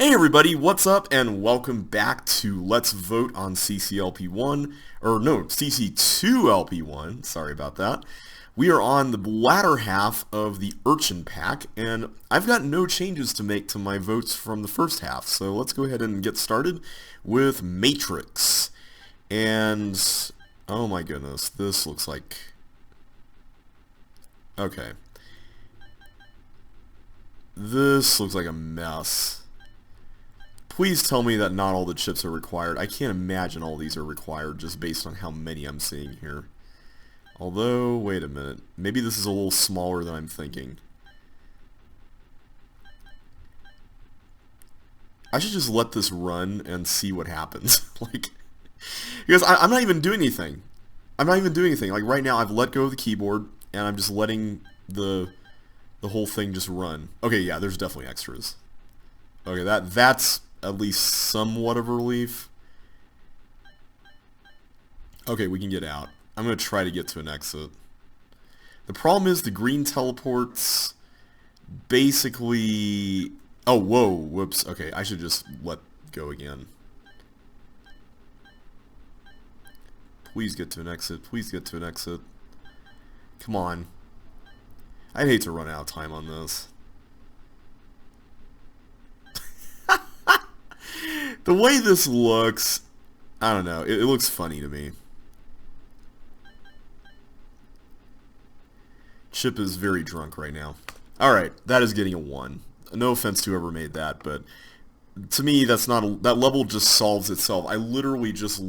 Hey everybody, what's up and welcome back to Let's Vote on CCLP1, or no, CC2LP1, sorry about that. We are on the latter half of the Urchin pack, and I've got no changes to make to my votes from the first half, so let's go ahead and get started with Matrix. And, oh my goodness, this looks like... Okay. This looks like a mess. Please tell me that not all the chips are required. I can't imagine all these are required just based on how many I'm seeing here. Although, wait a minute. Maybe this is a little smaller than I'm thinking. I should just let this run and see what happens. Because I'm not even doing anything. I'm not even doing anything. Like right now I've let go of the keyboard and I'm just letting the whole thing just run. Okay, yeah, there's definitely extras. Okay, that's at least somewhat of a relief. Okay, we can get out. I'm going to try to get to an exit. The problem is the green teleports basically... Oh, whoa, whoops. Okay, I should just let go again. Please get to an exit. Please get to an exit. Come on. I'd hate to run out of time on this. The way this looks, I don't know, it looks funny to me. Chip is very drunk right now. Alright, that is getting a 1. No offense to whoever made that, but to me that's not that level just solves itself. I literally just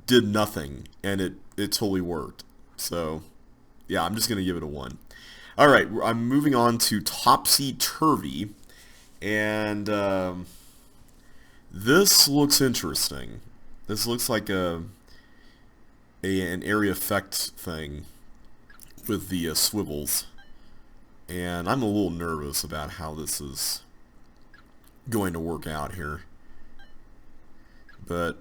did nothing and it totally worked. So, yeah, I'm just going to give it a 1. Alright, I'm moving on to Topsy Turvy, and this looks interesting. This looks like an area effect thing with the swivels. And I'm a little nervous about how this is going to work out here. But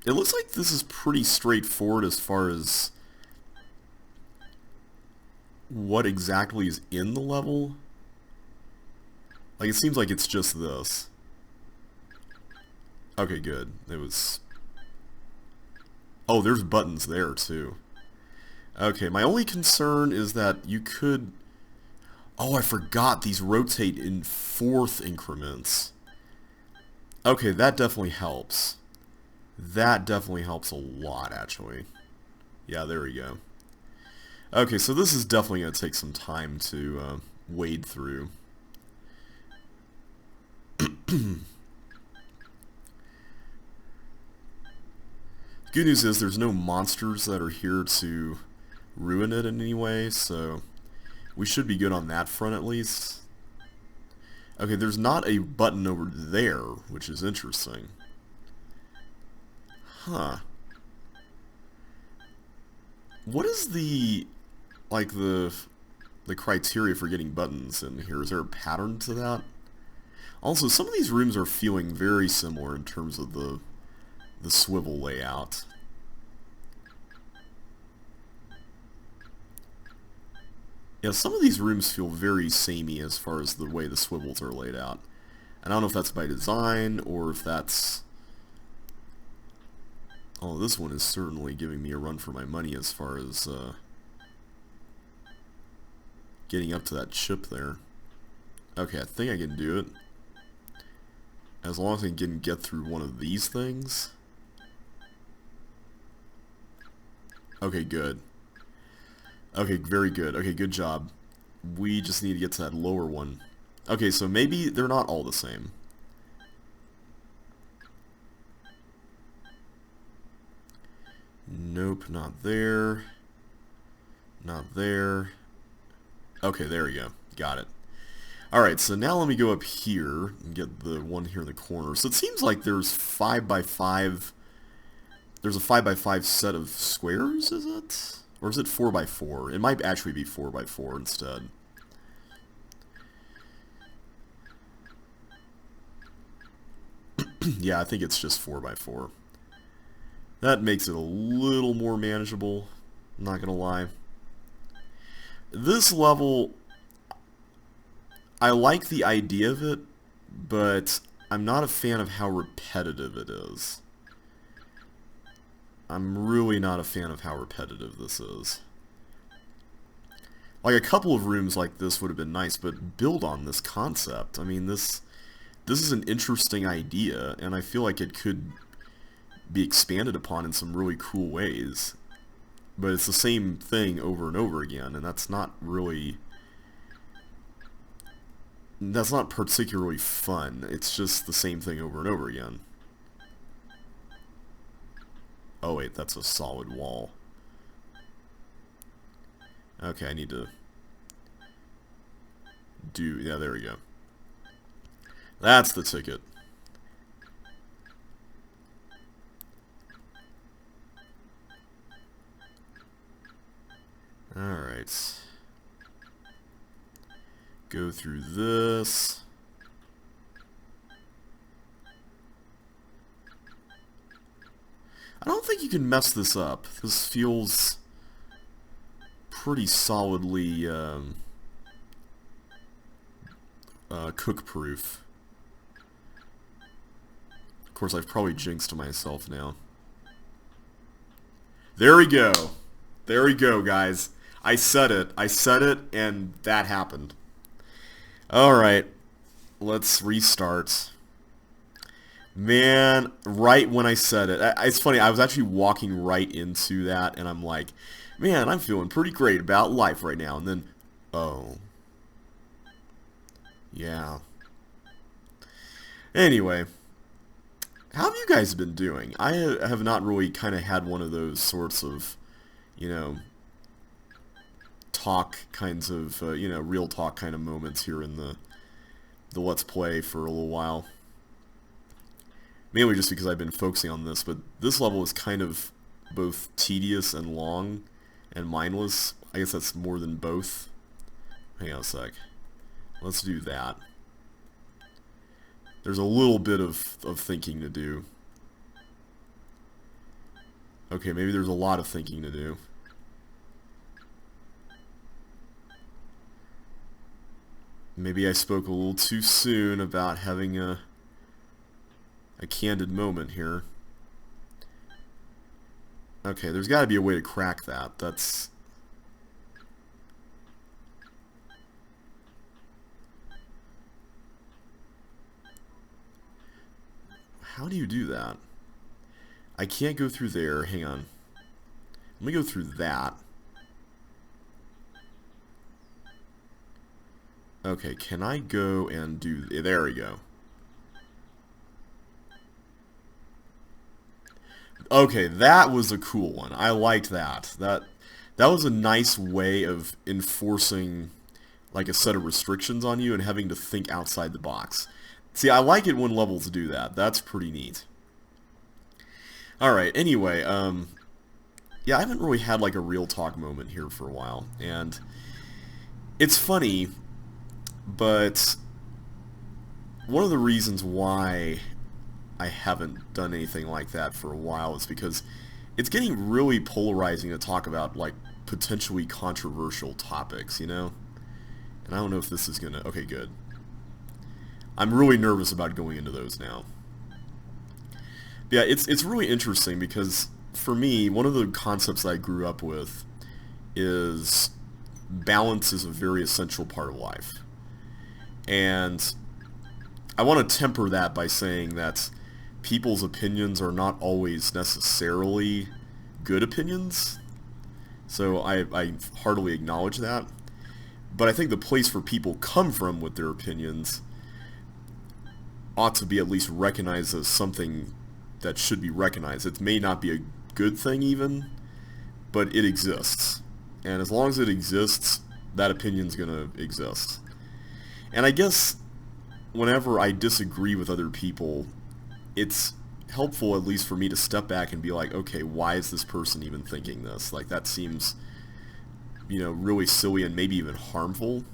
it looks like this is pretty straightforward as far as what exactly is in the level. Like, it seems like it's just this. Okay, good. It was... Oh, there's buttons there, too. Okay, my only concern is that you could... Oh, I forgot these rotate in 4th increments. Okay, that definitely helps. That definitely helps a lot, actually. Yeah, there we go. Okay, so this is definitely going to take some time to wade through. Good news is there's no monsters that are here to ruin it in any way, so we should be good on that front at least. Okay, there's not a button over there, which is interesting. Huh. What is the criteria for getting buttons in here? Is there a pattern to that? Also, some of these rooms are feeling very similar in terms of the swivel layout. Yeah, some of these rooms feel very samey as far as the way the swivels are laid out. And I don't know if that's by design or if that's... Oh, this one is certainly giving me a run for my money as far as getting up to that chip there. Okay, I think I can do it. As long as I can get through one of these things. Okay, good. Okay, very good. Okay, good job. We just need to get to that lower one. Okay, so maybe they're not all the same. Nope, not there. Not there. Okay, there we go. Got it. Alright, so now let me go up here and get the one here in the corner. So it seems like there's 5x5... There's a 5x5 set of squares, is it? Or is it 4x4? It might actually be 4x4 instead. Yeah, I think it's just 4x4. That makes it a little more manageable, I'm not gonna lie. This level, I like the idea of it, but I'm not a fan of how repetitive it is. I'm really not a fan of how repetitive this is. Like, a couple of rooms like this would have been nice, but build on this concept. I mean, this is an interesting idea, and I feel like it could be expanded upon in some really cool ways. But it's the same thing over and over again, and that's not particularly fun. It's just the same thing over and over again. Oh wait, that's a solid wall. Okay, I need to do... yeah, there we go. That's the ticket. Alright. Go through this. I don't think you can mess this up. This feels pretty solidly cook-proof. Of course, I've probably jinxed myself now. There we go. There we go, guys. I said it, and that happened. Alright, let's restart. Man, right when I said it, it's funny, I was actually walking right into that, and I'm like, man, I'm feeling pretty great about life right now, and then, oh. Yeah. Anyway, how have you guys been doing? I have not really kind of had one of those sorts of, you know, talk kinds of, you know, real talk kind of moments here in the Let's Play for a little while. Mainly just because I've been focusing on this, but this level is kind of both tedious and long and mindless. I guess that's more than both. Hang on a sec. Let's do that. There's a little bit of thinking to do. Okay, maybe there's a lot of thinking to do. Maybe I spoke a little too soon about having a candid moment here. Okay, there's got to be a way to crack that. That's... how do you do that? I can't go through there. Hang on. Let me go through that. Okay, can I go and do... there we go. Okay, that was a cool one. I liked that. That was a nice way of enforcing like a set of restrictions on you and having to think outside the box. See, I like it when levels do that. That's pretty neat. Alright, anyway, yeah, I haven't really had like a real talk moment here for a while, and it's funny, but one of the reasons why I haven't done anything like that for a while is because it's getting really polarizing to talk about like potentially controversial topics, you know? And I don't know if this is gonna... okay, good. I'm really nervous about going into those now. Yeah, it's really interesting because for me, one of the concepts that I grew up with is balance is a very essential part of life. And I want to temper that by saying that people's opinions are not always necessarily good opinions. So I heartily acknowledge that. But I think the place where people come from with their opinions ought to be at least recognized as something that should be recognized. It may not be a good thing even, but it exists. And as long as it exists, that opinion's going to exist. And I guess whenever I disagree with other people, it's helpful at least for me to step back and be like, okay, why is this person even thinking this? Like, that seems, you know, really silly and maybe even harmful.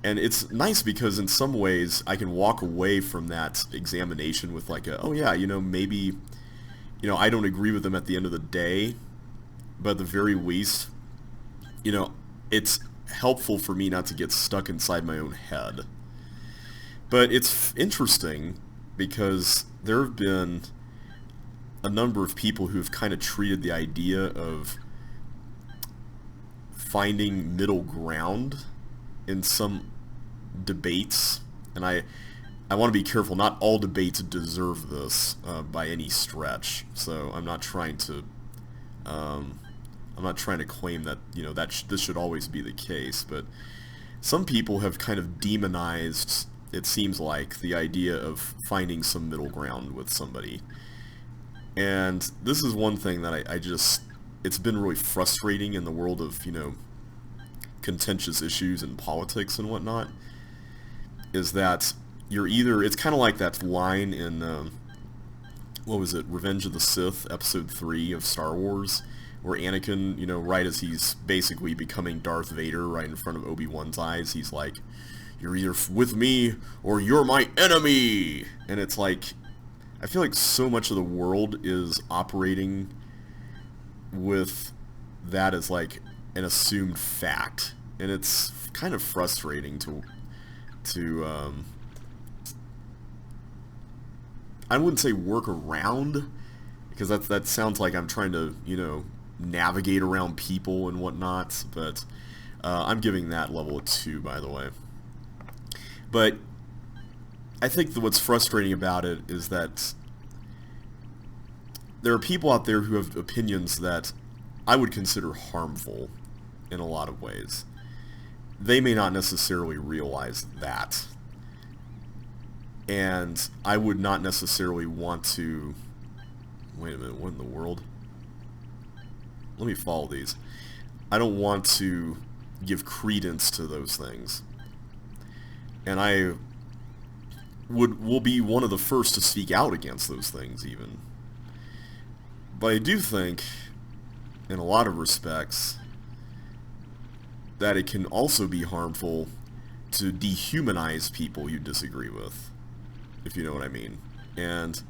And it's nice because in some ways I can walk away from that examination with like a, oh yeah, you know, maybe, you know, I don't agree with them at the end of the day, but at the very least, you know, it's helpful for me not to get stuck inside my own head. But it's interesting because there have been a number of people who have kind of treated the idea of finding middle ground in some debates, and I want to be careful. Not all debates deserve this by any stretch. So I'm not trying to claim that this should always be the case. But some people have kind of demonized, it seems like, the idea of finding some middle ground with somebody. And this is one thing that I just, it's been really frustrating in the world of, contentious issues in politics and whatnot, is that you're either, it's kind of like that line in, what was it, Revenge of the Sith, Episode 3 of Star Wars, where Anakin, right as he's basically becoming Darth Vader right in front of Obi-Wan's eyes, he's like, "You're either with me or you're my enemy!" And it's like, I feel like so much of the world is operating with that as like an assumed fact, and it's kind of frustrating to I wouldn't say work around, because that sounds like I'm trying to navigate around people and whatnot, but I'm giving that level a 2, by the way. But I think that what's frustrating about it is that there are people out there who have opinions that I would consider harmful in a lot of ways. They may not necessarily realize that. And I would not necessarily want to... Wait a minute, what in the world? Let me follow these. I don't want to give credence to those things. And I will be one of the first to speak out against those things, even. But I do think, in a lot of respects, that it can also be harmful to dehumanize people you disagree with, if you know what I mean. And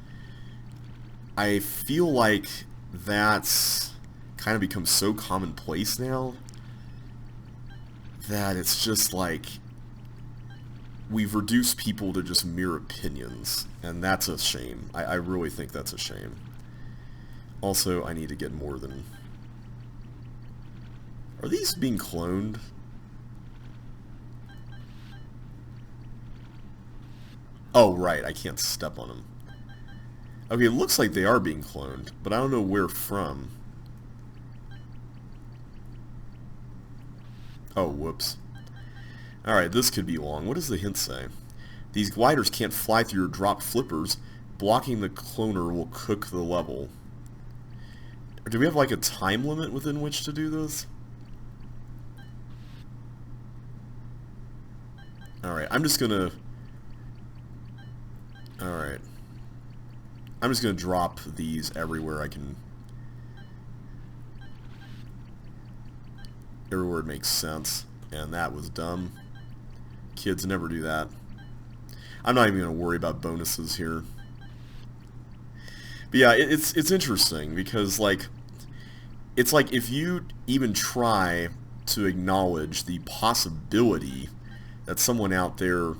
I feel like that's kind of become so commonplace now that it's just like we've reduced people to just mere opinions, and that's a shame. I really think that's a shame. Also, I need to get more than... Are these being cloned? Oh, right, I can't step on them. Okay, it looks like they are being cloned, but I don't know where from. Oh, whoops. Alright, this could be long. What does the hint say? These gliders can't fly through your drop flippers. Blocking the cloner will cook the level. Do we have like a time limit within which to do this? Alright, I'm just gonna... Alright. I'm just gonna drop these everywhere I can... Everywhere it makes sense. And that was dumb. Kids never do that. I'm not even gonna worry about bonuses here. But yeah, it's interesting because it's like if you even try to acknowledge the possibility that someone out there,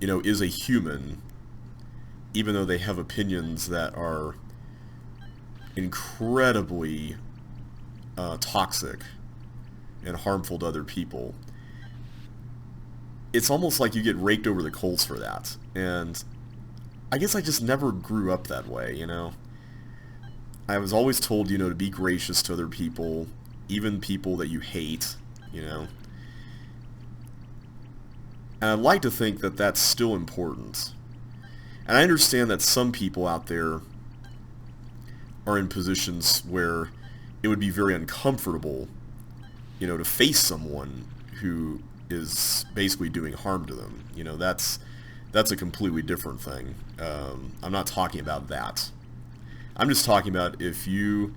is a human, even though they have opinions that are incredibly toxic and harmful to other people, it's almost like you get raked over the coals for that. And I guess I just never grew up that way, I was always told, to be gracious to other people, even people that you hate, And I'd like to think that that's still important. And I understand that some people out there are in positions where it would be very uncomfortable, to face someone who is basically doing harm to them. That's a completely different thing. I'm not talking about that. I'm just talking about if you...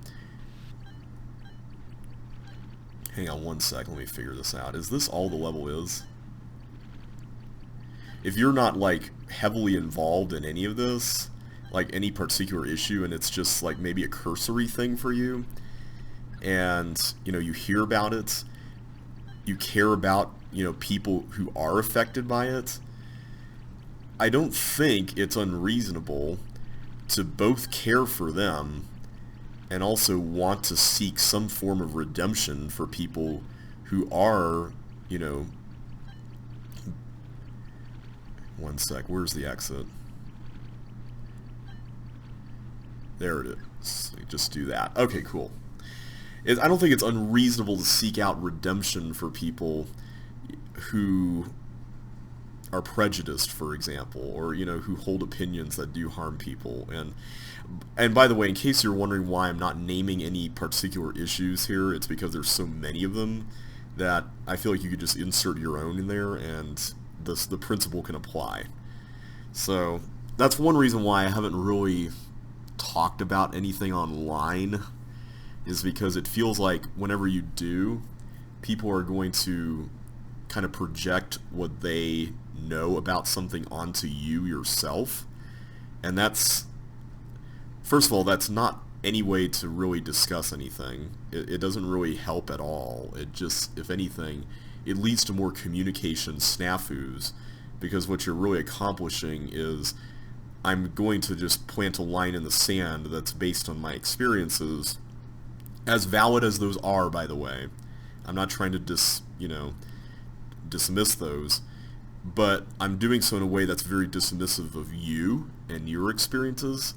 Hang on one sec, let me figure this out. Is this all the level is? If you're not, heavily involved in any of this, any particular issue, and it's just, maybe a cursory thing for you, and, you hear about it, you care about, people who are affected by it, I don't think it's unreasonable to both care for them and also want to seek some form of redemption for people who are, you know, one sec, where's the exit? There it is. Just do that. Okay, cool. I don't think it's unreasonable to seek out redemption for people who are prejudiced, for example, or, you know, who hold opinions that do harm people. And by the way, in case you're wondering why I'm not naming any particular issues here, it's because there's so many of them that I feel like you could just insert your own in there and the principle can apply. So that's one reason why I haven't really talked about anything online, is because it feels like whenever you do, people are going to kind of project what they know about something onto you yourself. And that's, first of all, that's not any way to really discuss anything. It doesn't really help at all. It just, if anything, it leads to more communication snafus, because what you're really accomplishing is, I'm going to just plant a line in the sand that's based on my experiences, as valid as those are, by the way. I'm not trying to dismiss those, but I'm doing so in a way that's very dismissive of you and your experiences.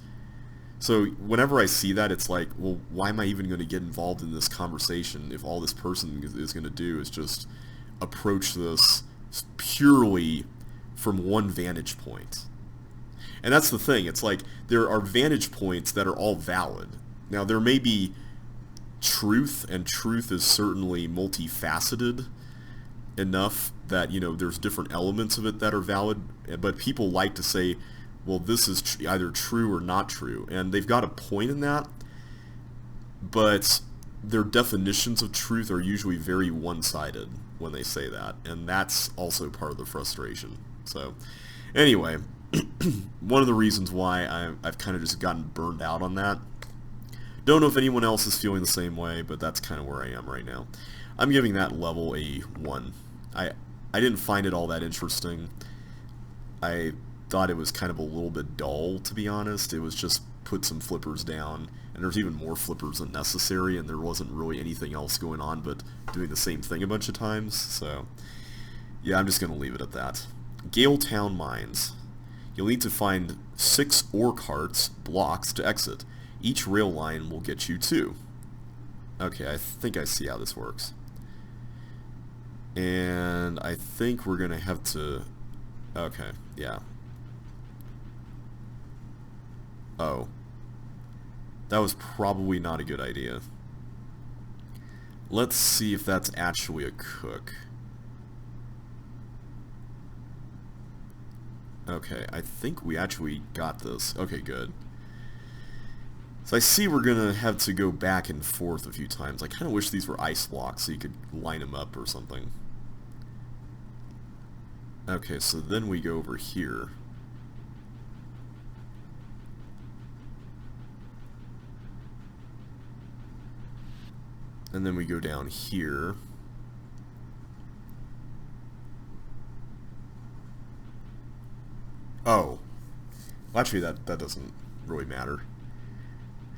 So whenever I see that, it's like, well, why am I even going to get involved in this conversation if all this person is going to do is just approach this purely from one vantage point? And that's the thing. It's like, there are vantage points that are all valid. Now, there may be truth, and truth is certainly multifaceted enough that, you know, there's different elements of it that are valid, but people like to say, well, this is either true or not true, and they've got a point in that, but their definitions of truth are usually very one-sided when they say that, and that's also part of the frustration. So, anyway, one of the reasons why I've kind of just gotten burned out on that. Don't know if anyone else is feeling the same way, but that's kind of where I am right now. I'm giving that level a 1. I didn't find it all that interesting. I thought it was kind of a little bit dull, to be honest. It was just put some flippers down, and there's even more flippers than necessary, and there wasn't really anything else going on but doing the same thing a bunch of times. So, yeah, I'm just going to leave it at that. Gale Town Mines. You'll need to find 6 ore carts, blocks, to exit. Each rail line will get you 2. Okay, I think I see how this works. And I think we're going to have to... Okay, yeah. Oh. That was probably not a good idea. Let's see if that's actually a cook. Okay, I think we actually got this. Okay, good. So I see we're going to have to go back and forth a few times. I kind of wish these were ice blocks so you could line them up or something. Okay, so then we go over here. And then we go down here. Oh. Well, actually, that doesn't really matter.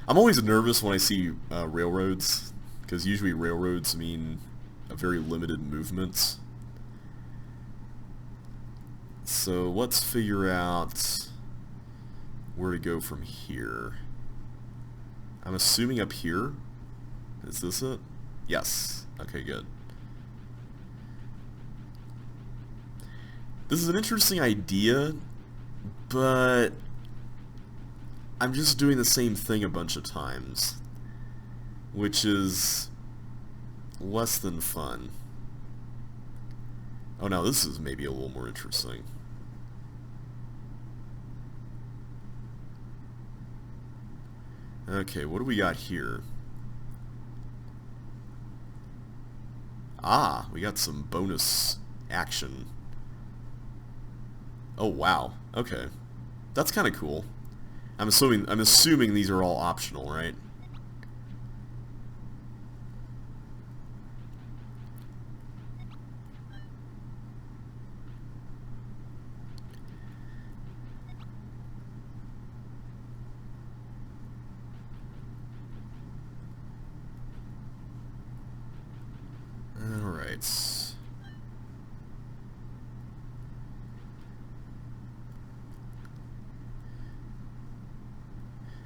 I'm always nervous when I see railroads, because usually railroads mean a very limited movement. So let's figure out where to go from here. I'm assuming up here. Is this it? Yes. Okay, good. This is an interesting idea, but I'm just doing the same thing a bunch of times, which is less than fun. Oh, now this is maybe a little more interesting. Okay, what do we got here? Ah, we got some bonus action. Oh, wow. Okay. That's kind of cool. I'm assuming these are all optional, right?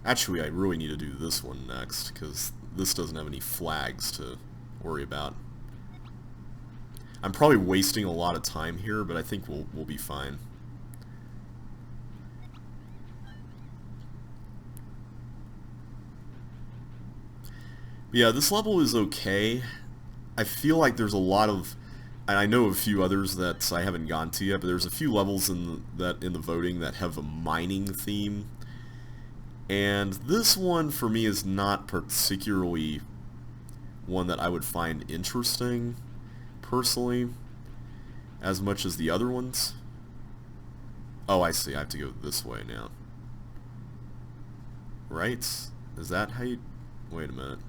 Actually, I really need to do this one next, because this doesn't have any flags to worry about. I'm probably wasting a lot of time here, but I think we'll be fine. Yeah, this level is okay. I feel like there's a lot of, and I know a few others that I haven't gone to yet, but there's a few levels in the voting that have a mining theme. And this one, for me, is not particularly one that I would find interesting, personally, as much as the other ones. Oh, I see. I have to go this way now. Right? Is that how you... Wait a minute.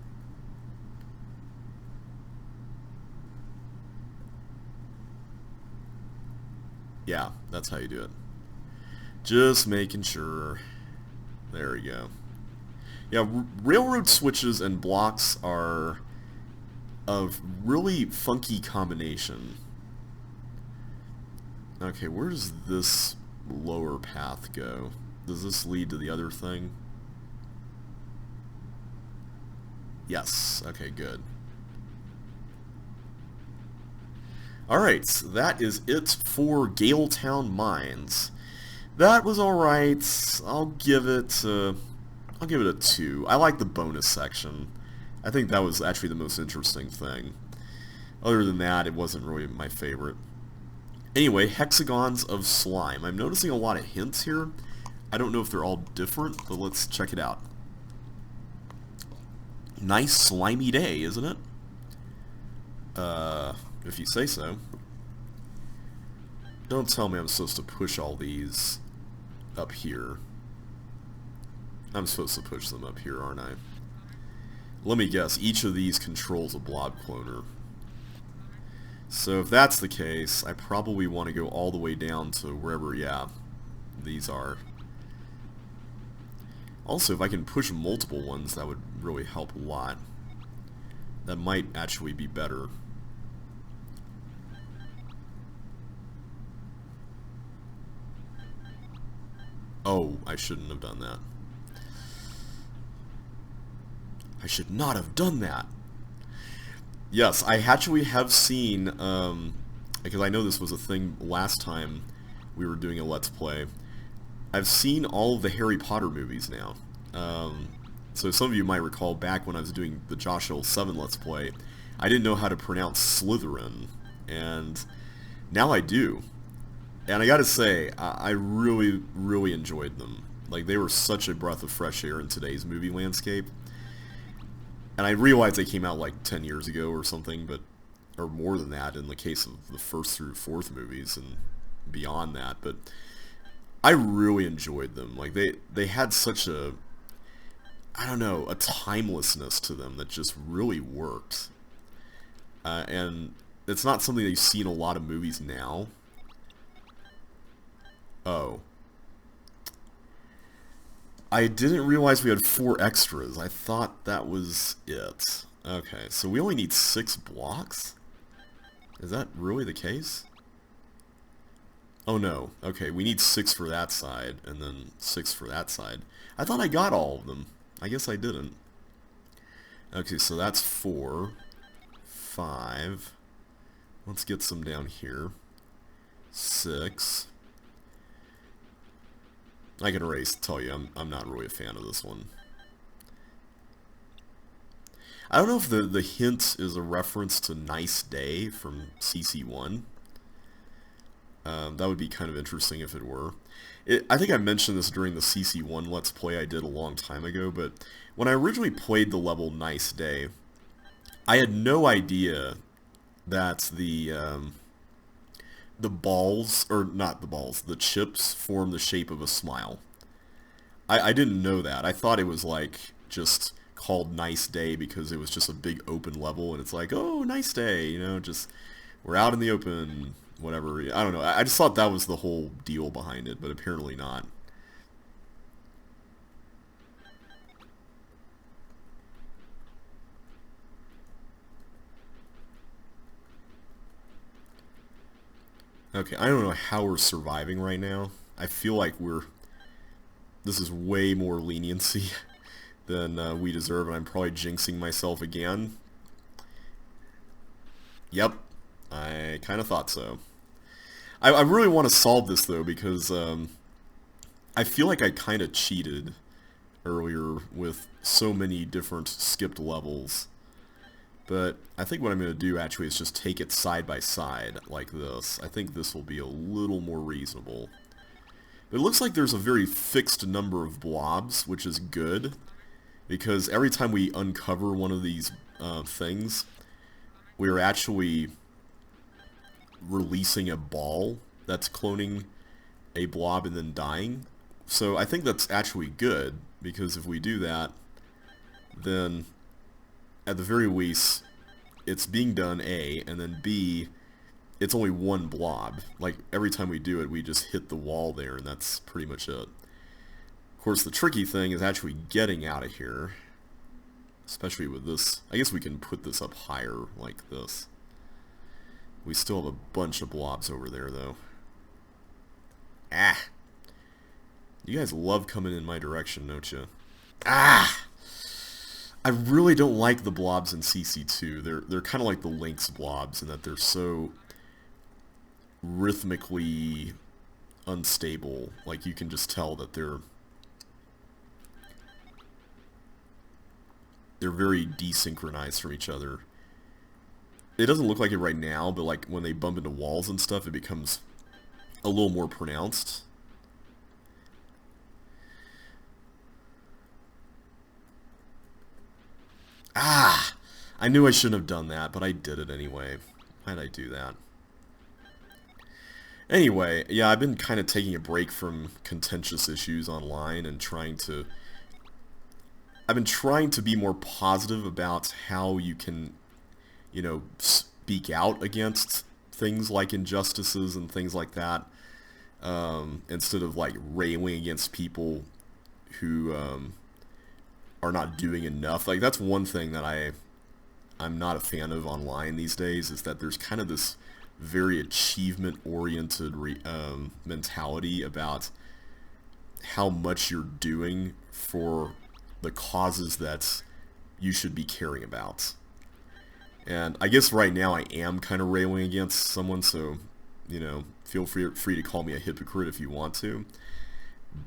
Yeah, that's how you do it. Just making sure. There we go. Yeah, railroad switches and blocks are a really funky combination. Okay, where does this lower path go? Does this lead to the other thing? Yes. Okay, good. Alright, that is it for Galetown Mines. That was alright. I'll give it a 2. I like the bonus section. I think that was actually the most interesting thing. Other than that, it wasn't really my favorite. Anyway, hexagons of slime. I'm noticing a lot of hints here. I don't know if they're all different, but let's check it out. Nice slimy day, isn't it? If you say so. Don't tell me I'm supposed to push all these up here. I'm supposed to push them up here, aren't I? Let me guess, each of these controls a blob cloner. So if that's the case, I probably want to go all the way down to wherever, yeah, these are. Also, if I can push multiple ones, that would really help a lot. That might actually be better. Oh, I shouldn't have done that. I should not have done that. Yes, I actually have seen, because I know this was a thing last time we were doing a Let's Play, I've seen all of the Harry Potter movies now. So some of you might recall back when I was doing the Josh Hill 7 Let's Play, I didn't know how to pronounce Slytherin, and now I do. And I gotta say, I really, really enjoyed them. Like, they were such a breath of fresh air in today's movie landscape. And I realized they came out like 10 years ago or something, but, or more than that in the case of the first through fourth movies and beyond that, but I really enjoyed them. Like, they had such a, I don't know, a timelessness to them that just really worked. And it's not something that you see in a lot of movies now. Oh. I didn't realize we had 4 extras. I thought that was it. Okay, so we only need 6 blocks? Is that really the case? Oh no. Okay, we need 6 for that side, and then 6 for that side. I thought I got all of them. I guess I didn't. Okay, so that's 4. 5. Let's get some down here. 6. I can tell you, I'm not really a fan of this one. I don't know if the hint is a reference to Nice Day from CC1. That would be kind of interesting if it were. I think I mentioned this during the CC1 Let's Play I did a long time ago, but when I originally played the level Nice Day, I had no idea that the balls, or not the balls, the chips form the shape of a smile. I didn't know that. I thought it was like just called Nice Day because it was just a big open level and it's like, oh, nice day, you know, just we're out in the open, whatever. I don't know. I just thought that was the whole deal behind it, but apparently not. Okay, I don't know how we're surviving right now. I feel like we're this is way more leniency than we deserve, and I'm probably jinxing myself again. Yep, I kind of thought so. I really want to solve this, though, because I feel like I kind of cheated earlier with so many different skipped levels. But I think what I'm going to do actually is just take it side by side like this. I think this will be a little more reasonable. But it looks like there's a very fixed number of blobs, which is good, because every time we uncover one of these things, we're actually releasing a ball that's cloning a blob and then dying. So I think that's actually good, because if we do that, then at the very least, it's being done, A, and then B, it's only one blob. Like, every time we do it, we just hit the wall there, and that's pretty much it. Of course, the tricky thing is actually getting out of here, especially with this. I guess we can put this up higher, like this. We still have a bunch of blobs over there, though. Ah! You guys love coming in my direction, don't you? Ah! I really don't like the blobs in CC2. They're kind of like the Lynx blobs in that they're so rhythmically unstable. Like, you can just tell that they're very desynchronized from each other. It doesn't look like it right now, but like when they bump into walls and stuff, it becomes a little more pronounced. Ah! I knew I shouldn't have done that, but I did it anyway. Why did I do that? Anyway, yeah, I've been kind of taking a break from contentious issues online and I've been trying to be more positive about how you can, you know, speak out against things like injustices and things like that, instead of like railing against people who are not doing enough. Like, that's one thing that I'm not a fan of online these days, is that there's kind of this very achievement-oriented mentality about how much you're doing for the causes that you should be caring about. And I guess right now I am kind of railing against someone, so, you know, feel free to call me a hypocrite if you want to.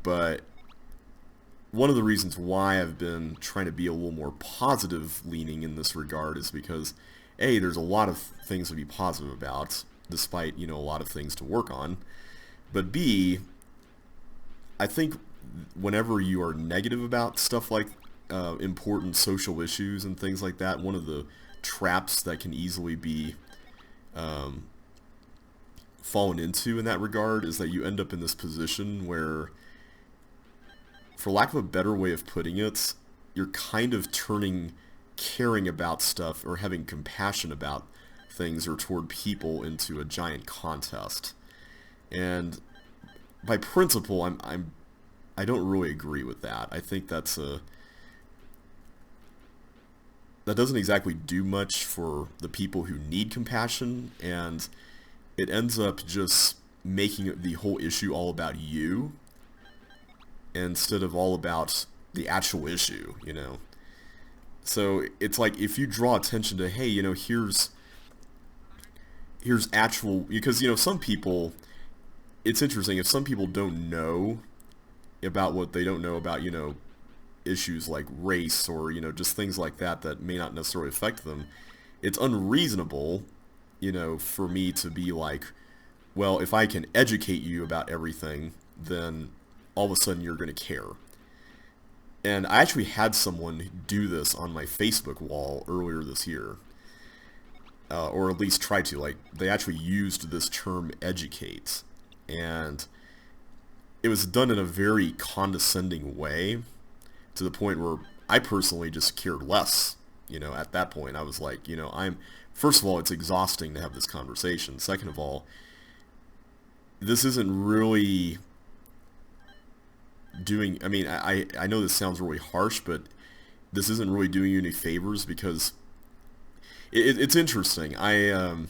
But one of the reasons why I've been trying to be a little more positive leaning in this regard is because, A, there's a lot of things to be positive about, despite, you know, a lot of things to work on. But B, I think whenever you are negative about stuff like important social issues and things like that, one of the traps that can easily be fallen into in that regard is that you end up in this position where, for lack of a better way of putting it, you're kind of turning caring about stuff or having compassion about things or toward people into a giant contest. And by principle, I don't really agree with that. I think that doesn't exactly do much for the people who need compassion, and it ends up just making the whole issue all about you instead of all about the actual issue, you know. So it's like, if you draw attention to, hey, you know, here's actual, because, you know, some people, it's interesting, if some people don't know about what they don't know about, you know, issues like race or, you know, just things like that that may not necessarily affect them, it's unreasonable, you know, for me to be like, well, if I can educate you about everything, then all of a sudden you're going to care. And I actually had someone do this on my Facebook wall earlier this year, or at least try to. Like, they actually used this term educate, and it was done in a very condescending way, to the point where I personally just cared less. You know, at that point I was like, you know, first of all, it's exhausting to have this conversation. Second of all, this isn't really doing, I mean, I know this sounds really harsh, but this isn't really doing you any favors, because it's interesting. I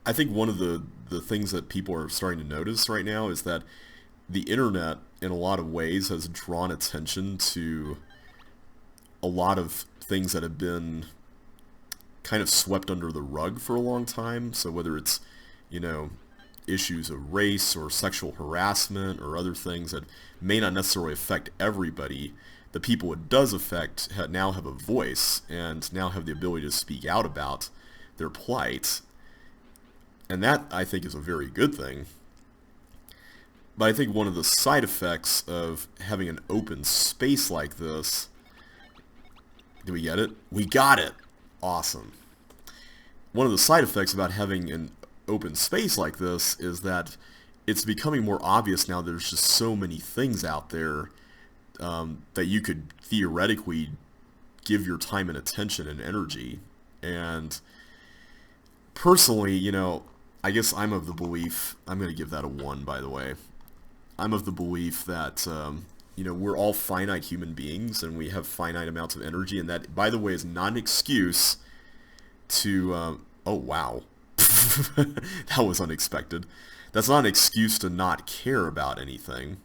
think one of the things that people are starting to notice right now is that the internet, in a lot of ways, has drawn attention to a lot of things that have been kind of swept under the rug for a long time. So whether it's, you know, issues of race or sexual harassment or other things that may not necessarily affect everybody, the people it does affect now have a voice and now have the ability to speak out about their plight. And that, I think, is a very good thing. But I think one of the side effects of having an open space like this... Did we get it? We got it! Awesome. One of the side effects about having an open space like this is that it's becoming more obvious now there's just so many things out there that you could theoretically give your time and attention and energy. And personally, you know, I guess I'm of the belief, I'm going to give that a 1, by the way. I'm of the belief that, you know, we're all finite human beings and we have finite amounts of energy, and that, by the way, is not an excuse to, oh wow, that was unexpected. That's not an excuse to not care about anything.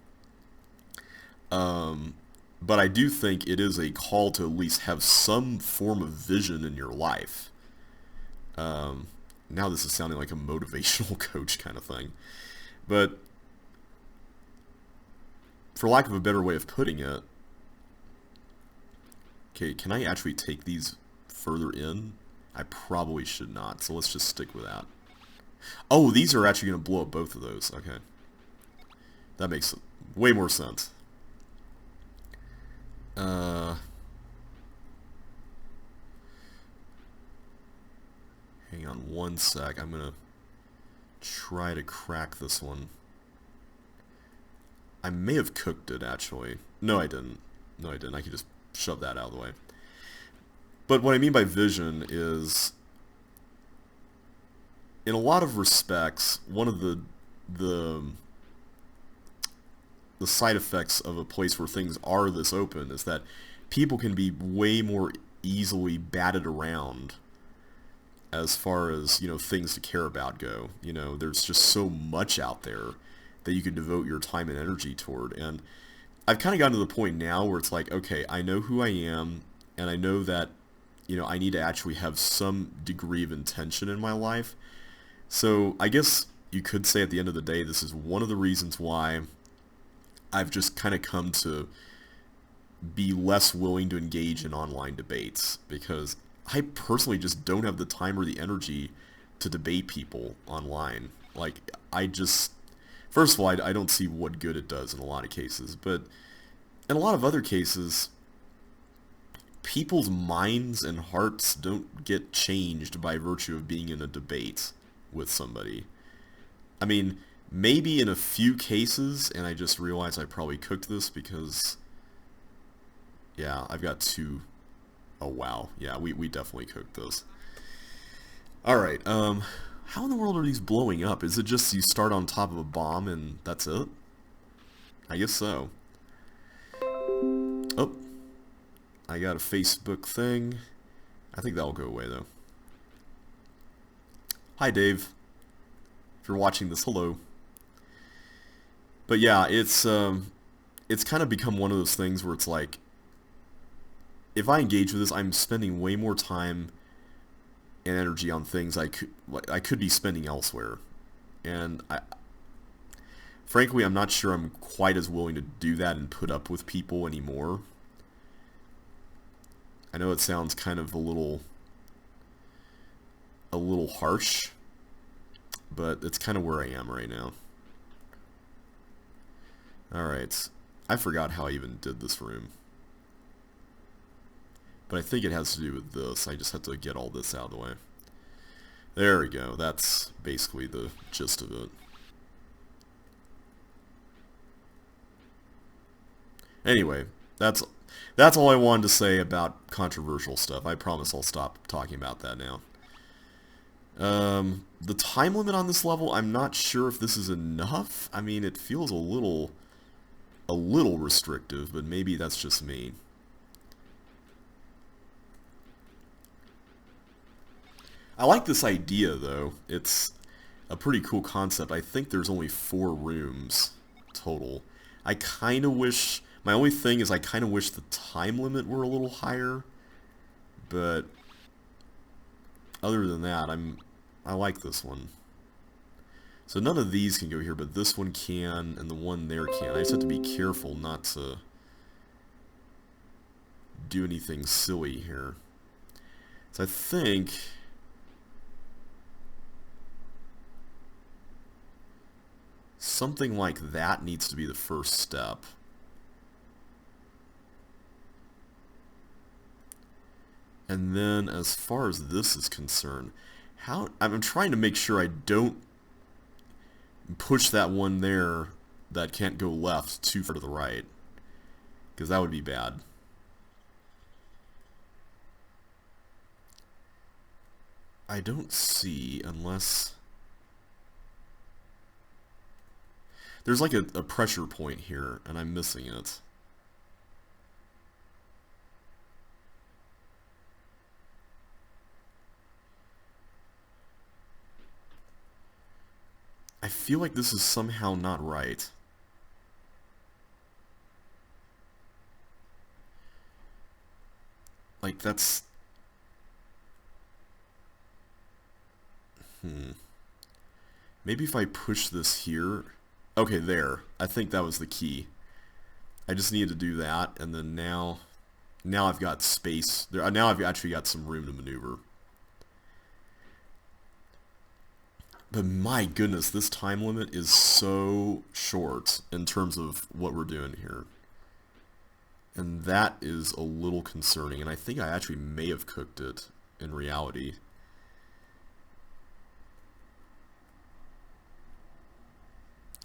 But I do think it is a call to at least have some form of vision in your life. Now this is sounding like a motivational coach kind of thing. But for lack of a better way of putting it, okay, can I actually take these further in? I probably should not, so let's just stick with that. Oh, these are actually going to blow up both of those. Okay. That makes way more sense. Hang on one sec. I'm going to try to crack this one. I may have cooked it, actually. No, I didn't. No, I didn't. I could just shove that out of the way. But what I mean by vision is, in a lot of respects, one of the side effects of a place where things are this open is that people can be way more easily batted around as far as, you know, things to care about go. You know, there's just so much out there that you can devote your time and energy toward. And I've kind of gotten to the point now where it's like, okay, I know who I am, and I know that, you know, I need to actually have some degree of intention in my life. So I guess you could say at the end of the day, this is one of the reasons why I've just kind of come to be less willing to engage in online debates, because I personally just don't have the time or the energy to debate people online. Like, I just, first of all, I don't see what good it does in a lot of cases, but in a lot of other cases, people's minds and hearts don't get changed by virtue of being in a debate with somebody. I mean, maybe in a few cases, and I just realized I probably cooked this because, yeah, I've got two. Oh, wow. Yeah, we definitely cooked this. Alright, how in the world are these blowing up? Is it just you start on top of a bomb and that's it? I guess so. Oh, I got a Facebook thing. I think that'll go away, though. Hi, Dave. If you're watching this, hello. But yeah, it's kind of become one of those things where it's like, if I engage with this, I'm spending way more time and energy on things I could be spending elsewhere. And frankly, I'm not sure I'm quite as willing to do that and put up with people anymore. I know it sounds kind of a little harsh, but it's kind of where I am right now. Alright, I forgot how I even did this room. But I think it has to do with this. I just have to get all this out of the way. There we go. That's basically the gist of it. Anyway, that's all I wanted to say about controversial stuff. I promise I'll stop talking about that now. The time limit on this level, I'm not sure if this is enough. I mean, it feels a little restrictive, but maybe that's just me. I like this idea, though. It's a pretty cool concept. I think there's only 4 rooms. total. I kind of wish... My only thing is I kind of wish the time limit were a little higher. But other than that, I like this one. So none of these can go here, but this one can, and the one there can. I just have to be careful not to do anything silly here. So I think... something like that needs to be the first step. And then as far as this is concerned, I'm trying to make sure I don't push that one there that can't go left too far to the right, because that would be bad. I don't see, unless... There's like a pressure point here, and I'm missing it. I feel like this is somehow not right. Like, that's... Maybe if I push this here... Okay, there. I think that was the key. I just needed to do that, and then now I've got space. Now I've actually got some room to maneuver. But my goodness, this time limit is so short in terms of what we're doing here. And that is a little concerning, and I think I actually may have cooked it in reality.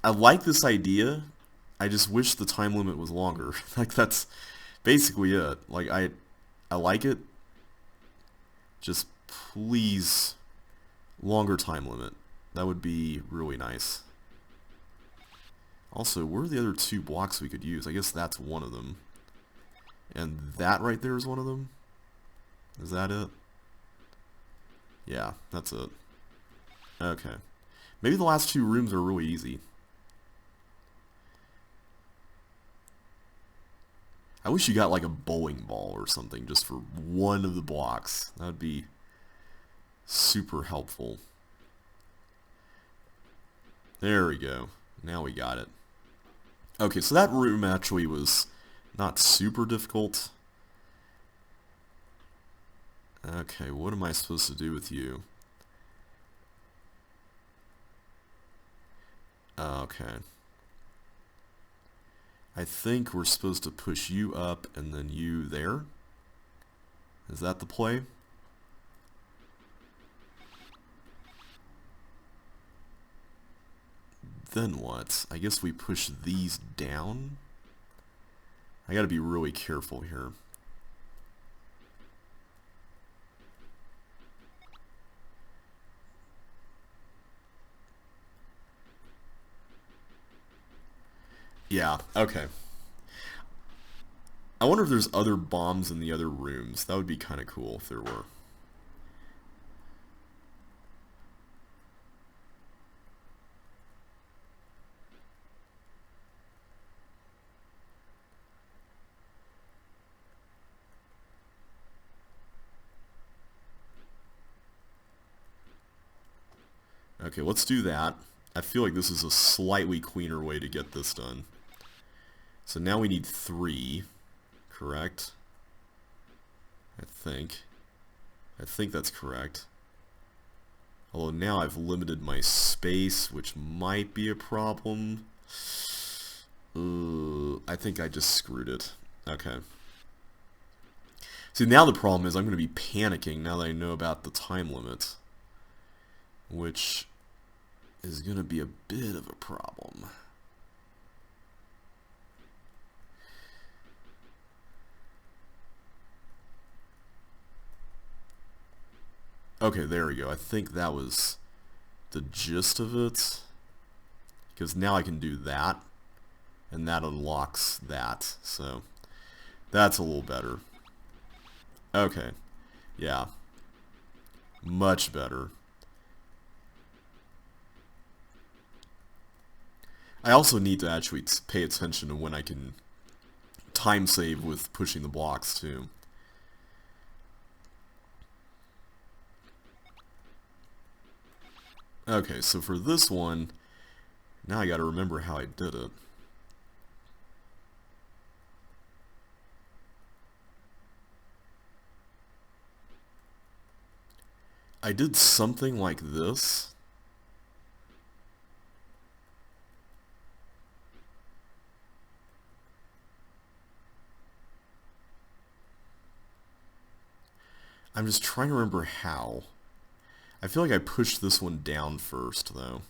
I like this idea, I just wish the time limit was longer. Like, that's basically it. Like, I like it, just please, longer time limit. That would be really nice. Also, where are the other two blocks we could use? I guess that's one of them. And that right there is one of them? Is that it? Yeah, that's it. Okay. Maybe the last two rooms are really easy. I wish you got like a bowling ball or something just for one of the blocks. That would be super helpful. There we go. Now we got it. Okay, so that room actually was not super difficult. Okay, what am I supposed to do with you? Okay. I think we're supposed to push you up and then you there. Is that the play? Then what? I guess we push these down. I gotta be really careful here. Yeah, okay. I wonder if there's other bombs in the other rooms. That would be kind of cool if there were. Okay, let's do that. I feel like this is a slightly cleaner way to get this done. So now we need 3, correct? I think that's correct. Although now I've limited my space, which might be a problem. I think I just screwed it. Okay. See, now the problem is I'm going to be panicking now that I know about the time limit, which is going to be a bit of a problem. Okay, there we go. I think that was the gist of it. Because now I can do that, and that unlocks that. So, that's a little better. Okay. Yeah. Much better. I also need to actually pay attention to when I can time save with pushing the blocks too. Okay, so for this one, now I gotta remember how I did it. I did something like this. I'm just trying to remember how. I feel like I pushed this one down first, though.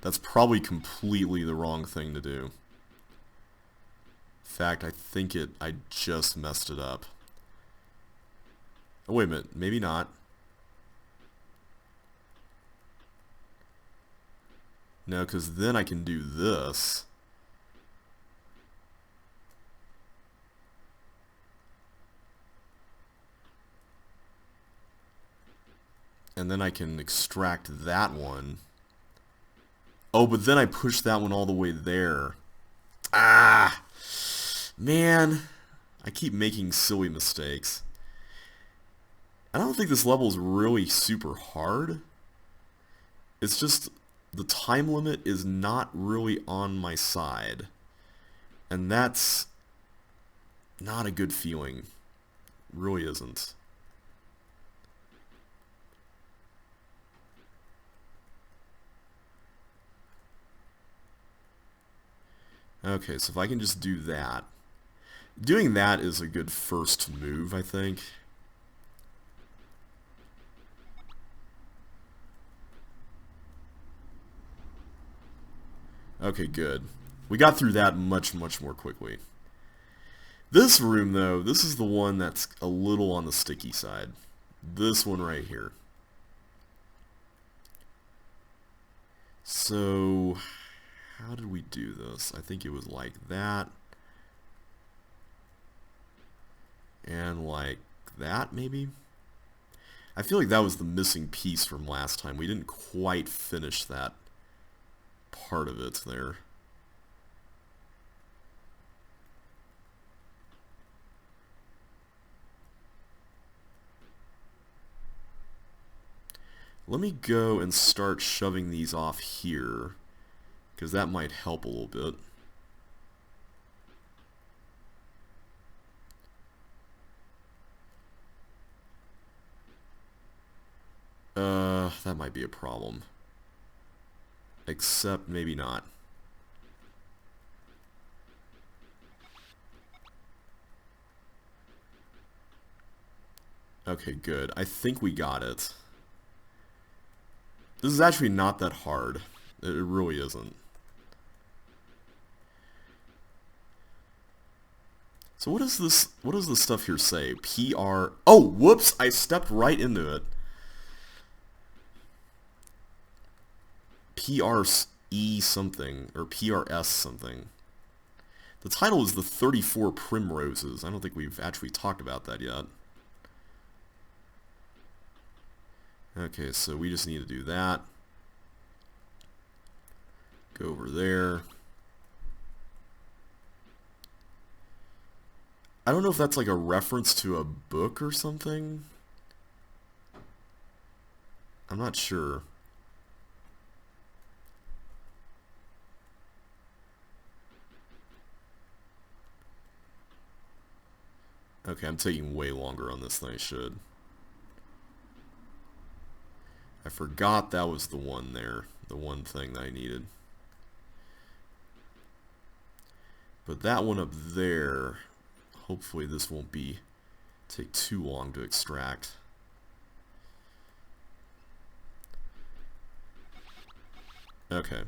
That's probably completely the wrong thing to do. In fact, I just messed it up. Oh, wait a minute, maybe not. No, because then I can do this. And then I can extract that one. Oh, but then I push that one all the way there. Ah! Man, I keep making silly mistakes. I don't think this level is really super hard. It's just the time limit is not really on my side. And that's not a good feeling. It really isn't. Okay, so if I can just do that. Doing that is a good first move, I think. Okay, good. We got through that much more quickly. This room, though, this is the one that's a little on the sticky side. This one right here. So, how did we do this? I think it was like that. And like that, maybe? I feel like that was the missing piece from last time. We didn't quite finish that part of it there. Let me go and start shoving these off here, because that might help a little bit. That might be a problem. Except maybe not. Okay, good. I think we got it. This is actually not that hard. It really isn't. So what does this stuff here say? PR... Oh, whoops! I stepped right into it. PRE something, or PRS something. The title is the 34 Primroses. I don't think we've actually talked about that yet. Okay, so we just need to do that. Go over there. I don't know if that's like a reference to a book or something. I'm not sure. Okay, I'm taking way longer on this than I should. I forgot that was the one there, the one thing that I needed. But that one up there, hopefully this won't take too long to extract. Okay.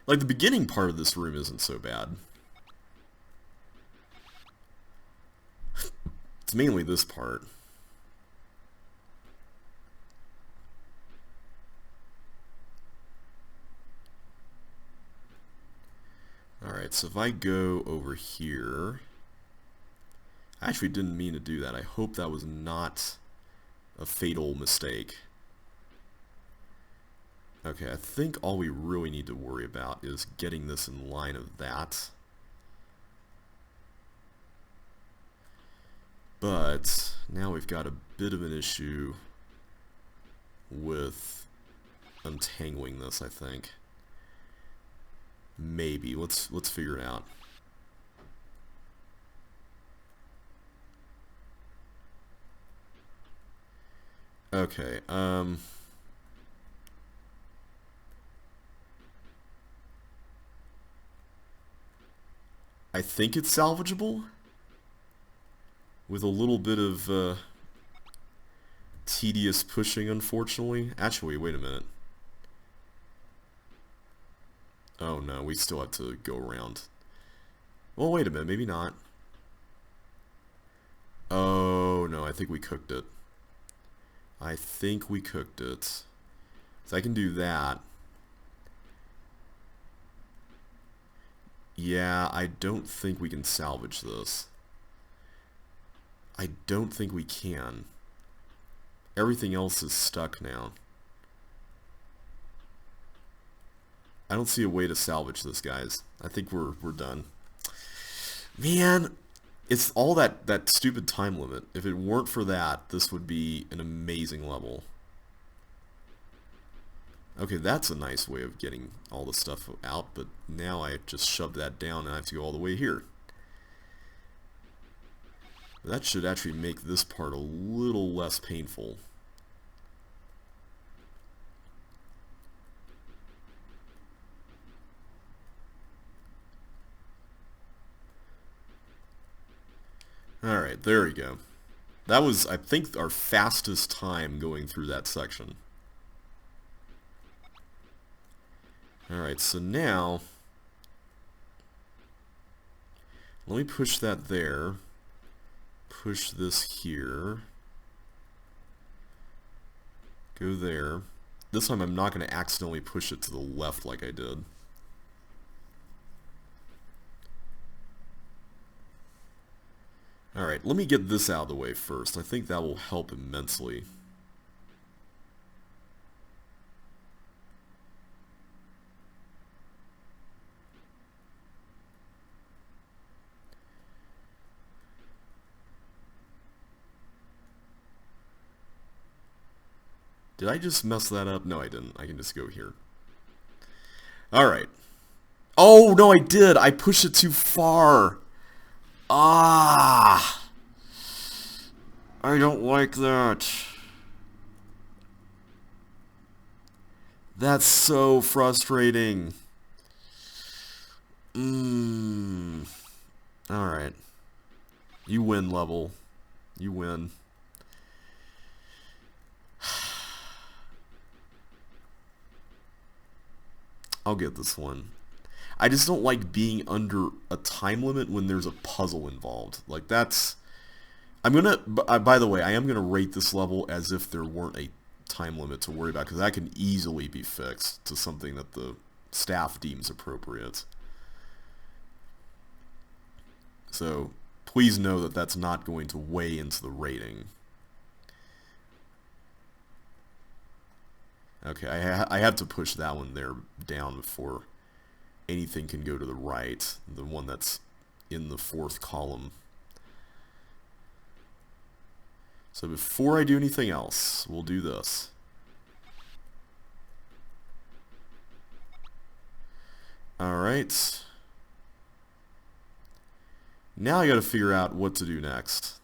Like, the beginning part of this room isn't so bad. It's mainly this part. Alright, so if I go over here... I actually didn't mean to do that. I hope that was not a fatal mistake. Okay, I think all we really need to worry about is getting this in line of that. But now we've got a bit of an issue with untangling this, I think. Maybe. Let's figure it out. Okay, I think it's salvageable with a little bit of tedious pushing, unfortunately. Actually, wait a minute. Oh no, we still have to go around. Well, wait a minute, maybe not. Oh no, I think we cooked it. I think we cooked it. So I can do that. Yeah, I don't think we can salvage this. I don't think we can. Everything else is stuck now. I don't see a way to salvage this, guys. I think we're done. Man, it's all that stupid time limit. If it weren't for that, this would be an amazing level. Okay, that's a nice way of getting all the stuff out, but now I just shoved that down and I have to go all the way here. That should actually make this part a little less painful. Alright, there we go. That was, I think, our fastest time going through that section. Alright, so now, let me push that there. Push this here. Go there. This time I'm not going to accidentally push it to the left like I did. Alright, let me get this out of the way first. I think that will help immensely. Did I just mess that up? No, I didn't. I can just go here. Alright. Oh, no, I did! I pushed it too far! Ah! I don't like that. That's so frustrating. Alright. You win, level. You win. I'll get this one. I just don't like being under a time limit when there's a puzzle involved. Like, that's... I'm gonna... By the way, I am gonna rate this level as if there weren't a time limit to worry about, because that can easily be fixed to something that the staff deems appropriate. So, please know that that's not going to weigh into the rating. Okay, I have to push that one there down before anything can go to the right, the one that's in the fourth column. So before I do anything else, we'll do this. Alright. Now I gotta figure out what to do next.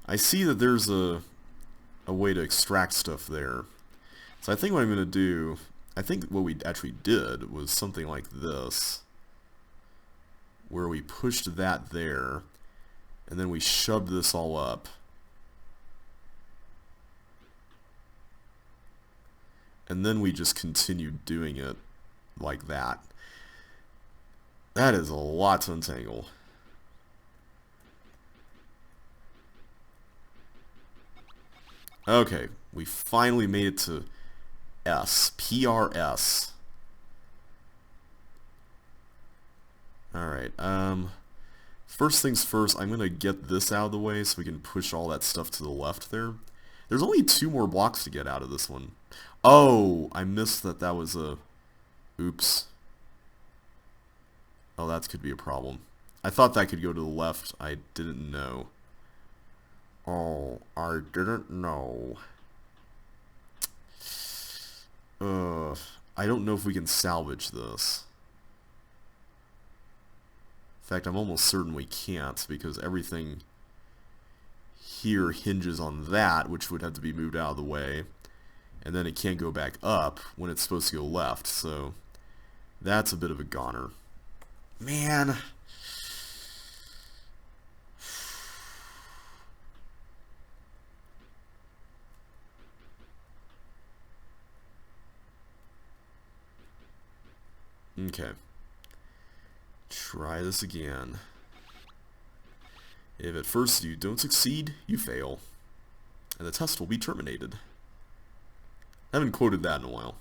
I see that there's a way to extract stuff there. So I think what I'm going to do, I think what we actually did was something like this, where we pushed that there, and then we shoved this all up. And then we just continued doing it like that. That is a lot to untangle. Okay, we finally made it to S. PRS. Alright, first things first, I'm going to get this out of the way so we can push all that stuff to the left there. There's only 2 more blocks to get out of this one. Oh, I missed that that was a... Oops. Oh, that could be a problem. I thought that could go to the left. I didn't know. Oh, I didn't know. I don't know if we can salvage this. In fact, I'm almost certain we can't, because everything here hinges on that, which would have to be moved out of the way. And then it can't go back up when it's supposed to go left, so that's a bit of a goner. Man. Okay. Try this again. If at first you don't succeed, you fail. And the test will be terminated. I haven't quoted that in a while.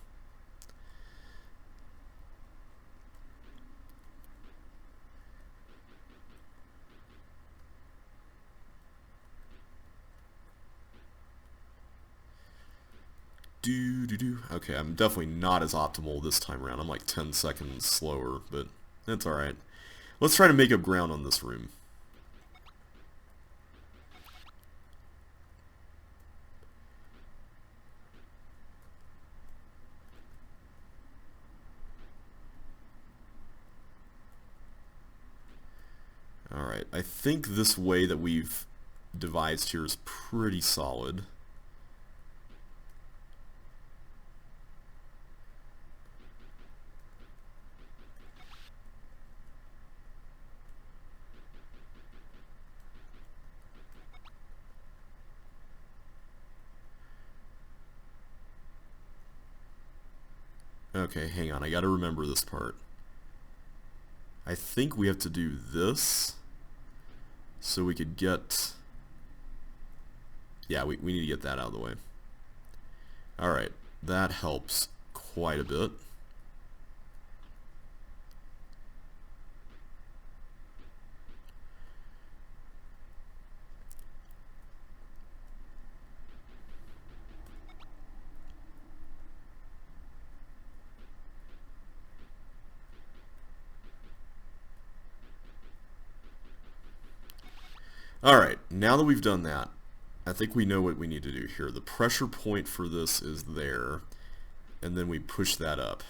Okay, I'm definitely not as optimal this time around. I'm like 10 seconds slower, but that's alright. Let's try to make up ground on this room. Alright, I think this way that we've devised here is pretty solid. Okay, hang on, I gotta remember this part. I think we have to do this so we could get... Yeah, we need to get that out of the way. Alright, that helps quite a bit. Alright, now that we've done that, I think we know what we need to do here. The pressure point for this is there, and then we push that up.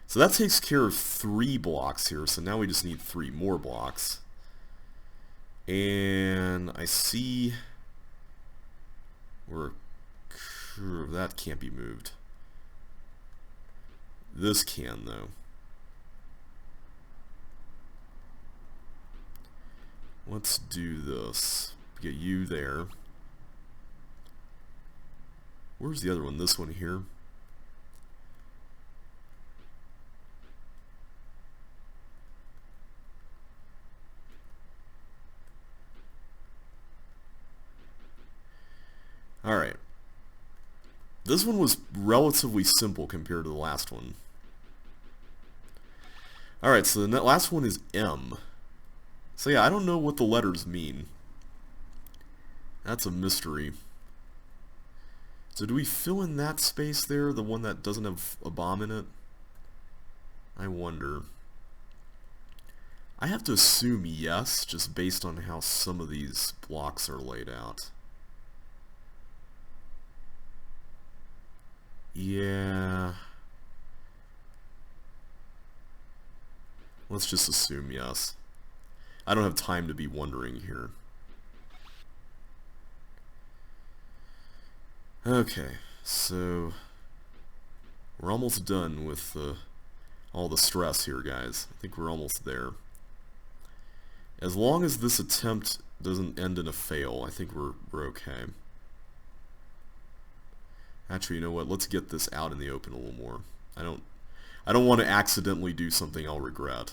So that takes care of 3 blocks here, so now we just need 3 more blocks. And I see where that can't be moved. This can, though. Let's do this. Get you there. Where's the other one? This one here. Alright. This one was relatively simple compared to the last one. Alright, so the last one is M. So yeah, I don't know what the letters mean. That's a mystery. So do we fill in that space there, the one that doesn't have a bomb in it? I wonder. I have to assume yes, just based on how some of these blocks are laid out. Yeah. Let's just assume yes. I don't have time to be wondering here. Okay, so we're almost done with all the stress here, guys. I think we're almost there. As long as this attempt doesn't end in a fail, I think we're okay. Actually, you know what? Let's get this out in the open a little more. I don't want to accidentally do something I'll regret.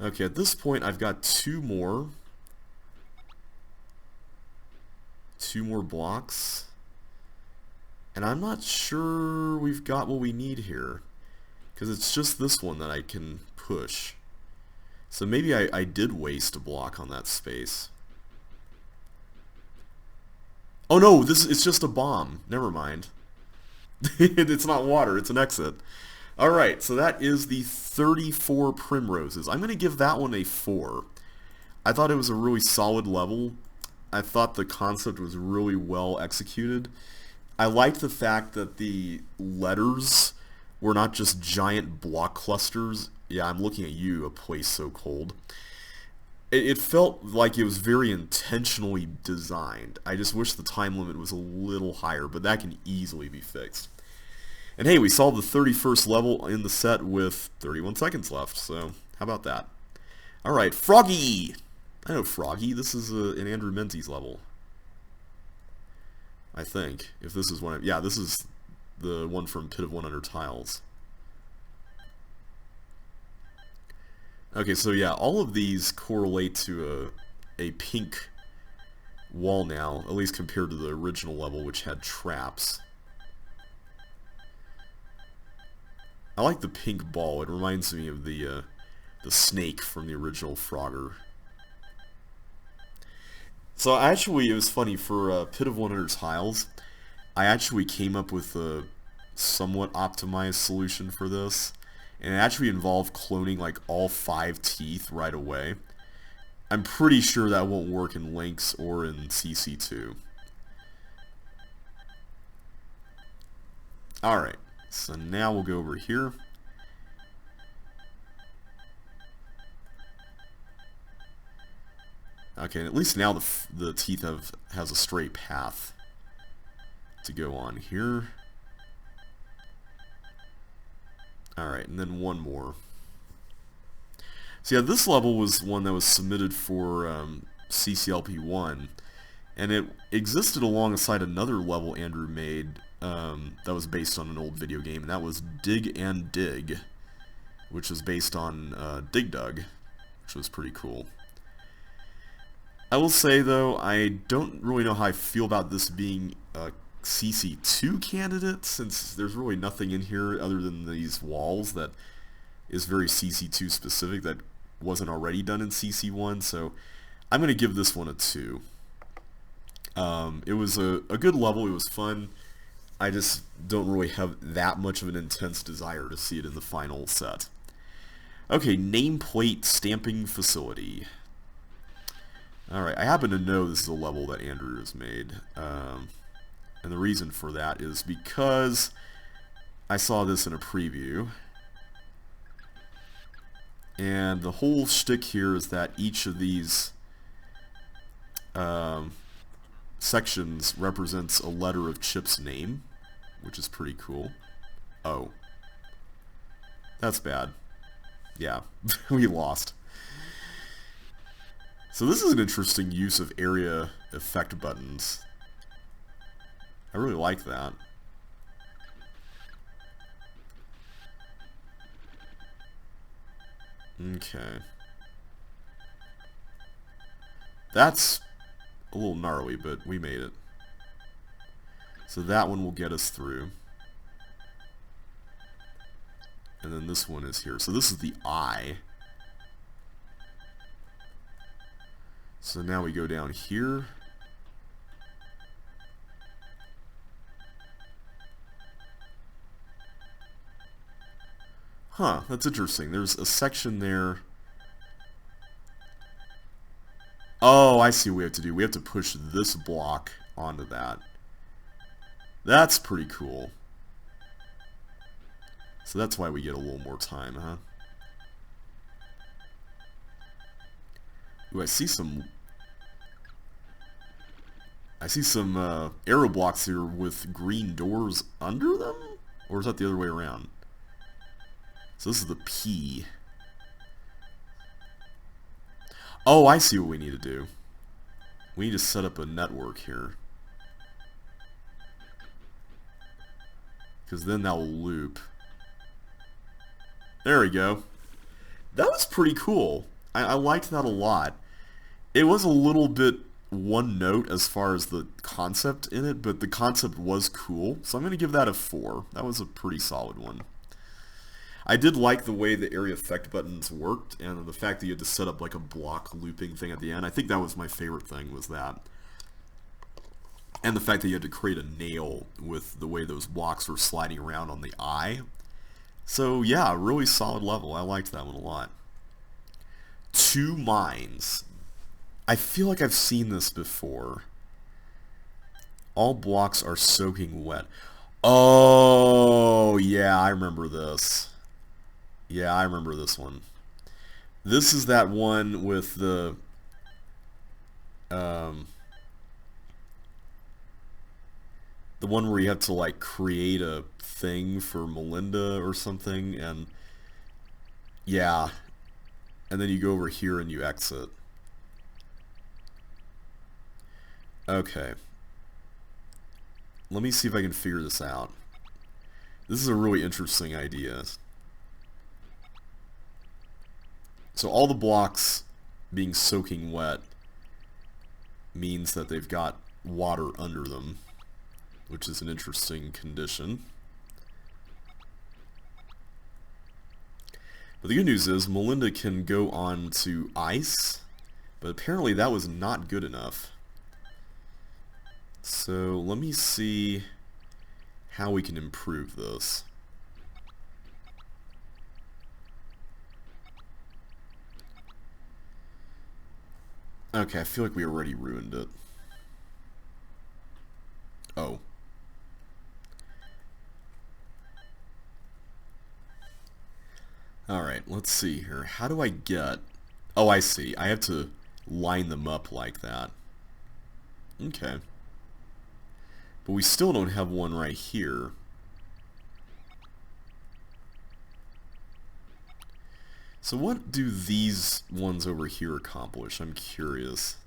Okay, at this point I've got 2 more blocks, and I'm not sure we've got what we need here, because it's just this one that I can push. So maybe I did waste a block on that space. Oh no, it's just a bomb. Never mind. It's not water, it's an exit. Alright, so that is the 34 Primroses. I'm going to give that one a 4. I thought it was a really solid level. I thought the concept was really well executed. I liked the fact that the letters were not just giant block clusters. Yeah, I'm looking at you, a place so cold. It felt like it was very intentionally designed. I just wish the time limit was a little higher, but that can easily be fixed. And hey, we solved the 31st level in the set with 31 seconds left, so how about that? Alright, Froggy! I know Froggy, this is an Andrew Menzies level. I think. If this is one of... Yeah, this is the one from Pit of 100 Tiles. Okay, so yeah, all of these correlate to a pink wall now, at least compared to the original level, which had traps. I like the pink ball. It reminds me of the snake from the original Frogger. So actually, it was funny, for Pit of 100 Tiles, I actually came up with a somewhat optimized solution for this. And it actually involved cloning like all 5 teeth right away. I'm pretty sure that won't work in Lynx or in CC2. Alright, so now we'll go over here. Okay, and at least now the teeth has a straight path to go on here. Alright, and then one more. So yeah, this level was one that was submitted for CC2LP1, and it existed alongside another level Andrew made that was based on an old video game, and that was Dig and Dig, which was based on Dig Dug, which was pretty cool. I will say, though, I don't really know how I feel about this being a CC2 candidate, since there's really nothing in here other than these walls that is very CC2 specific that wasn't already done in CC1, so I'm going to give this one a 2. It was a good level, it was fun. I just don't really have that much of an intense desire to see it in the final set. Okay, nameplate stamping facility. Alright, I happen to know this is a level that Andrew has made. And the reason for that is because I saw this in a preview. And the whole shtick here is that each of these sections represents a letter of Chip's name, which is pretty cool. Oh. That's bad. Yeah, we lost. So this is an interesting use of area effect buttons. I really like that. Okay. That's a little gnarly, but we made it. So that one will get us through. And then this one is here. So this is the eye. So now we go down here. Huh, that's interesting. There's a section there. Oh, I see what we have to do. We have to push this block onto that. That's pretty cool. So that's why we get a little more time, huh? Ooh, I see some arrow blocks here with green doors under them? Or is that the other way around? So this is the P. Oh, I see what we need to do. We need to set up a network here. Because then that will loop. There we go. That was pretty cool. I liked that a lot. It was a little bit one note as far as the concept in it, but the concept was cool. So I'm going to give that a 4. That was a pretty solid one. I did like the way the area effect buttons worked, and the fact that you had to set up like a block looping thing at the end. I think that was my favorite thing, was that. And the fact that you had to create a nail with the way those blocks were sliding around on the eye. So yeah, really solid level. I liked that one a lot. 2 mines. I feel like I've seen this before. All blocks are soaking wet. Oh, yeah, I remember this. Yeah, I remember this one. This is that one with the one where you have to like create a thing for Melinda or something, and yeah, and then you go over here and you exit. Okay. Let me see if I can figure this out. This is a really interesting idea. So all the blocks being soaking wet means that they've got water under them, which is an interesting condition. But the good news is Melinda can go on to ice, but apparently that was not good enough. So let me see how we can improve this. Okay, I feel like we already ruined it. Oh. Alright, let's see here. How do I get... Oh, I see. I have to line them up like that. Okay. But we still don't have one right here. So what do these ones over here accomplish? I'm curious.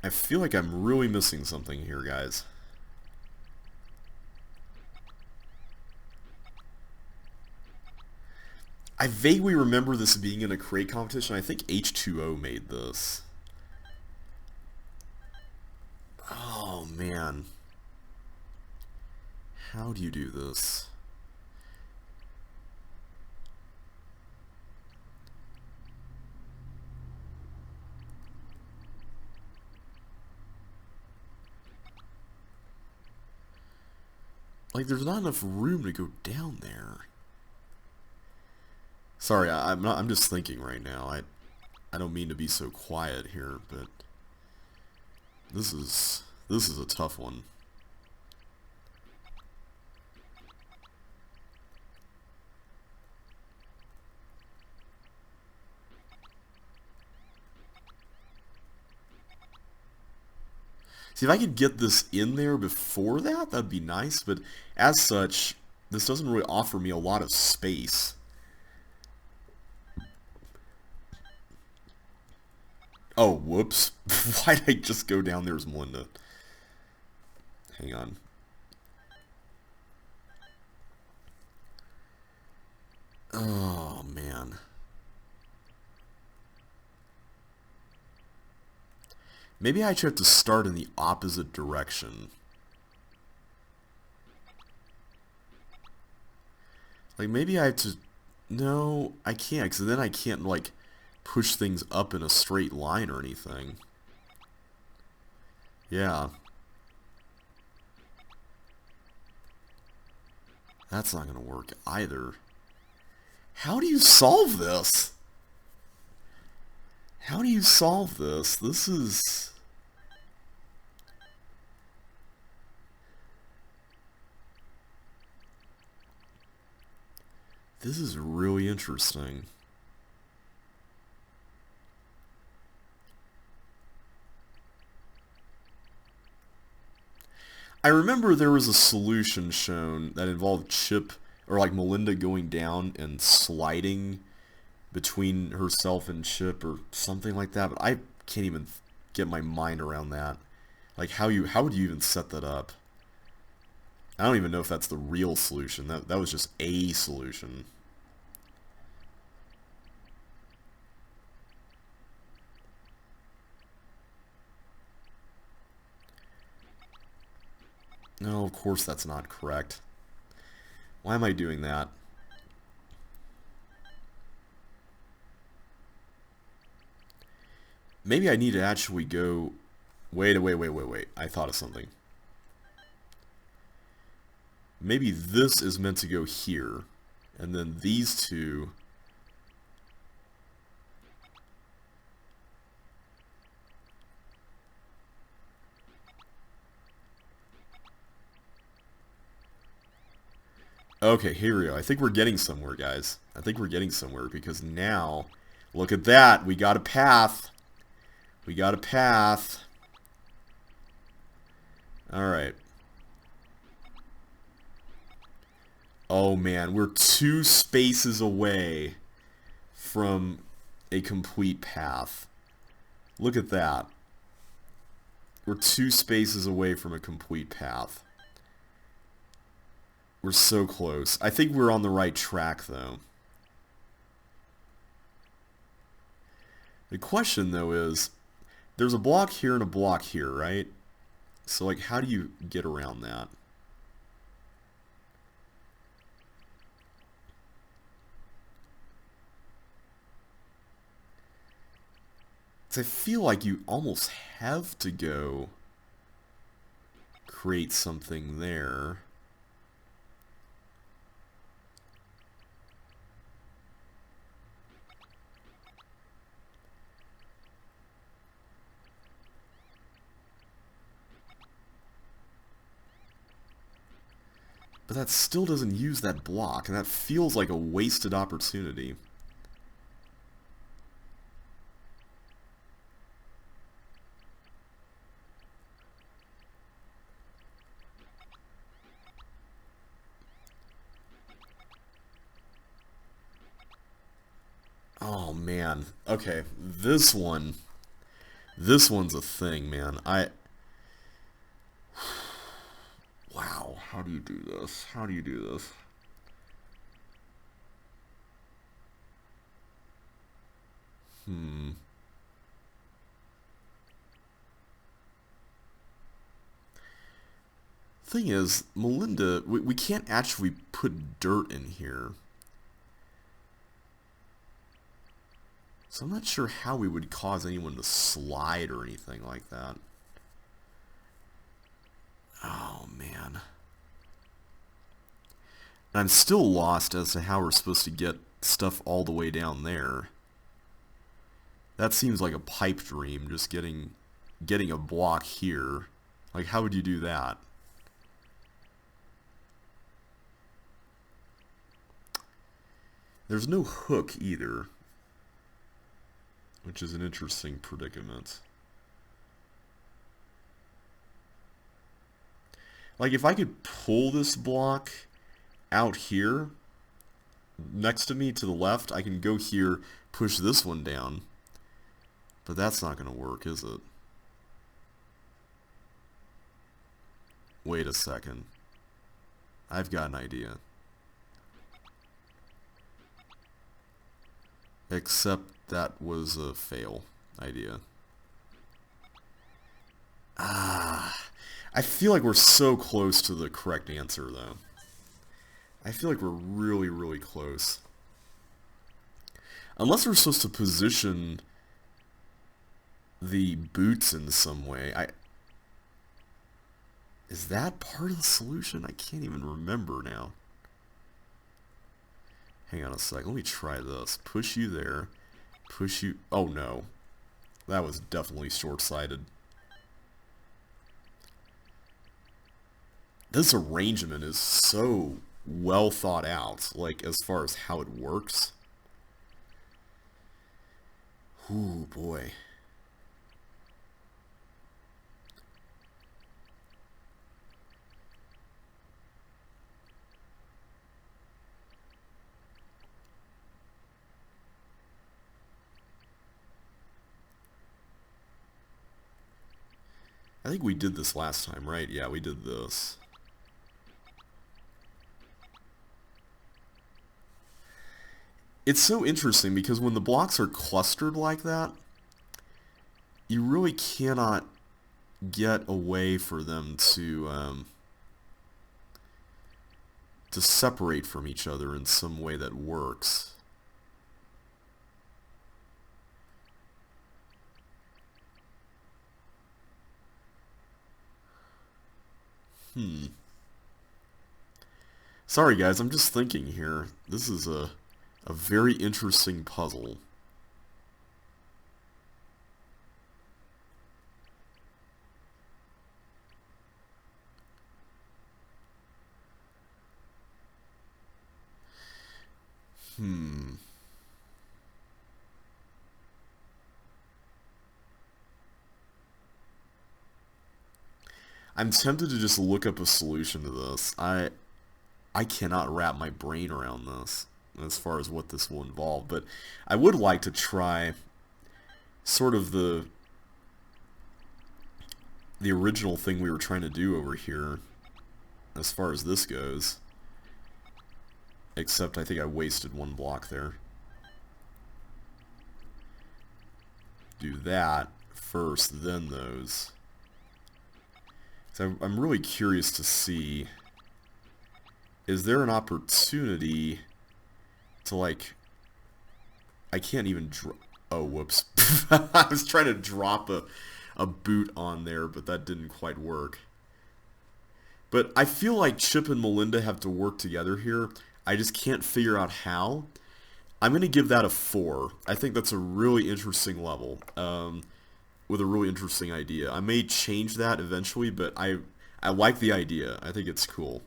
I feel like I'm really missing something here, guys. I vaguely remember this being in a crate competition. I think H2O made this. Oh, man. How do you do this? Like, there's not enough room to go down there. Sorry, I'm just thinking right now. I don't mean to be so quiet here, but this is a tough one. See, if I could get this in there before that, that'd be nice, but as such, this doesn't really offer me a lot of space. Oh, whoops. Why did I just go down there as Melinda? Hang on. Oh, man. Maybe I should have to start in the opposite direction. Like, maybe I have to... No, I can't, because then I can't, like, push things up in a straight line or anything. Yeah. That's not going to work either. How do you solve this? How do you solve this? This is... This is really interesting. I remember there was a solution shown that involved Chip, or like Melinda going down and sliding between herself and Chip or something like that, but I can't even get my mind around that. Like how would you even set that up? I don't even know if that's the real solution. That was just a solution. No, of course that's not correct. Why am I doing that? Maybe I need to actually go... Wait. I thought of something. Maybe this is meant to go here. And then these two... Okay, here we go. I think we're getting somewhere, guys. I think we're getting somewhere because now... Look at that! We got a path! We got a path! Alright. Oh man, we're 2 spaces away from a complete path. Look at that. We're 2 spaces away from a complete path. We're so close. I think we're on the right track, though. The question, though, is... There's a block here and a block here, right? So, like, how do you get around that? I feel like you almost have to go create something there. But that still doesn't use that block, and that feels like a wasted opportunity. Oh man. Okay, this one's a thing, man. Wow, how do you do this? How do you do this? Thing is, Melinda, we can't actually put dirt in here. So I'm not sure how we would cause anyone to slide or anything like that. Oh, man. And I'm still lost as to how we're supposed to get stuff all the way down there. That seems like a pipe dream, just getting a block here. Like, how would you do that? There's no hook either, which is an interesting predicament. Like, if I could pull this block out here, next to me to the left, I can go here, push this one down. But that's not going to work, is it? Wait a second. I've got an idea. Except that was a fail idea. I feel like we're so close to the correct answer, though. I feel like we're really, really close. Unless we're supposed to position the boots in some way. Is that part of the solution? I can't even remember now. Hang on a sec. Let me try this. Push you there. Push you... Oh, no. That was definitely short-sighted. This arrangement is so well thought out, like, as far as how it works. Ooh, boy. I think we did this last time, right? Yeah, we did this. It's so interesting because when the blocks are clustered like that, you really cannot get a way for them to to separate from each other in some way that works. Sorry guys, I'm just thinking here. This is a very interesting puzzle. I'm tempted to just look up a solution to this. I cannot wrap my brain around this as far as what this will involve, but I would like to try sort of the original thing we were trying to do over here as far as this goes. Except I think I wasted one block there. Do that first, then those. So I'm really curious to see, is there an opportunity to, like, I can't even oh, whoops. I was trying to drop a boot on there, but that didn't quite work. But I feel like Chip and Melinda have to work together here. I just can't figure out how. I'm going to give that a 4. I think that's a really interesting level, with a really interesting idea. I may change that eventually, but I like the idea. I think it's cool.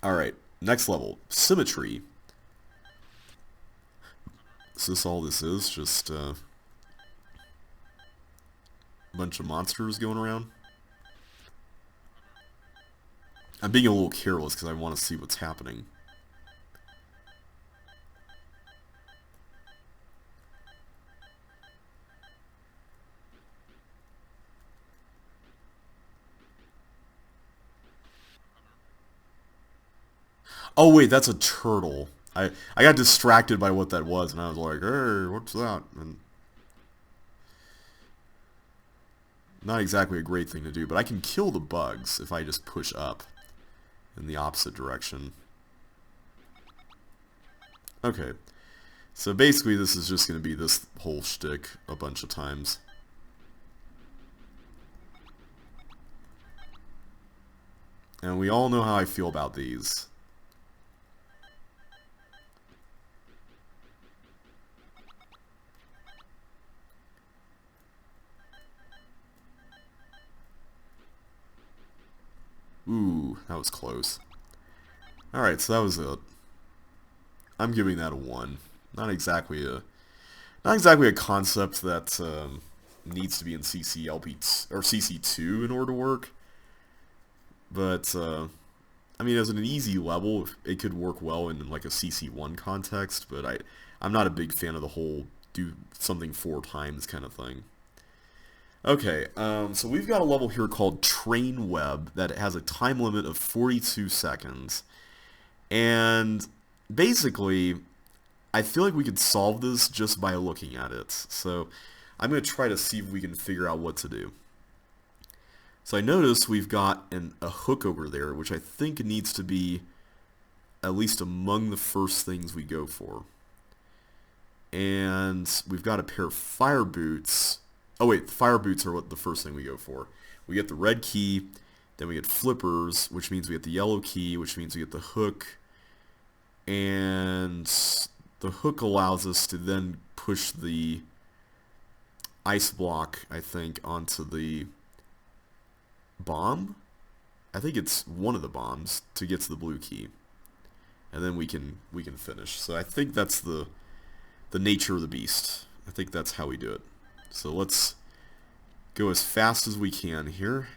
Alright, next level. Symmetry. Is this all this is? Just a bunch of monsters going around? I'm being a little careless because I want to see what's happening. Oh wait, that's a turtle. I got distracted by what that was, and I was like, hey, what's that? And not exactly a great thing to do, but I can kill the bugs if I just push up in the opposite direction. Okay, so basically this is just going to be this whole shtick a bunch of times. And we all know how I feel about these. Ooh, that was close. Alright, so that was it. I'm giving that a 1. Not exactly a concept that needs to be in CCLP or CC2 in order to work. But I mean, as an easy level, it could work well in like a CC1 context, but I'm not a big fan of the whole do something 4 times kind of thing. Okay, so we've got a level here called Train Web that has a time limit of 42 seconds. And basically, I feel like we could solve this just by looking at it. So I'm going to try to see if we can figure out what to do. So I notice we've got a hook over there, which I think needs to be at least among the first things we go for. And we've got a pair of fire boots. Oh wait, fire boots are what the first thing we go for. We get the red key, then we get flippers, which means we get the yellow key, which means we get the hook. And the hook allows us to then push the ice block, I think, onto the bomb? I think it's one of the bombs to get to the blue key. And then we can finish. So I think that's the nature of the beast. I think that's how we do it. So let's go as fast as we can here.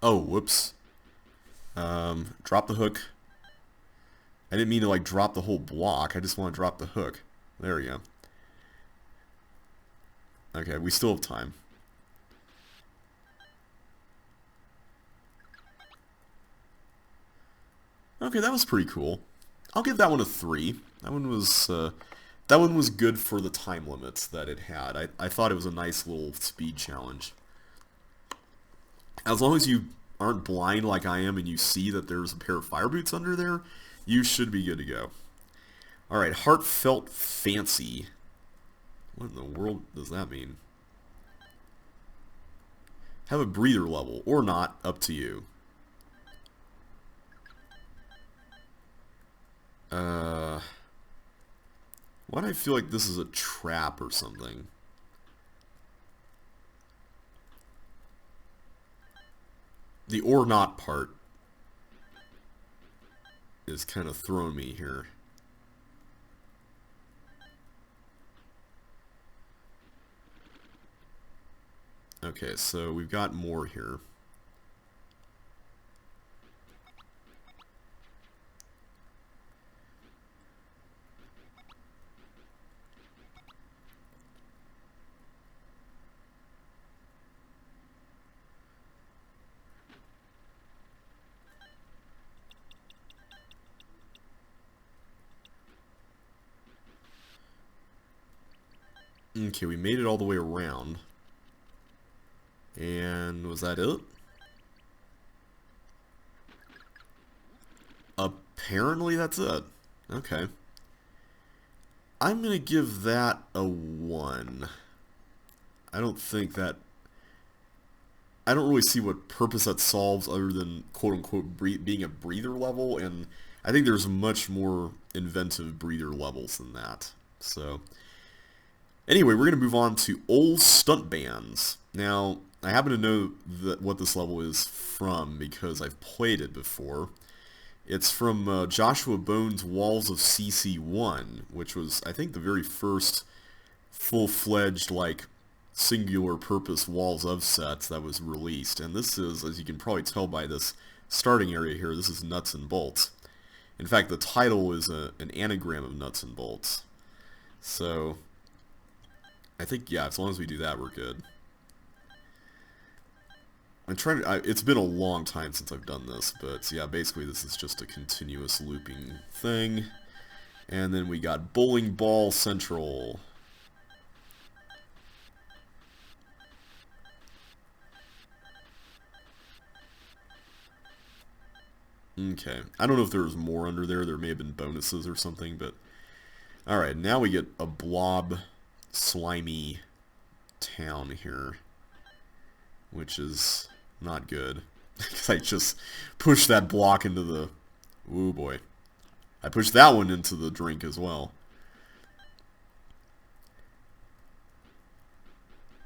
Oh, whoops. Drop the hook. I didn't mean to like drop the whole block. I just want to drop the hook. There we go. Okay, we still have time. Okay, that was pretty cool. I'll give that one a 3. That one was That one was good for the time limits that it had. I thought it was a nice little speed challenge. As long as you aren't blind like I am and you see that there's a pair of fire boots under there, you should be good to go. Alright, heartfelt fancy. What in the world does that mean? Have a breather level, or not, up to you. Why do I feel like this is a trap or something? The or not part is kind of throwing me here. Okay, so we've got more here. Okay, we made it all the way around. And was that it? Apparently that's it. Okay. I'm going to give that a 1. I don't think that... I don't really see what purpose that solves other than quote-unquote being a breather level, and I think there's much more inventive breather levels than that. So, anyway, we're going to move on to old stunt bands. Now, I happen to know what this level is from because I've played it before. It's from Joshua Bone's Walls of CC1, which was, I think, the very first full-fledged, like, singular purpose Walls of sets that was released. And this is, as you can probably tell by this starting area here, this is Nuts and Bolts. In fact, the title is an anagram of Nuts and Bolts. So, I think, yeah, as long as we do that, we're good. I'm trying to, it's been a long time since I've done this, but yeah, basically this is just a continuous looping thing. And then we got Bowling Ball Central. Okay, I don't know if there was more under there. There may have been bonuses or something, but... Alright, now we get a blob, slimy town here, which is not good. Because I just pushed that block into the... Ooh, boy. I pushed that one into the drink as well.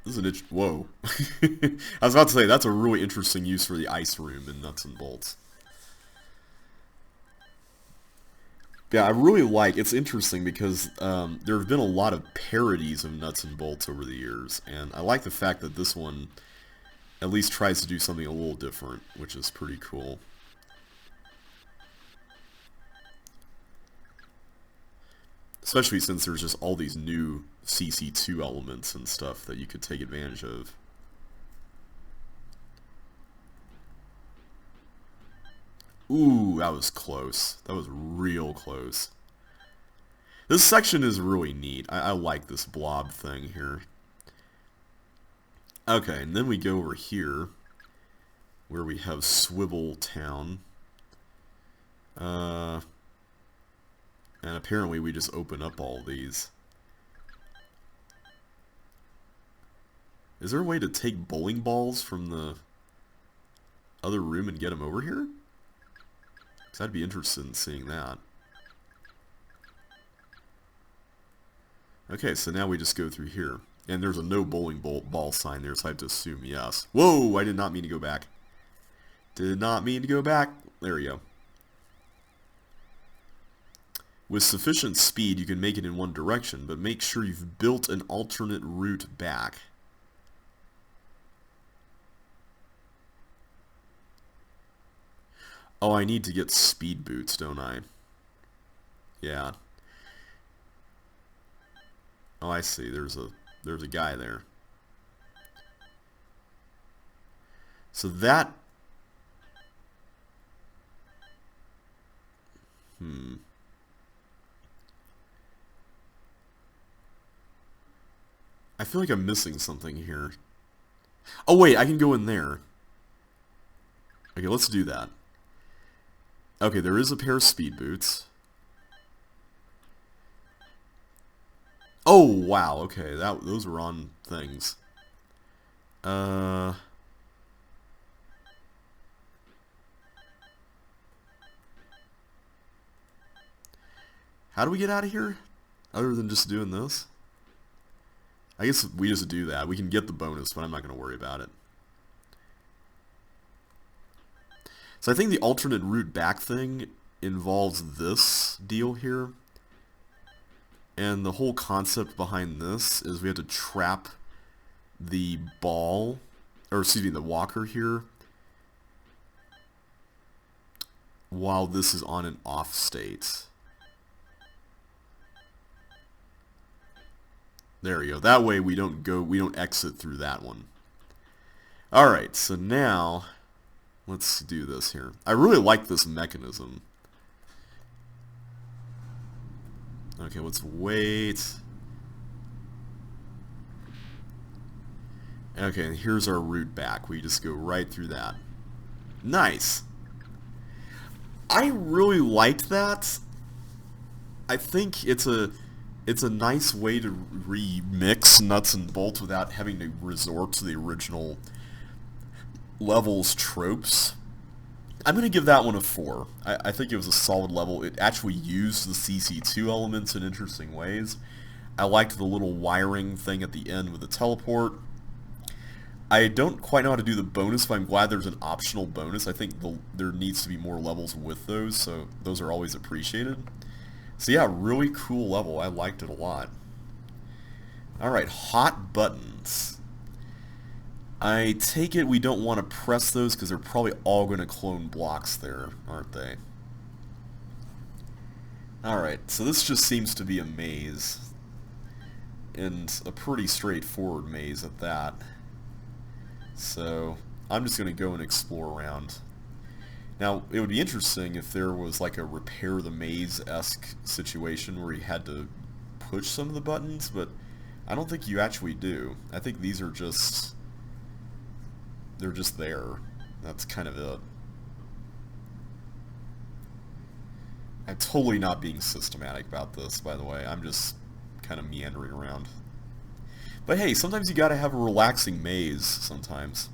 This is an itch... Whoa. I was about to say, that's a really interesting use for the ice room in Nuts and Bolts. Yeah, I really like, it's interesting because there have been a lot of parodies of Nuts and Bolts over the years, and I like the fact that this one at least tries to do something a little different, which is pretty cool. Especially since there's just all these new CC2 elements and stuff that you could take advantage of. Ooh, that was close. That was real close. This section is really neat. I like this blob thing here. Okay, and then we go over here, where we have Swivel Town. And apparently we just open up all these. Is there a way to take bowling balls from the other room and get them over here? Because I'd be interested in seeing that. Okay, so now we just go through here. And there's a no bowling ball sign there, so I have to assume yes. Whoa, I did not mean to go back. Did not mean to go back. There we go. With sufficient speed, you can make it in one direction, but make sure you've built an alternate route back. Oh, I need to get speed boots, don't I? Yeah. Oh, I see. There's a guy there. So that... I feel like I'm missing something here. Oh wait, I can go in there. Okay, let's do that. Okay, there is a pair of speed boots. Oh wow, okay, those were on things. How do we get out of here? Other than just doing this? I guess we just do that. We can get the bonus, but I'm not going to worry about it. So I think the alternate route back thing involves this deal here. And the whole concept behind this is we have to trap the ball, or excuse me, the walker here, while this is on an off state. There we go. That way we don't exit through that one. Alright, so now let's do this here. I really like this mechanism. Okay, let's wait. Okay, here's our route back. We just go right through that. Nice. I really liked that. I think it's a nice way to remix nuts and bolts without having to resort to the original levels tropes. I'm going to give that one a 4. I think it was a solid level. It actually used the CC2 elements in interesting ways. I liked the little wiring thing at the end with the teleport. I don't quite know how to do the bonus, but I'm glad there's an optional bonus. I think there needs to be more levels with those, so those are always appreciated. So yeah, really cool level. I liked it a lot. Alright, hot buttons. I take it we don't want to press those because they're probably all going to clone blocks there, aren't they? Alright, so this just seems to be a maze. And a pretty straightforward maze at that. So I'm just going to go and explore around. Now, it would be interesting if there was like a repair the maze-esque situation where you had to push some of the buttons, but I don't think you actually do. I think these are just... they're just there. That's kind of it. I'm totally not being systematic about this, by the way. I'm just kind of meandering around. But hey, sometimes you gotta have a relaxing maze, sometimes.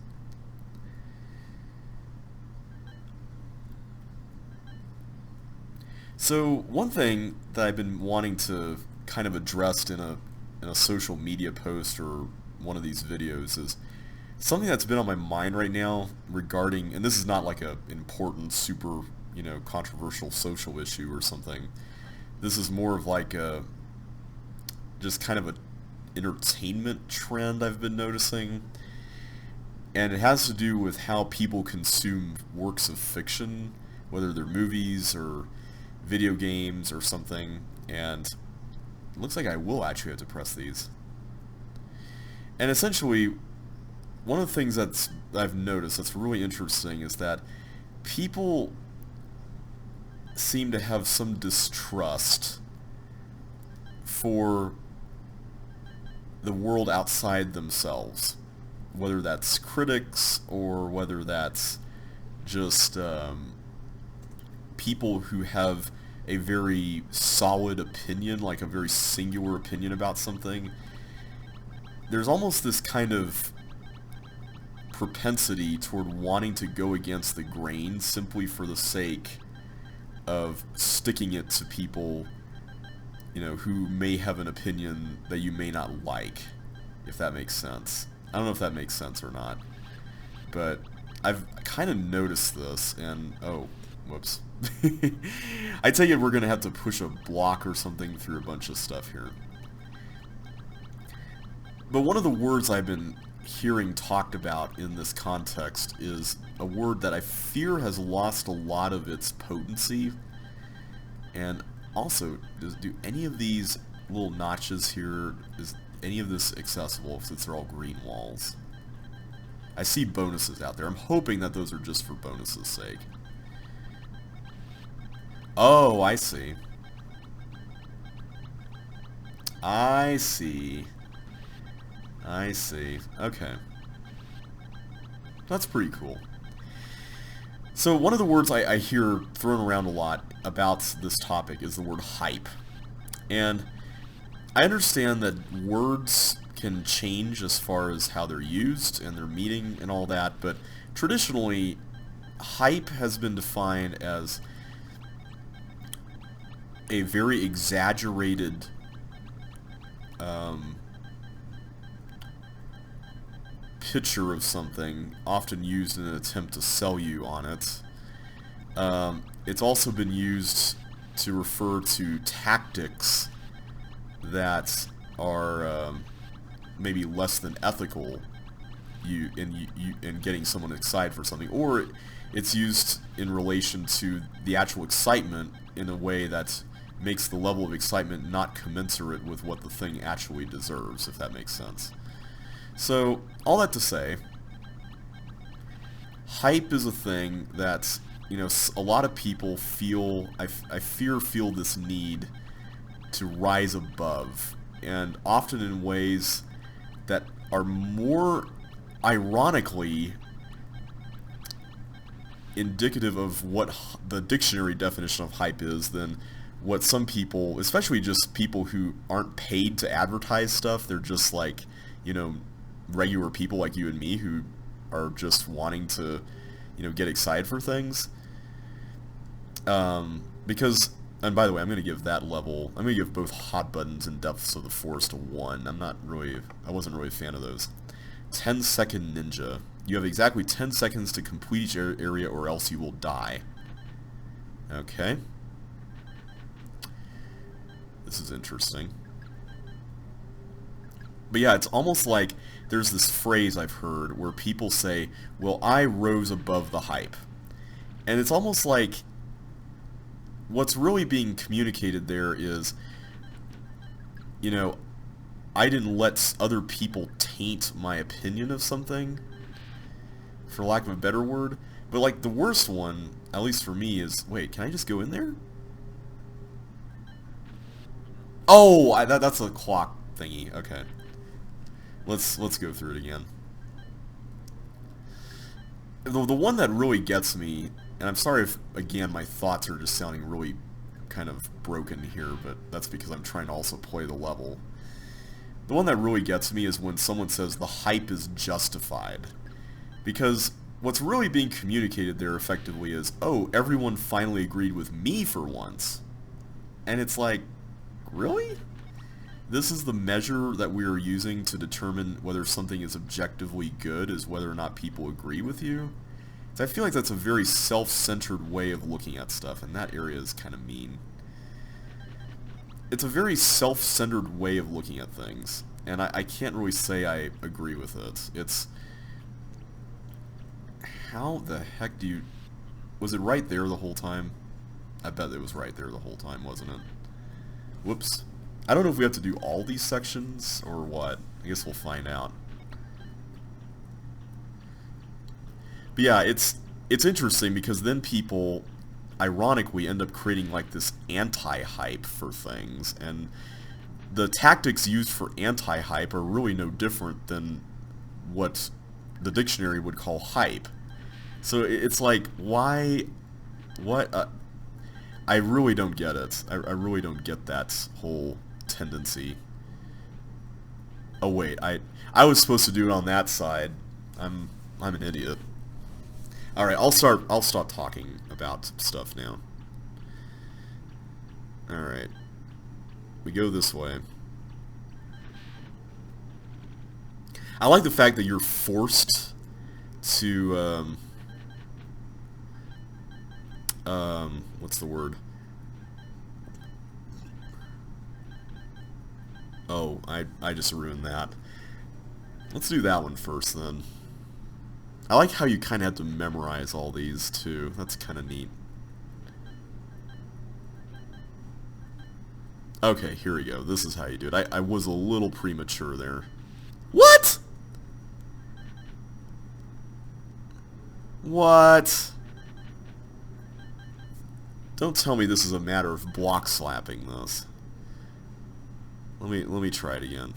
So, one thing that I've been wanting to kind of address in a social media post or one of these videos is something that's been on my mind right now regarding, and this is not like a important, super, controversial social issue or something. This is more of like a, just kind of a entertainment trend I've been noticing. And it has to do with how people consume works of fiction, whether they're movies or video games or something. And it looks like I will actually have to press these. And essentially, one of the things I've noticed that's really interesting is that people seem to have some distrust for the world outside themselves, whether that's critics or whether that's just people who have a very solid opinion, like a very singular opinion about something. There's almost this kind of propensity toward wanting to go against the grain simply for the sake of sticking it to people, who may have an opinion that you may not like, if that makes sense. I don't know if that makes sense or not, but I've kind of noticed this, and oh, whoops. I take it we're going to have to push a block or something through a bunch of stuff here. But one of the words I've been hearing talked about in this context is a word that I fear has lost a lot of its potency. And also, do any of these little notches here, is any of this accessible since they're all green walls? I see bonuses out there. I'm hoping that those are just for bonuses' sake. Oh, I see. I see. I see. Okay. That's pretty cool. So one of the words I hear thrown around a lot about this topic is the word hype. And I understand that words can change as far as how they're used and their meaning and all that, but traditionally, hype has been defined as a very exaggerated picture of something, often used in an attempt to sell you on it. It's also been used to refer to tactics that are maybe less than ethical in getting someone excited for something, or it's used in relation to the actual excitement in a way that makes the level of excitement not commensurate with what the thing actually deserves, if that makes sense. So, all that to say, hype is a thing that, you know, a lot of people feel, I fear feel this need to rise above, and often in ways that are more ironically indicative of what the dictionary definition of hype is than what some people, especially just people who aren't paid to advertise stuff, they're just like, you know, regular people like you and me who are just wanting to, you know, get excited for things. Because, and by the way, I'm going to give that level, I'm going to give both hot buttons and depths of the forest a 1. I wasn't really a fan of those. 10-second ninja. You have exactly 10 seconds to complete each area or else you will die. Okay. This is interesting. But yeah, it's almost like there's this phrase I've heard where people say, well, I rose above the hype. And it's almost like what's really being communicated there is, you know, I didn't let other people taint my opinion of something, for lack of a better word. But like the worst one, at least for me, is, wait, can I just go in there? Oh, that's a clock thingy. Okay. Let's go through it again. The one that really gets me, and I'm sorry if, again, my thoughts are just sounding really kind of broken here, but that's because I'm trying to also play the level. The one that really gets me is when someone says the hype is justified. Because what's really being communicated there effectively is, oh, everyone finally agreed with me for once. And it's like, really? This is the measure that we are using to determine whether something is objectively good, is whether or not people agree with you? So I feel like that's a very self-centered way of looking at stuff, and that area is kind of mean. It's a very self-centered way of looking at things, and I can't really say I agree with it. It's... How the heck do you... Was it right there the whole time? I bet it was right there the whole time, wasn't it? Whoops. I don't know if we have to do all these sections, or what. I guess we'll find out. But yeah, it's interesting because then people, ironically, end up creating like this anti-hype for things, and the tactics used for anti-hype are really no different than what the dictionary would call hype. So it's like, why... What... I really don't get it. I really don't get that whole tendency. Oh wait, I was supposed to do it on that side. I'm an idiot. All right, I'll stop talking about stuff now. All right. We go this way. I like the fact that you're forced to what's the word? Oh, I just ruined that. Let's do that one first, then. I like how you kind of have to memorize all these, too. That's kind of neat. Okay, here we go. This is how you do it. I was a little premature there. What? What? Don't tell me this is a matter of block slapping this. Let me try it again.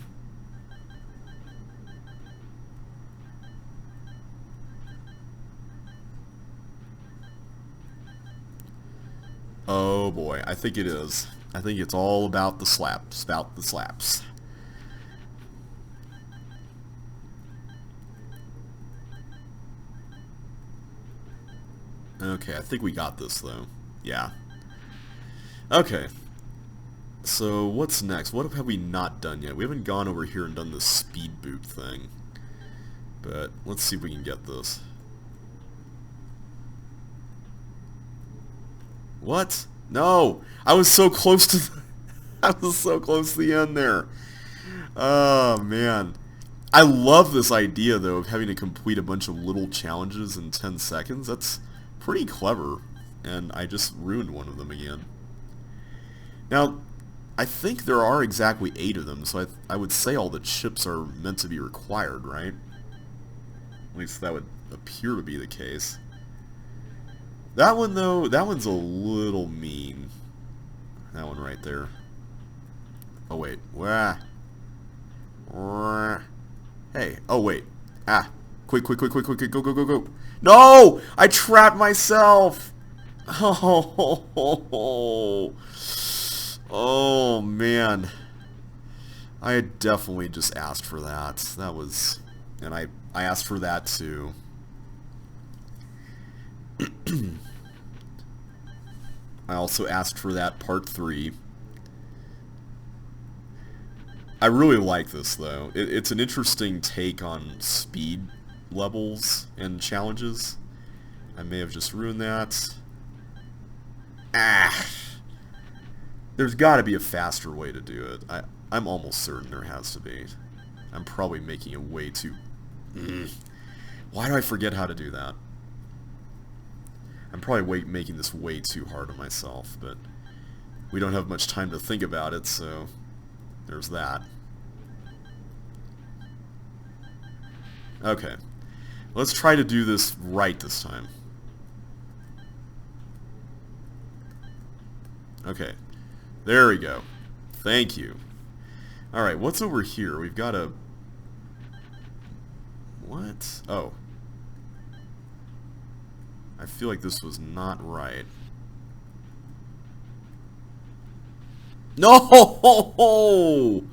Oh boy, I think it is. I think it's all about the slaps. About the slaps. Okay, I think we got this though. Yeah. Okay. So what's next? What have we not done yet? We haven't gone over here and done the speed boot thing. But let's see if we can get this. What? No! I was so close to the I was so close to the end there. Oh man. I love this idea though of having to complete a bunch of little challenges in 10 seconds. That's pretty clever. And I just ruined one of them again. Now, I think there are exactly 8 of them, so I would say all the chips are meant to be required, right? At least that would appear to be the case. That one, though, that one's a little mean. That one right there. Oh, wait. Wah. Hey. Oh, wait. Ah. Quick, quick, quick, quick, quick, quick. Go, go, go, go. No! I trapped myself! Oh, oh man. I definitely just asked for that. That was... And I asked for that too. I also asked for that part 3. I really like this though. It's an interesting take on speed levels and challenges. I may have just ruined that. Ah! There's got to be a faster way to do it. I'm almost certain there has to be. I'm probably making it way too... Why do I forget how to do that? I'm probably making this way too hard on myself, but we don't have much time to think about it, so there's that. Okay. Let's try to do this right this time. Okay. There we go. Thank you. Alright, what's over here? We've got a... What? Oh. I feel like this was not right. No!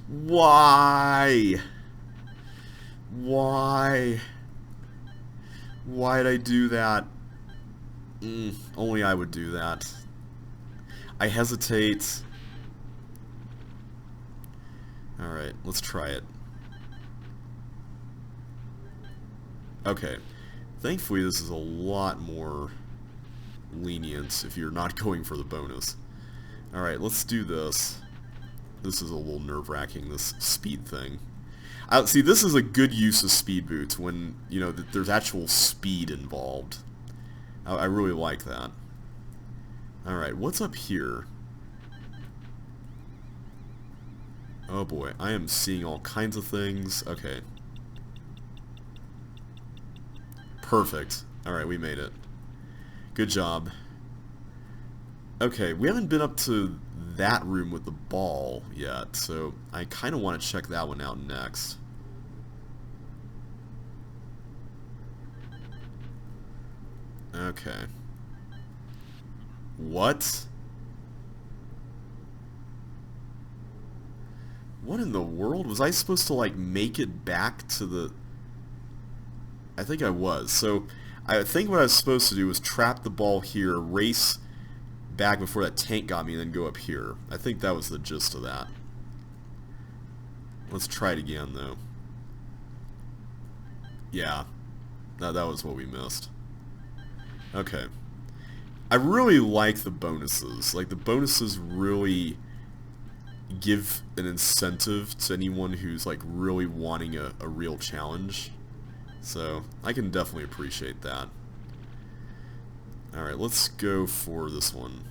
Why? Why? Why'd I do that? Only I would do that. I hesitate. Alright, let's try it. Okay. Thankfully, this is a lot more lenient if you're not going for the bonus. Alright, let's do this. This is a little nerve-wracking, this speed thing. See, this is a good use of speed boots when, you know, there's actual speed involved. I really like that. Alright, what's up here? Oh boy, I am seeing all kinds of things. Okay. Perfect. Alright, we made it. Good job. Okay, we haven't been up to that room with the ball yet, so I kind of want to check that one out next. Okay. What? What in the world? Was I supposed to, like, make it back to the... I think I was. So, I think what I was supposed to do was trap the ball here, race back before that tank got me, and then go up here. I think that was the gist of that. Let's try it again, though. Yeah. That was what we missed. Okay. I really like the bonuses. Like, the bonuses really give an incentive to anyone who's, like, really wanting a real challenge. So, I can definitely appreciate that. Alright, let's go for this one.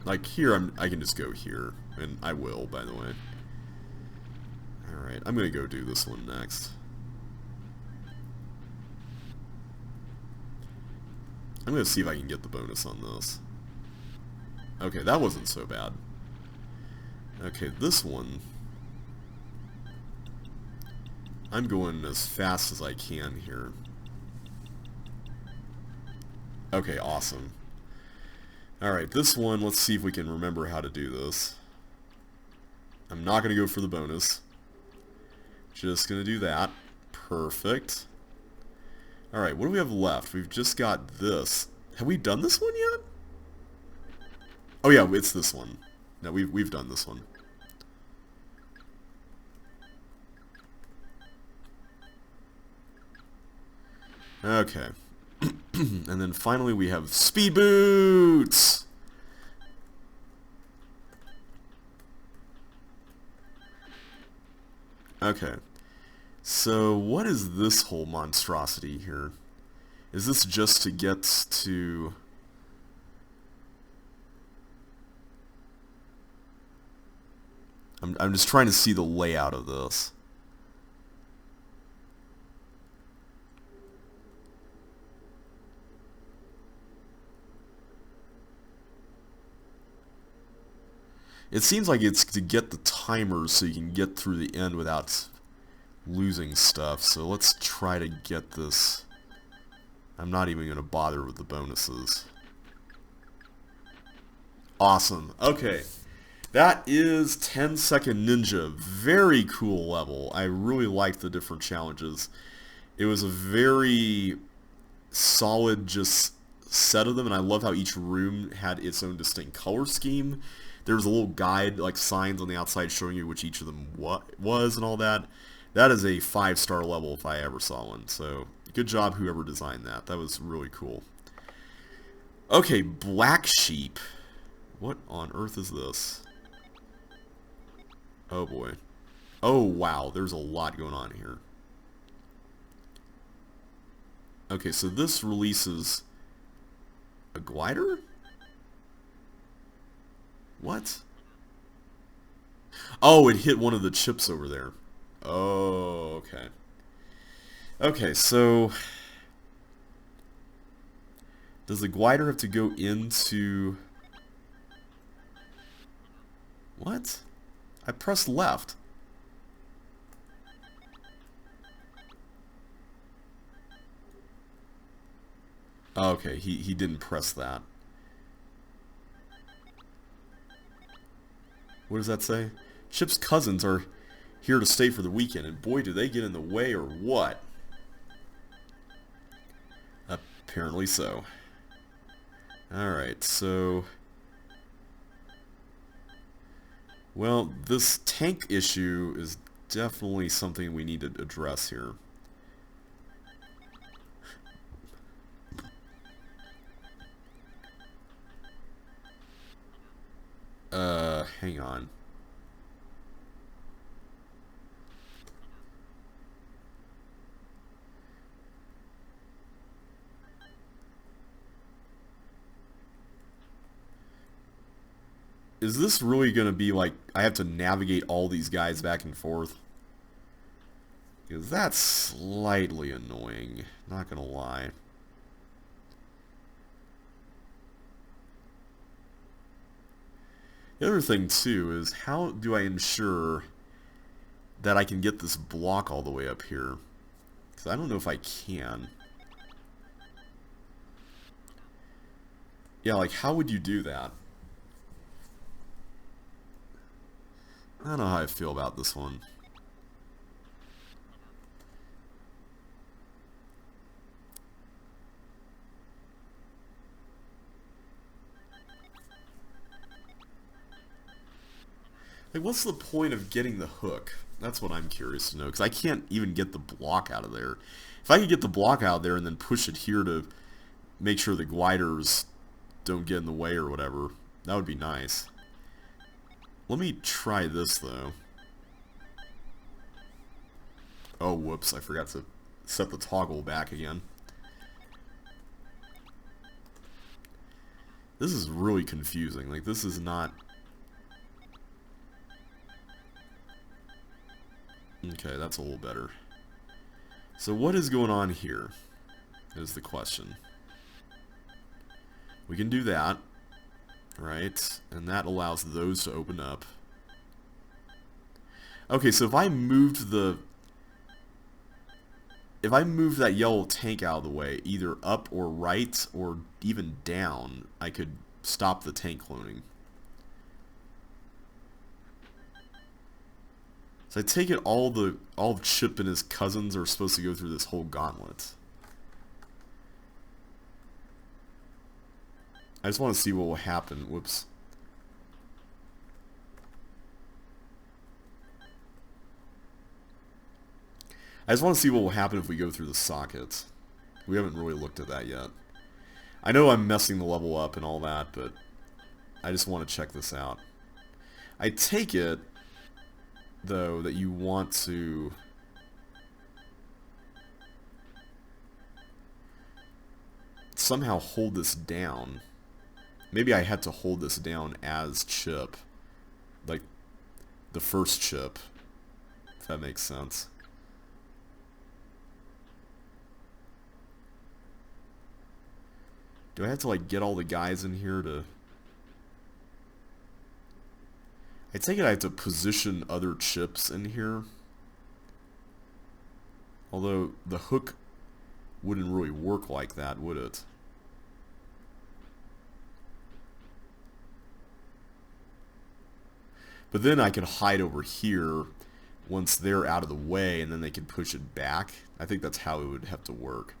Like, here, I can just go here. And I will, by the way. Alright, I'm gonna go do this one next. I'm gonna see if I can get the bonus on this. Okay, that wasn't so bad. Okay, this one... I'm going as fast as I can here. Okay, awesome. Alright, this one, let's see if we can remember how to do this. I'm not going to go for the bonus. Just going to do that. Perfect. Alright, what do we have left? We've just got this. Have we done this one yet? Oh yeah, it's this one. No, we've done this one. Okay. And then finally we have speed boots! Okay. So what is this whole monstrosity here? Is this just to get to... I'm just trying to see the layout of this. It seems like it's to get the timers so you can get through the end without losing stuff. So let's try to get this. I'm not even going to bother with the bonuses. Awesome. Okay. That is 10-Second Ninja. Very cool level. I really liked the different challenges. It was a very solid just set of them, and I love how each room had its own distinct color scheme. There was a little guide, like signs on the outside showing you which each of them was and all that. That is a 5-star level if I ever saw one. So good job whoever designed that. That was really cool. Okay, Black Sheep. What on earth is this? Oh boy. Oh wow, there's a lot going on here. Okay, so this releases a glider? What? Oh, it hit one of the chips over there. Oh, okay. Okay, so... does the glider have to go into... What? I pressed left. Oh, okay, he didn't press that. What does that say? Chip's cousins are here to stay for the weekend, and boy, do they get in the way or what? Apparently so. Alright, so... well, this tank issue is definitely something we need to address here. Hang on. Is this really going to be like, I have to navigate all these guys back and forth? Because that's slightly annoying, not going to lie. The other thing, too, is how do I ensure that I can get this block all the way up here? Because I don't know if I can. Yeah, like, how would you do that? I don't know how I feel about this one. Like, what's the point of getting the hook? That's what I'm curious to know, because I can't even get the block out of there. If I could get the block out of there and then push it here to make sure the gliders don't get in the way or whatever, that would be nice. Let me try this, though. Oh, whoops, I forgot to set the toggle back again. This is really confusing. Like, this is not... okay, that's a little better. So what is going on here is the question. We can do that, right? And that allows those to open up. Okay, so if I moved the... if I move that yellow tank out of the way, either up or right or even down, I could stop the tank cloning. So I take it all Chip and his cousins are supposed to go through this whole gauntlet. I just want to see what will happen. Whoops. I just want to see what will happen if we go through the sockets. We haven't really looked at that yet. I know I'm messing the level up and all that, but I just want to check this out. I take it, though, that you want to somehow hold this down. Maybe I had to hold this down as Chip. Like, the first Chip. If that makes sense. Do I have to, like, get all the guys in here to... I take it I have to position other chips in here. Although, the hook wouldn't really work like that, would it? But then I could hide over here once they're out of the way, and then they can push it back. I think that's how it would have to work.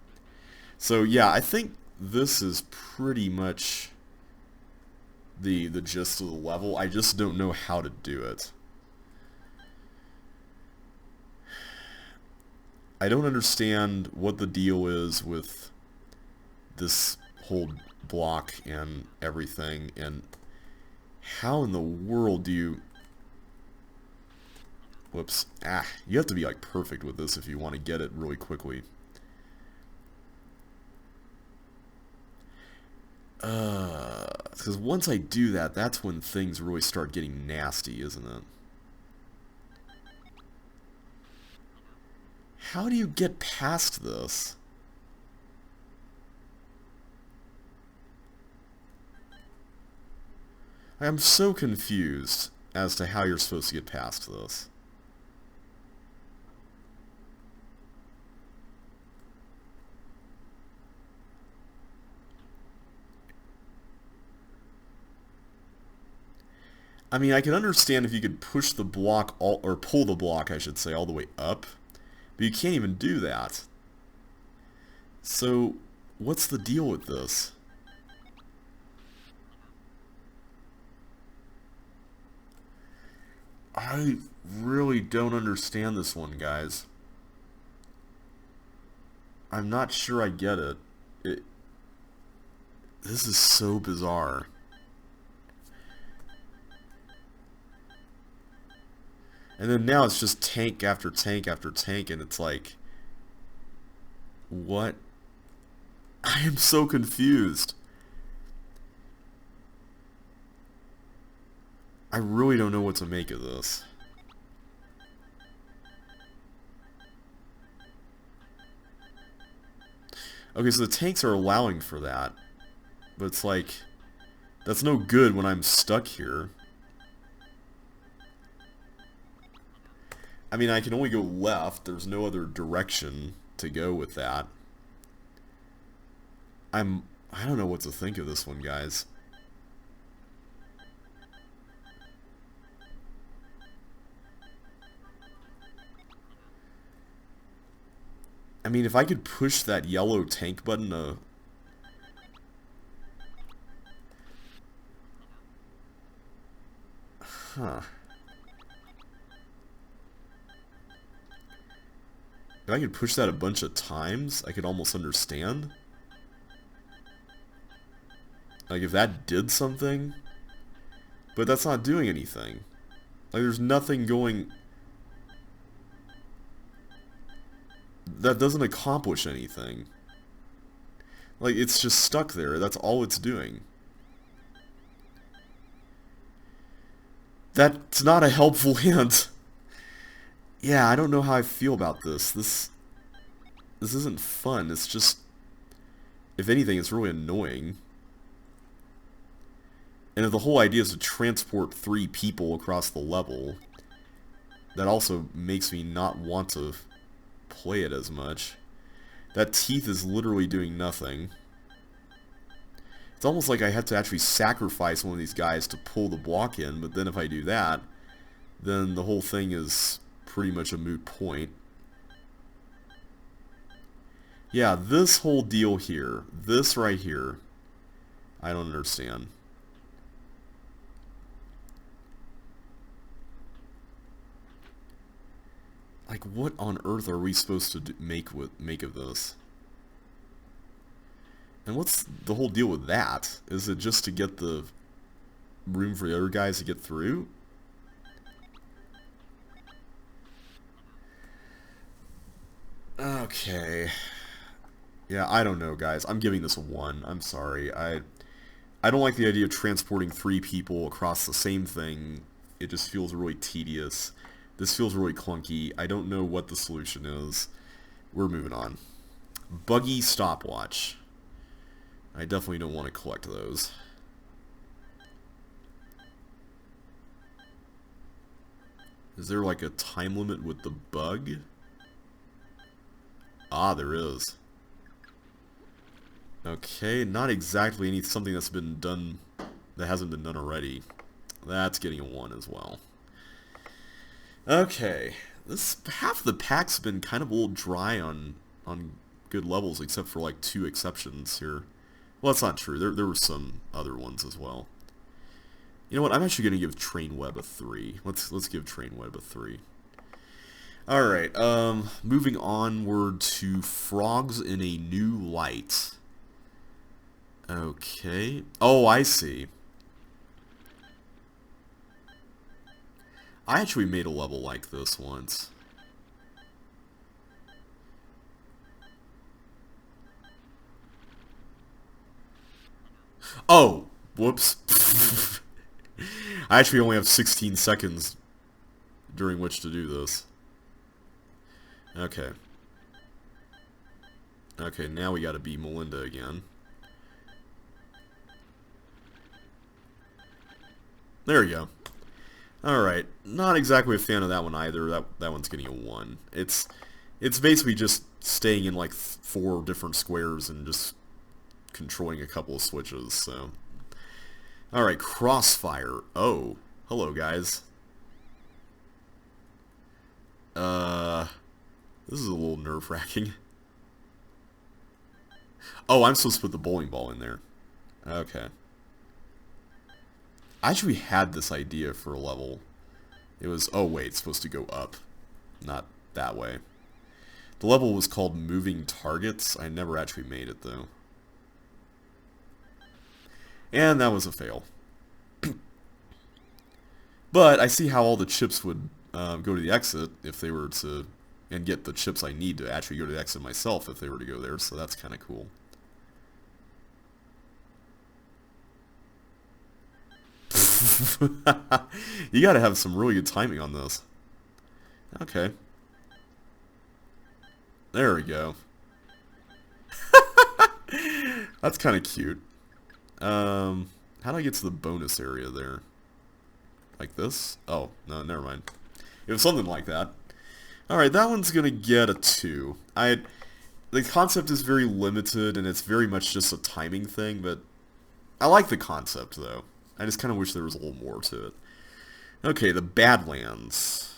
So yeah, I think this is pretty much the gist of the level. I just don't know how to do it. I don't understand what the deal is with this whole block and everything, and how in the world do you... Whoops. You have to be like perfect with this if you want to get it really quickly. Because once I do that, that's when things really start getting nasty, isn't it? How do you get past this? I'm so confused as to how you're supposed to get past this. I mean, I can understand if you could push the block, or pull the block, I should say, all the way up. But you can't even do that. So, what's the deal with this? I really don't understand this one, guys. I'm not sure I get it. This is so bizarre. And then now it's just tank after tank after tank, and it's like... What? I am so confused. I really don't know what to make of this. Okay, so the tanks are allowing for that. But it's like... That's no good when I'm stuck here. I mean, I can only go left. There's no other direction to go with that. I don't know what to think of this one, guys. I mean, if I could push that yellow tank button to... Huh. If I could push that a bunch of times, I could almost understand. Like, if that did something. But that's not doing anything. Like, there's nothing going... That doesn't accomplish anything. Like, it's just stuck there. That's all it's doing. That's not a helpful hint. Yeah, I don't know how I feel about this. This isn't fun. It's just... If anything, it's really annoying. And if the whole idea is to transport 3 people across the level, that also makes me not want to play it as much. That teeth is literally doing nothing. It's almost like I have to actually sacrifice one of these guys to pull the block in, but then if I do that, then the whole thing is pretty much a moot point. Yeah, this whole deal here, this right here, I don't understand. Like, what on earth are we supposed to make of this? And what's the whole deal with that? Is it just to get the room for the other guys to get through? Okay. Yeah, I don't know, guys. I'm giving this a 1. I'm sorry. I don't like the idea of transporting 3 people across the same thing. It just feels really tedious. This feels really clunky. I don't know what the solution is. We're moving on. Buggy stopwatch. I definitely don't want to collect those. Is there like a time limit with the bug? Ah, there is. Okay, not exactly something that's been done that hasn't been done already. That's getting a 1 as well. Okay, this half of the pack's been kind of a little dry on good levels, except for like 2 exceptions here. Well, that's not true. There were some other ones as well. You know what? I'm actually going to give Train Web a 3. Let's give Train Web a 3. All right. Moving onward to Frogs in a New Light. Okay. Oh, I see. I actually made a level like this once. Oh, whoops. I actually only have 16 seconds during which to do this. Okay. Okay, now we gotta be Melinda again. There we go. Alright, not exactly a fan of that one either. That one's getting a 1. It's basically just staying in like 4 different squares and just controlling a couple of switches, so. Alright, Crossfire. Oh, hello guys. This is a little nerve-wracking. Oh, I'm supposed to put the bowling ball in there. Okay. I actually had this idea for a level. It was, oh wait, it's supposed to go up. Not that way. The level was called Moving Targets. I never actually made it, though. And that was a fail. But I see how all the chips would go to the exit if they were to... and get the chips I need to actually go to the exit myself if they were to go there, so that's kind of cool. You gotta have some really good timing on this. Okay. There we go. That's kind of cute. How do I get to the bonus area there? Like this? Oh, no, never mind. It was something like that. Alright, that one's gonna get a 2. The concept is very limited, and it's very much just a timing thing, but I like the concept, though. I just kind of wish there was a little more to it. Okay, the Badlands.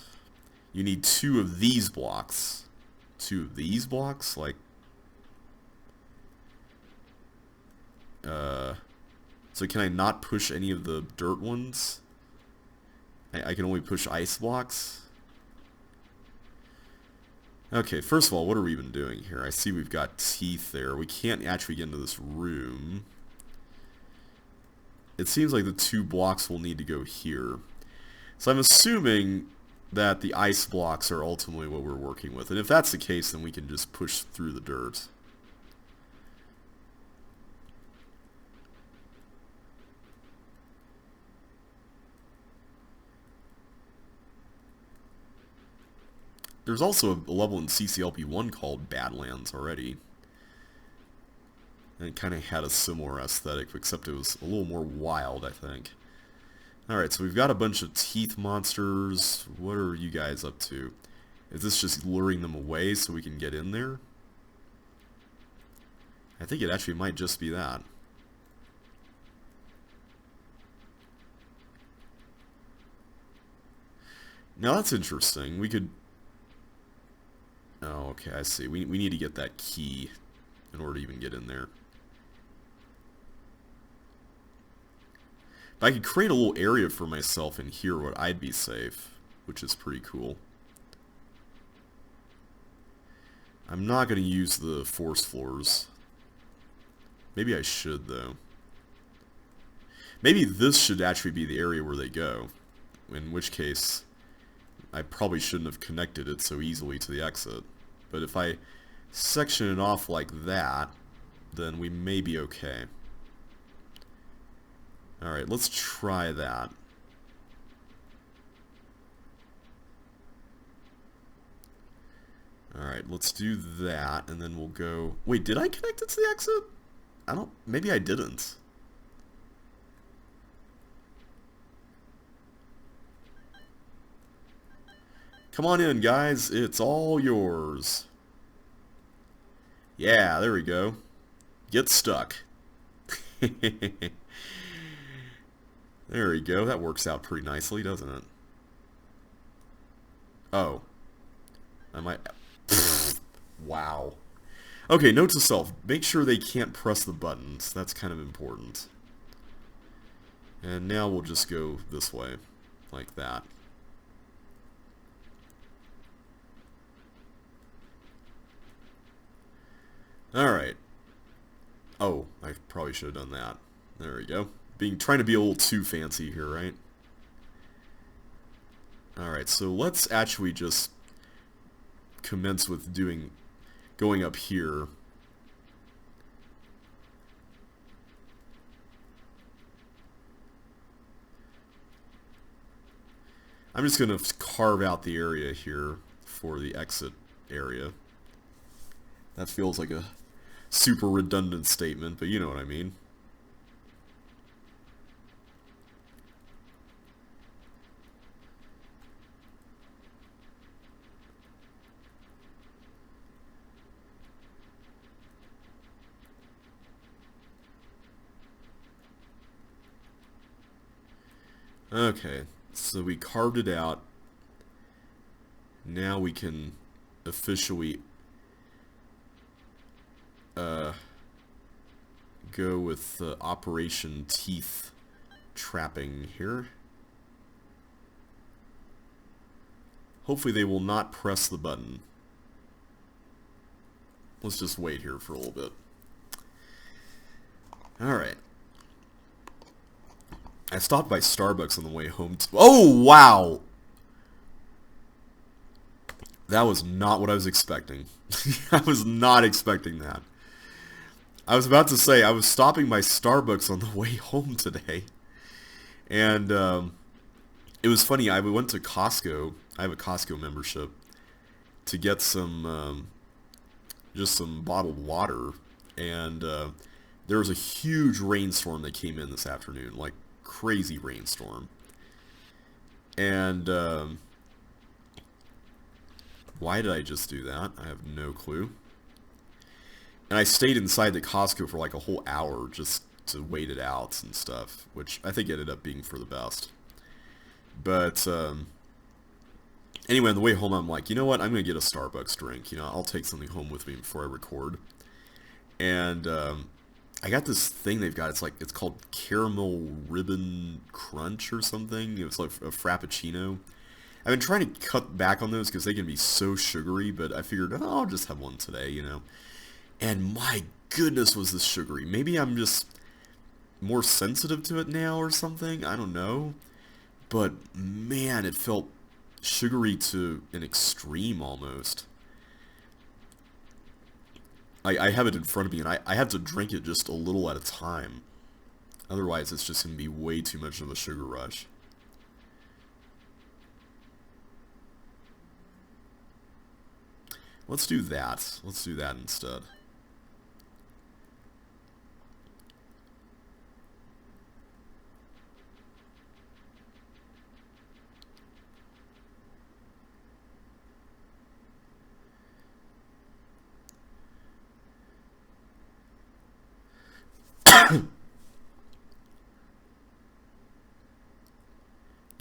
You need 2 of these blocks. 2 of these blocks? Like... So can I not push any of the dirt ones? I can only push ice blocks? Okay, first of all, what are we even doing here? I see we've got teeth there. We can't actually get into this room. It seems like the 2 blocks will need to go here. So I'm assuming that the ice blocks are ultimately what we're working with. And if that's the case, then we can just push through the dirt. There's also a level in CC2LP1 called Badlands already. And it kind of had a similar aesthetic, except it was a little more wild, I think. Alright, so we've got a bunch of teeth monsters. What are you guys up to? Is this just luring them away so we can get in there? I think it actually might just be that. Now that's interesting. We could... Oh, okay, I see. We need to get that key in order to even get in there. But I could create a little area for myself in here where I'd be safe, which is pretty cool. I'm not going to use the force floors. Maybe I should, though. Maybe this should actually be the area where they go. In which case, I probably shouldn't have connected it so easily to the exit. But if I section it off like that, then we may be okay. Alright, let's try that. Alright, let's do that, and then we'll go... Wait, did I connect it to the exit? I don't... Maybe I didn't. Come on in, guys. It's all yours. Yeah, there we go. Get stuck. There we go. That works out pretty nicely, doesn't it? Oh. I might... Wow. Okay, note to self. Make sure they can't press the buttons. That's kind of important. And now we'll just go this way. Like that. Alright. Oh, I probably should have done that. There we go. Trying to be a little too fancy here, right? Alright, so let's actually just commence with going up here. I'm just going to carve out the area here for the exit area. That feels like a super redundant statement, but you know what I mean. Okay, so we carved it out. Now we can officially go with Operation Teeth trapping here. Hopefully they will not press the button. Let's just wait here for a little bit. Alright. I stopped by Starbucks on the way home. Oh, wow! That was not what I was expecting. I was not expecting that. I was about to say, I was stopping by Starbucks on the way home today. And it was funny, I went to Costco. I have a Costco membership. To get some, just some bottled water. And there was a huge rainstorm that came in this afternoon. Like, crazy rainstorm. And why did I just do that? I have no clue. And I stayed inside the Costco for like a whole hour just to wait it out and stuff, which I think ended up being for the best. But anyway, on the way home I'm like, you know what, I'm going to get a Starbucks drink. You know, I'll take something home with me before I record. And I got this thing they've got. It's called Caramel Ribbon Crunch or something. It's like a Frappuccino. I've been trying to cut back on those because they can be so sugary, but I figured, oh, I'll just have one today, you know. And my goodness, was this sugary. Maybe I'm just more sensitive to it now or something. I don't know. But man, it felt sugary to an extreme almost. I have it in front of me, and I have to drink it just a little at a time. Otherwise, it's just going to be way too much of a sugar rush. Let's do that. Let's do that instead.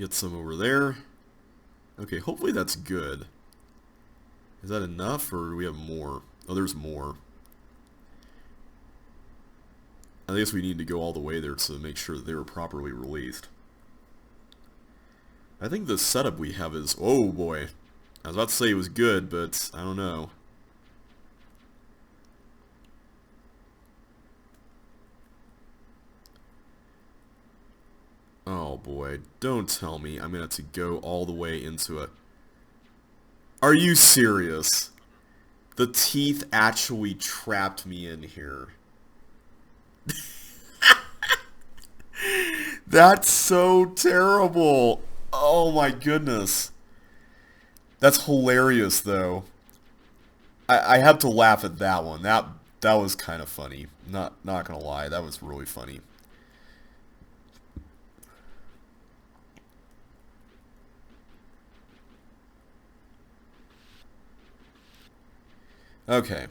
Get some over there. Okay, hopefully that's good. Is that enough, or do we have more? Oh, there's more. I guess we need to go all the way there to make sure that they were properly released. I think the setup we have is... Oh, boy. I was about to say it was good, but I don't know. Oh, boy. Don't tell me I'm going to have to go all the way into it. Are you serious? The teeth actually trapped me in here. That's so terrible. Oh my goodness. That's hilarious though. I have to laugh at that one. That was kind of funny. Not gonna lie, that was really funny. Okay.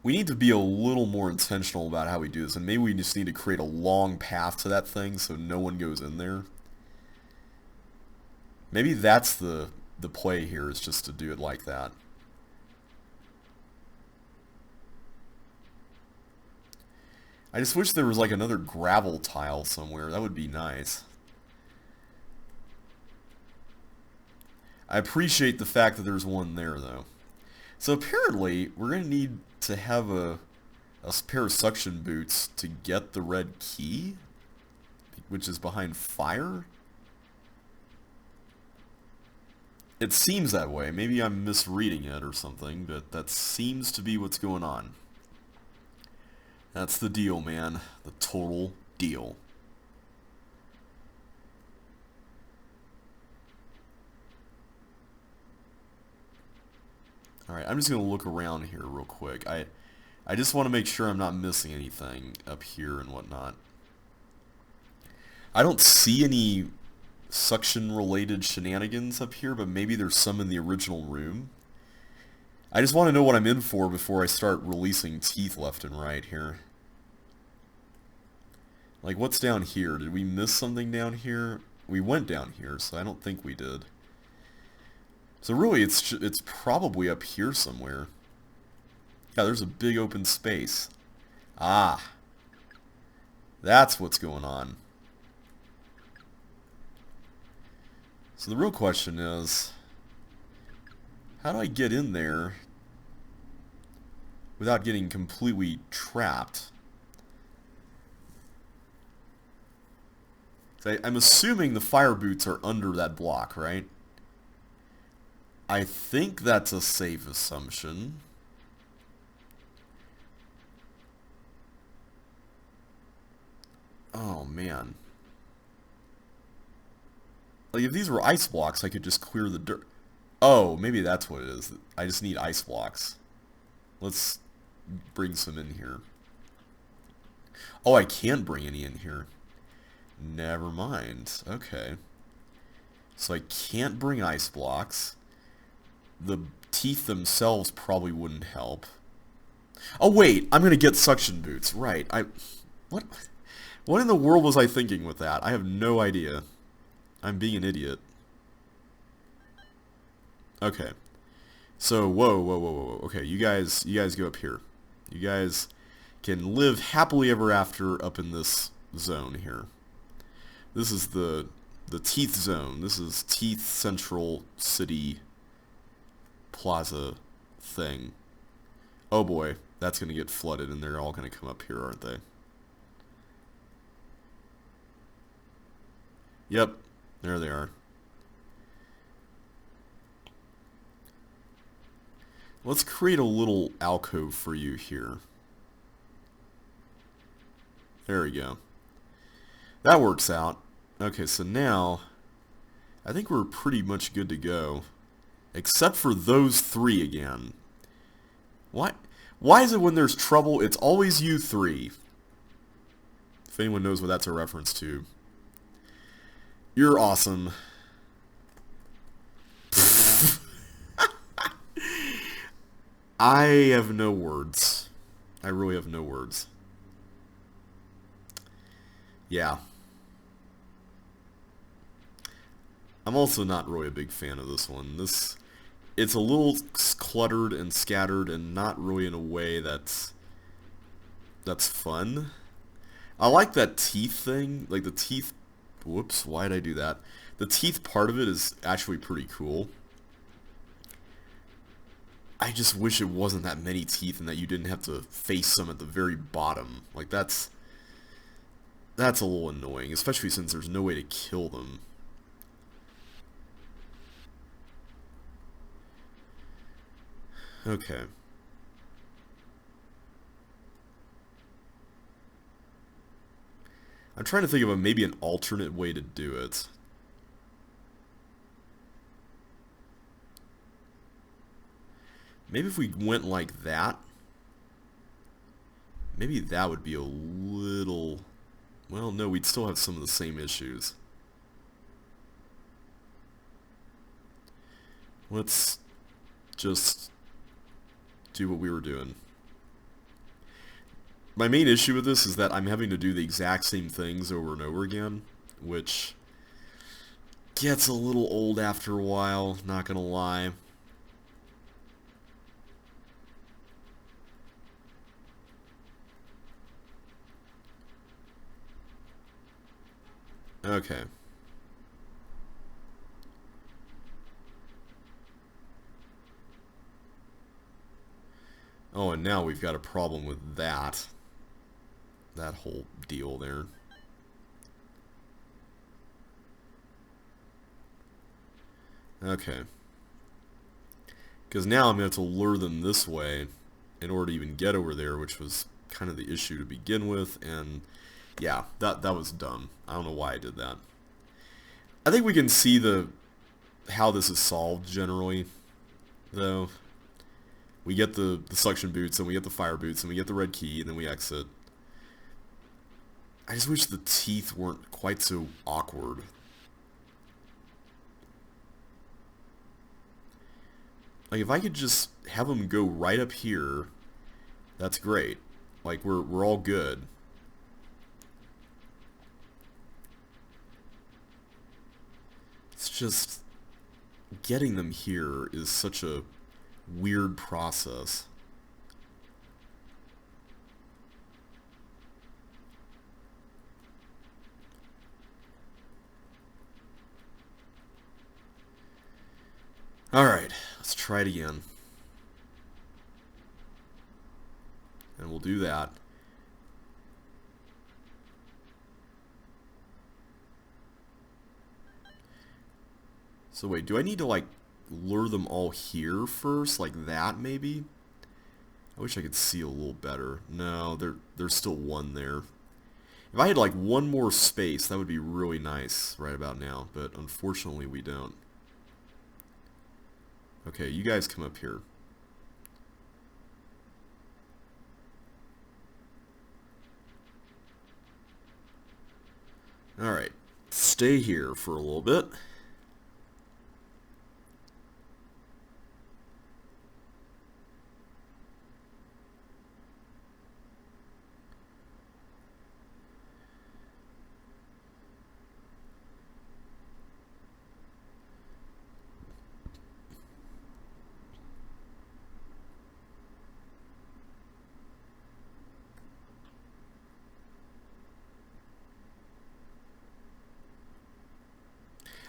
We need to be a little more intentional about how we do this, and maybe we just need to create a long path to that thing so no one goes in there. Maybe that's the play here, is just to do it like that. I just wish there was like another gravel tile somewhere. That would be nice. I appreciate the fact that there's one there, though. So apparently, we're going to need to have a pair of suction boots to get the red key, which is behind fire. It seems that way. Maybe I'm misreading it or something, but that seems to be what's going on. That's the deal, man. The total deal. Alright, I'm just going to look around here real quick. I just want to make sure I'm not missing anything up here and whatnot. I don't see any suction-related shenanigans up here, but maybe there's some in the original room. I just want to know what I'm in for before I start releasing teeth left and right here. Like, what's down here? Did we miss something down here? We went down here, so I don't think we did. So really, it's probably up here somewhere. Yeah, there's a big open space. Ah. That's what's going on. So the real question is, how do I get in there without getting completely trapped? So I'm assuming the fire boots are under that block, right? I think that's a safe assumption. Oh, man. Like, if these were ice blocks, I could just clear the dirt. Oh, maybe that's what it is. I just need ice blocks. Let's bring some in here. Oh, I can't bring any in here. Never mind. Okay. So I can't bring ice blocks. The teeth themselves probably wouldn't help. Oh, wait. I'm going to get suction boots. Right. What in the world was I thinking with that? I have no idea. I'm being an idiot. Okay. So, whoa. Okay, you guys go up here. You guys can live happily ever after up in this zone here. This is the teeth zone. This is Teeth Central City Plaza thing. Oh boy, that's going to get flooded and they're all going to come up here, aren't they? Yep, there they are. Let's create a little alcove for you here. There we go. That works out. Okay, so now I think we're pretty much good to go. Except for those three again. Why is it when there's trouble, it's always you three? If anyone knows what that's a reference to. You're awesome. I have no words. I really have no words. Yeah. I'm also not really a big fan of this one. It's a little cluttered and scattered and not really in a way that's fun. I like that teeth thing, like the teeth, whoops, why did I do that? The teeth part of it is actually pretty cool. I just wish it wasn't that many teeth and that you didn't have to face them at the very bottom. Like that's a little annoying, especially since there's no way to kill them. Okay. I'm trying to think of maybe an alternate way to do it. Maybe if we went like that, maybe that would be a little... Well, no, we'd still have some of the same issues. Let's just do what we were doing. My main issue with this is that I'm having to do the exact same things over and over again, which gets a little old after a while, not gonna lie. Okay. Oh, and now we've got a problem with that whole deal there. Okay. Because now I'm going to have to lure them this way in order to even get over there, which was kind of the issue to begin with, and yeah, that was dumb. I don't know why I did that. I think we can see how this is solved generally, though. We get the suction boots, and we get the fire boots, and we get the red key, and then we exit. I just wish the teeth weren't quite so awkward. Like, if I could just have them go right up here, that's great. Like, we're all good. It's just... getting them here is such a weird process. Alright, let's try it again. And we'll do that. So wait, do I need to like lure them all here first? Like that maybe? I wish I could see a little better. No, there's still one there. If I had like one more space, that would be really nice right about now, but unfortunately we don't. Okay, you guys come up here. Alright, stay here for a little bit.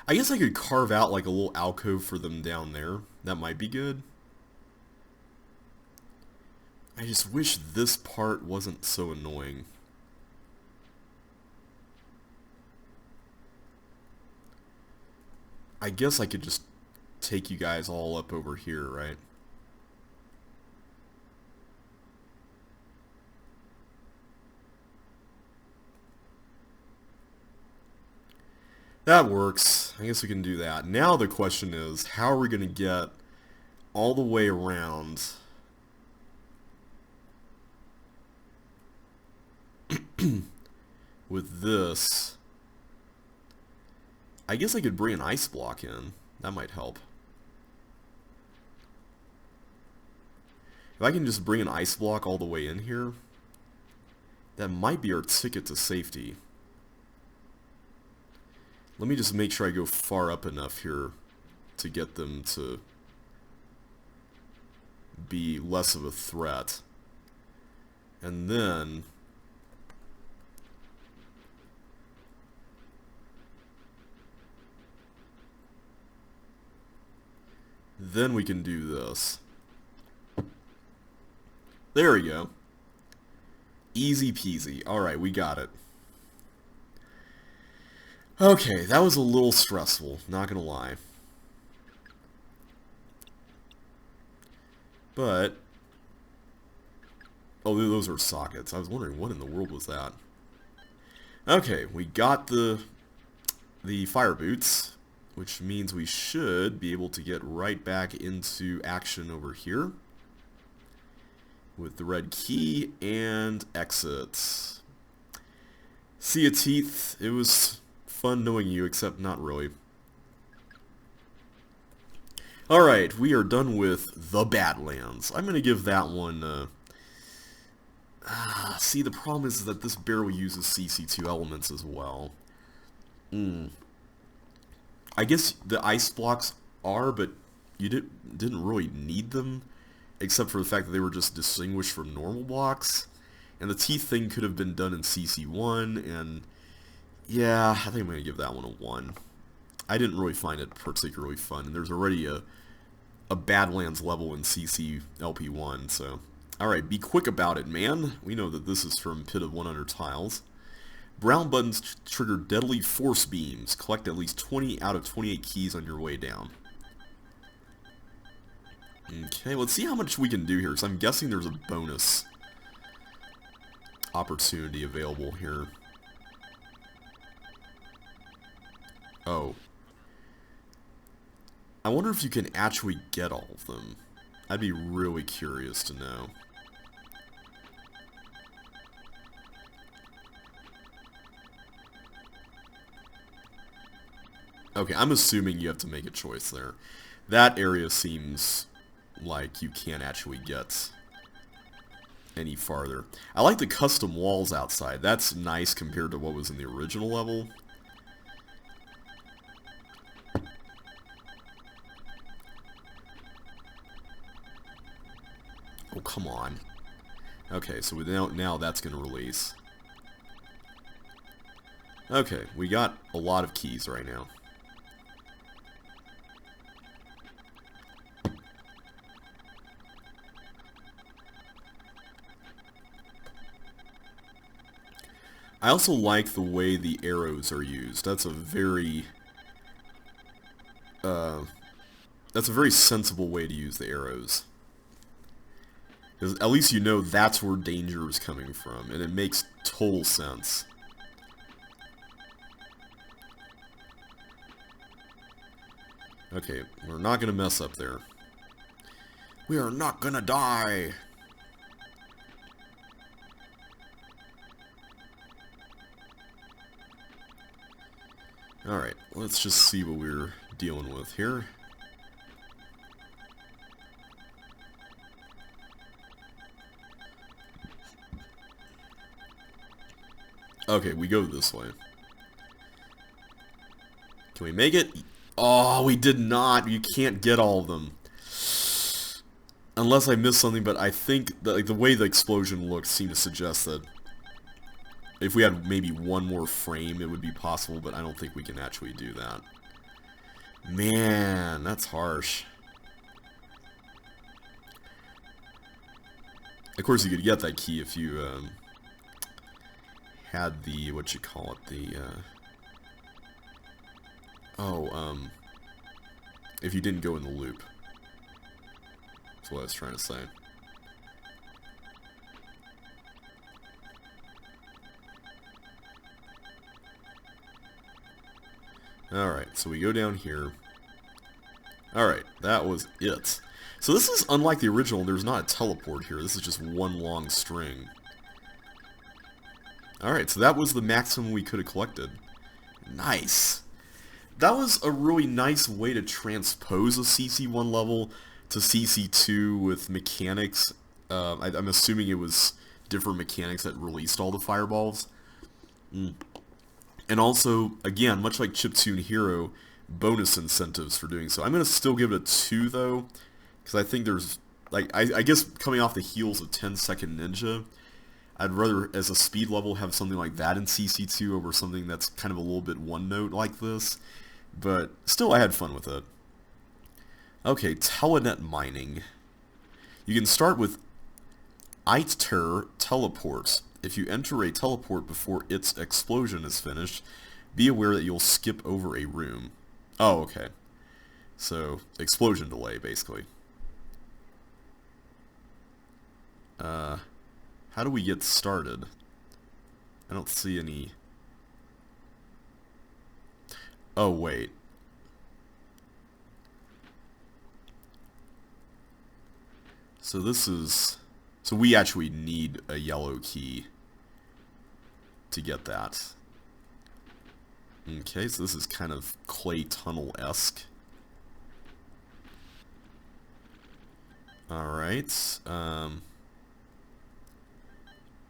I guess I could carve out like a little alcove for them down there. That might be good. I just wish this part wasn't so annoying. I guess I could just take you guys all up over here, right? That works. I guess we can do that. Now the question is, how are we going to get all the way around with this? I guess I could bring an ice block in. That might help. If I can just bring an ice block all the way in here, that might be our ticket to safety. Let me just make sure I go far up enough here to get them to be less of a threat. And then we can do this. There we go. Easy peasy. Alright, we got it. Okay, that was a little stressful, not gonna lie. But... oh, those are sockets. I was wondering what in the world was that. Okay, we got the fire boots, which means we should be able to get right back into action over here with the red key and exit. See ya, teeth. It was fun knowing you, except not really. Alright, we are done with the Badlands. I'm going to give that one... see, the problem is that this barrel uses CC2 elements as well. I guess the ice blocks are, but you didn't really need them, except for the fact that they were just distinguished from normal blocks. And the teeth thing could have been done in CC1, and yeah, I think I'm going to give that one a 1. I didn't really find it particularly fun, and there's already a Badlands level in CC2LP1, so... Alright, be quick about it, man. We know that this is from Pit of 100 Tiles. Brown buttons trigger deadly force beams. Collect at least 20 out of 28 keys on your way down. Okay, let's see how much we can do here, because I'm guessing there's a bonus opportunity available here. Oh. I wonder if you can actually get all of them. I'd be really curious to know. Okay, I'm assuming you have to make a choice there. That area seems like you can't actually get any farther. I like the custom walls outside. That's nice compared to what was in the original level. Oh, come on. Okay, so now that's going to release. Okay, we got a lot of keys right now. I also like the way the arrows are used. That's a very sensible way to use the arrows. Because at least you know that's where danger is coming from, and it makes total sense. Okay, we're not gonna mess up there. We are not gonna die! Alright, let's just see what we're dealing with here. Okay, we go this way. Can we make it? Oh, we did not. You can't get all of them. Unless I missed something, but I think that, like, the way the explosion looked seemed to suggest that if we had maybe one more frame, it would be possible, but I don't think we can actually do that. Man, that's harsh. Of course, you could get that key if you had the, what you call it, the, if you didn't go in the loop. That's what I was trying to say. Alright, so we go down here. Alright, that was it. So this is unlike the original, there's not a teleport here, this is just one long string. Alright, so that was the maximum we could have collected. Nice. That was a really nice way to transpose a CC1 level to CC2 with mechanics. I'm assuming it was different mechanics that released all the fireballs. And also, again, much like Chiptune Hero, bonus incentives for doing so. I'm going to still give it a 2, though, because I think there's, like, I guess coming off the heels of 10-second Ninja, I'd rather, as a speed level, have something like that in CC2 over something that's kind of a little bit one-note like this. But still, I had fun with it. Okay, telenet mining. You can start with Iter teleport. If you enter a teleport before its explosion is finished, be aware that you'll skip over a room. Oh, okay. So, explosion delay, basically. How do we get started? I don't see any... Oh, wait. So this is... So we actually need a yellow key to get that. Okay, so this is kind of clay tunnel-esque. Alright,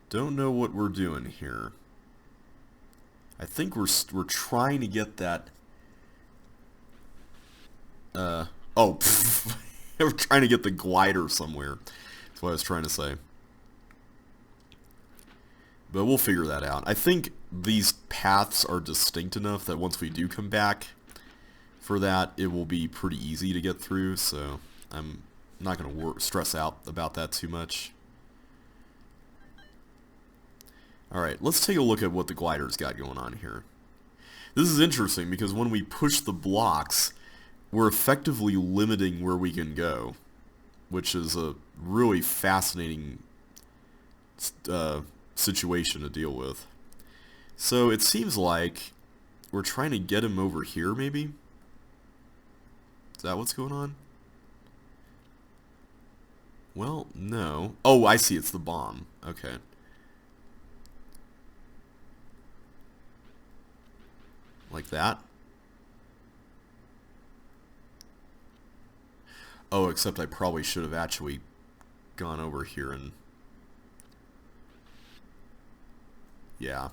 don't know what we're doing here. I think we're trying to get that... oh, we're trying to get the glider somewhere. That's what I was trying to say. But we'll figure that out. I think these paths are distinct enough that once we do come back for that, it will be pretty easy to get through, so I'm not going to stress out about that too much. Alright, let's take a look at what the glider's got going on here. This is interesting because when we push the blocks, we're effectively limiting where we can go, which is a really fascinating situation to deal with. So it seems like we're trying to get him over here, maybe? Is that what's going on? Well, no. Oh, I see, it's the bomb. Okay. Like that? Oh, except I probably should have actually gone over here and... Yeah.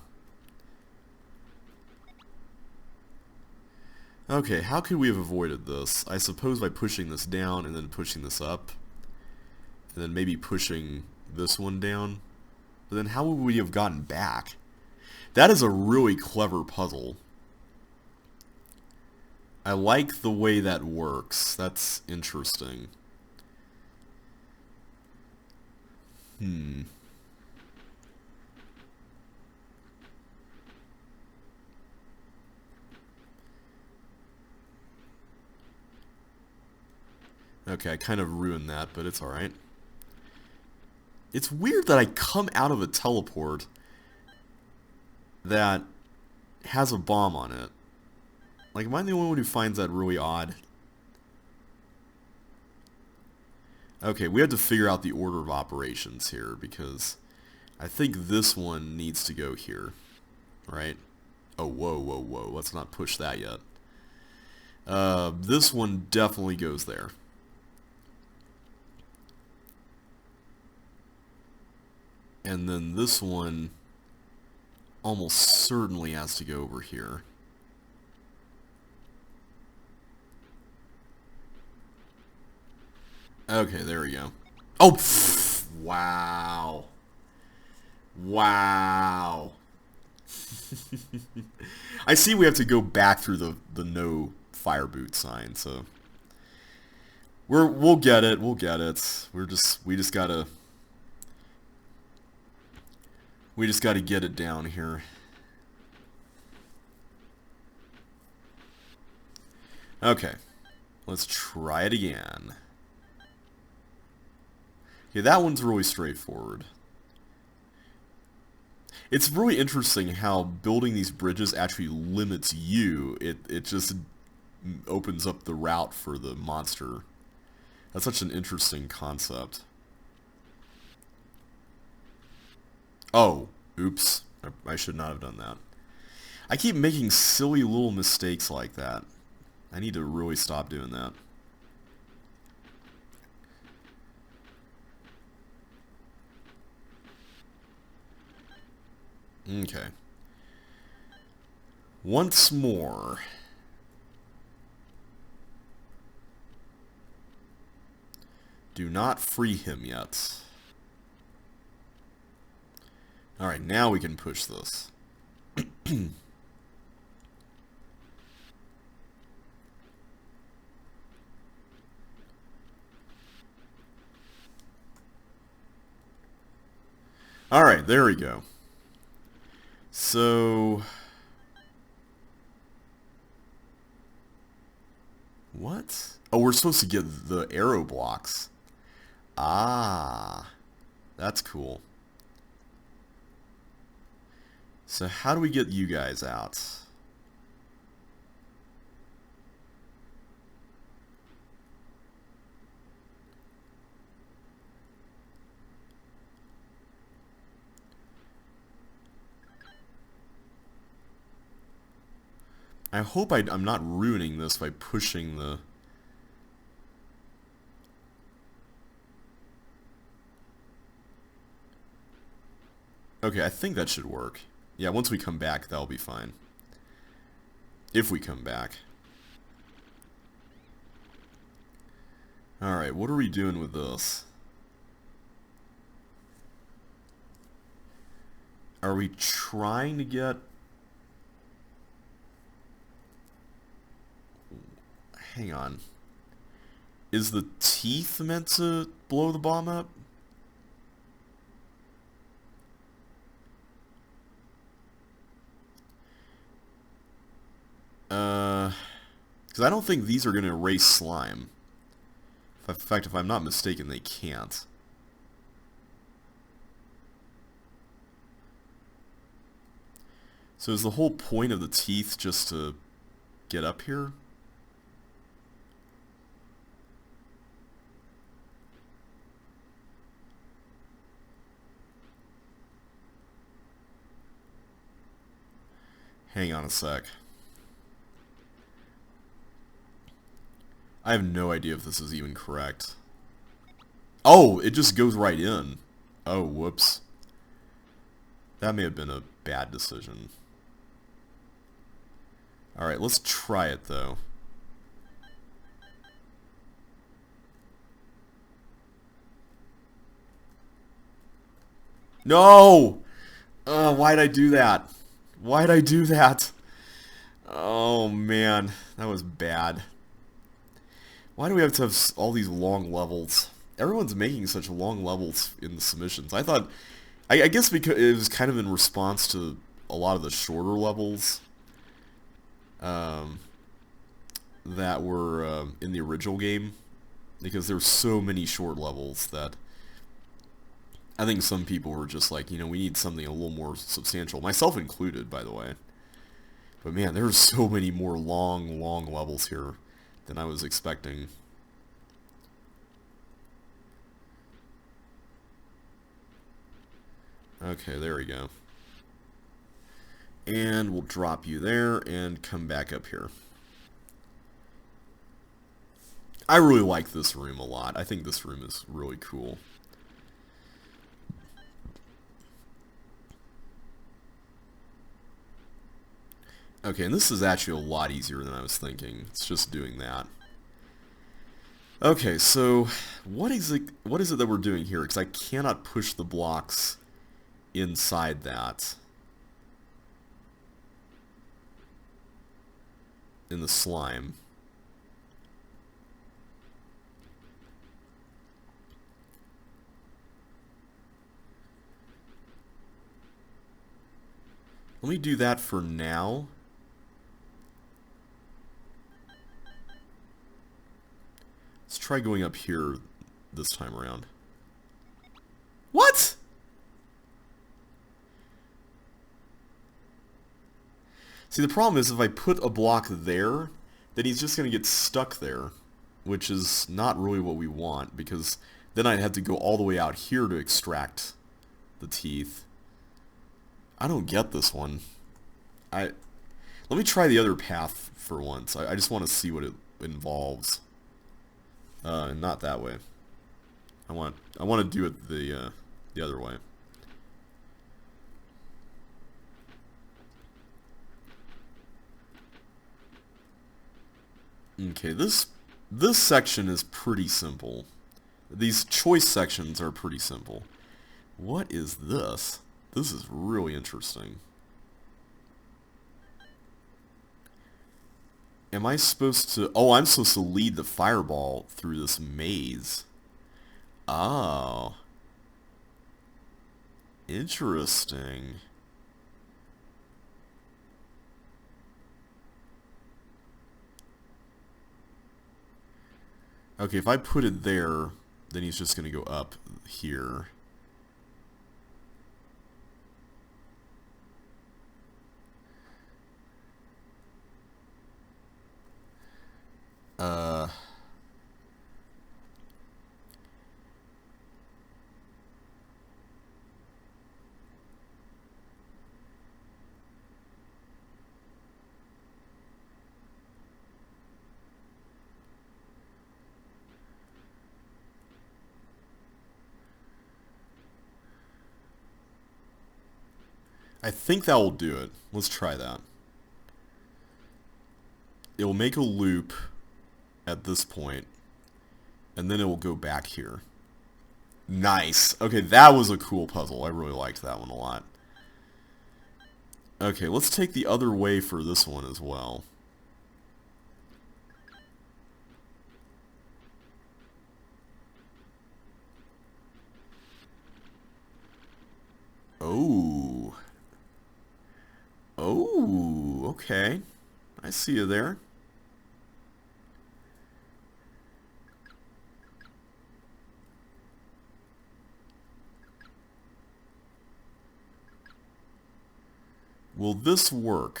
Okay, how could we have avoided this? I suppose by pushing this down and then pushing this up. And then maybe pushing this one down. But then how would we have gotten back? That is a really clever puzzle. I like the way that works. That's interesting. Okay, I kind of ruined that, but it's alright. It's weird that I come out of a teleport that has a bomb on it. Like, am I the only one who finds that really odd? Okay, we have to figure out the order of operations here, because I think this one needs to go here, right? Oh, whoa, whoa, whoa, let's not push that yet. This one definitely goes there. And then this one almost certainly has to go over here. Okay, there we go. Oh, pff, wow. Wow. I see we have to go back through the no fire boot sign, so we'll get it. We'll get it. We just gotta get it down here. Okay. Let's try it again. Okay, that one's really straightforward. It's really interesting how building these bridges actually limits you. It just opens up the route for the monster. That's such an interesting concept. Oh, oops. I should not have done that. I keep making silly little mistakes like that. I need to really stop doing that. Okay. Once more. Do not free him yet. Alright, now we can push this. Alright, there we go. So... what? Oh, we're supposed to get the arrow blocks. Ah, that's cool. So how do we get you guys out? I hope I'm not ruining this by pushing the... okay, I think that should work. Yeah, once we come back, that'll be fine. If we come back. Alright, what are we doing with this? Are we trying to get... hang on. Is the teeth meant to blow the bomb up? Because I don't think these are going to erase slime. In fact, if I'm not mistaken, they can't. So is the whole point of the teeth just to get up here? Hang on a sec. I have no idea if this is even correct. Oh, it just goes right in. Oh, whoops. That may have been a bad decision. Alright, let's try it, though. No! Why'd I do that? Why'd I do that? Oh, man. That was bad. Why do we have to have all these long levels? Everyone's making such long levels in the submissions. I thought... I guess because it was kind of in response to a lot of the shorter levels that were in the original game. Because there's so many short levels that... I think some people were just like, you know, we need something a little more substantial. Myself included, by the way. But man, there's so many more long levels here than I was expecting. Okay, there we go. And we'll drop you there and come back up here. I really like this room a lot. I think this room is really cool. Okay, and this is actually a lot easier than I was thinking. It's just doing that. Okay, so what is it that we're doing here? Because I cannot push the blocks inside that. In the slime. Let me do that for now. Let's try going up here this time around. What? See, the problem is if I put a block there, then he's just going to get stuck there, which is not really what we want, because then I'd have to go all the way out here to extract the teeth. I don't get this one. Let me try the other path for once. I just want to see what it involves. Not that way. I want to do it the other way. Okay, this section is pretty simple. These choice sections are pretty simple. What is this? This is really interesting. Am I supposed to... Oh, I'm supposed to lead the fireball through this maze. Oh. Interesting. Okay, if I put it there, then he's just going to go up here. I think that will do it. Let's try that. It will make a loop at this point, and then it will go back here. Nice. Okay, that was a cool puzzle. I really liked that one a lot. Okay, let's take the other way for this one as well. Oh. Oh, okay. I see you there. Will this work?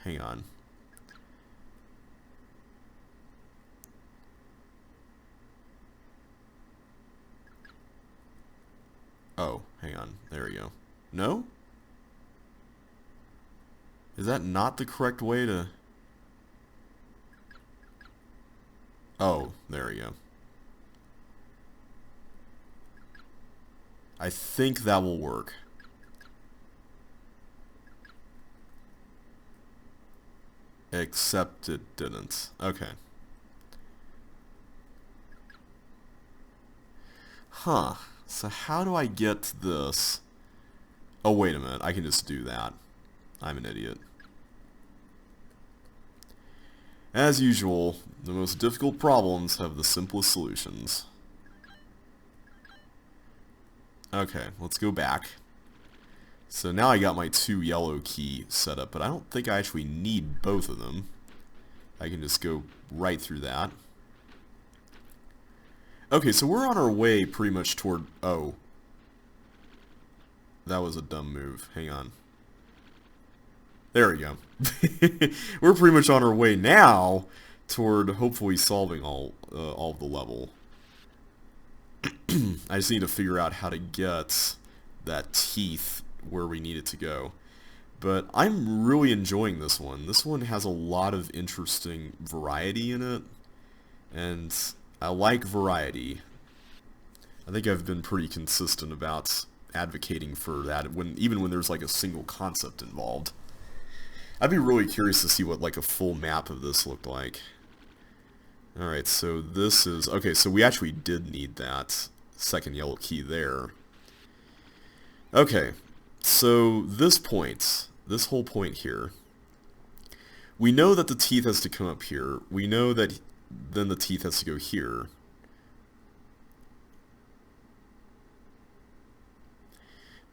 Hang on. Oh, hang on. There we go. No? Is that not the correct way to... Oh, there we go. I think that will work. Except it didn't. Okay. Huh. So how do I get this? Oh, wait a minute. I can just do that. I'm an idiot. As usual, the most difficult problems have the simplest solutions. Okay, let's go back. So now I got my 2 yellow key set up, but I don't think I actually need both of them. I can just go right through that. Okay, so we're on our way pretty much toward... Oh. That was a dumb move. Hang on. There we go. We're pretty much on our way now toward hopefully solving all of the level. I just need to figure out how to get that teeth where we need it to go. But I'm really enjoying this one. This one has a lot of interesting variety in it, and I like variety. I think I've been pretty consistent about advocating for that, even when there's like a single concept involved. I'd be really curious to see what like a full map of this looked like. Alright, so this is... Okay, so we actually did need that second yellow key there. Okay, so this point, this whole point here, we know that the teeth has to come up here. We know that then the teeth has to go here.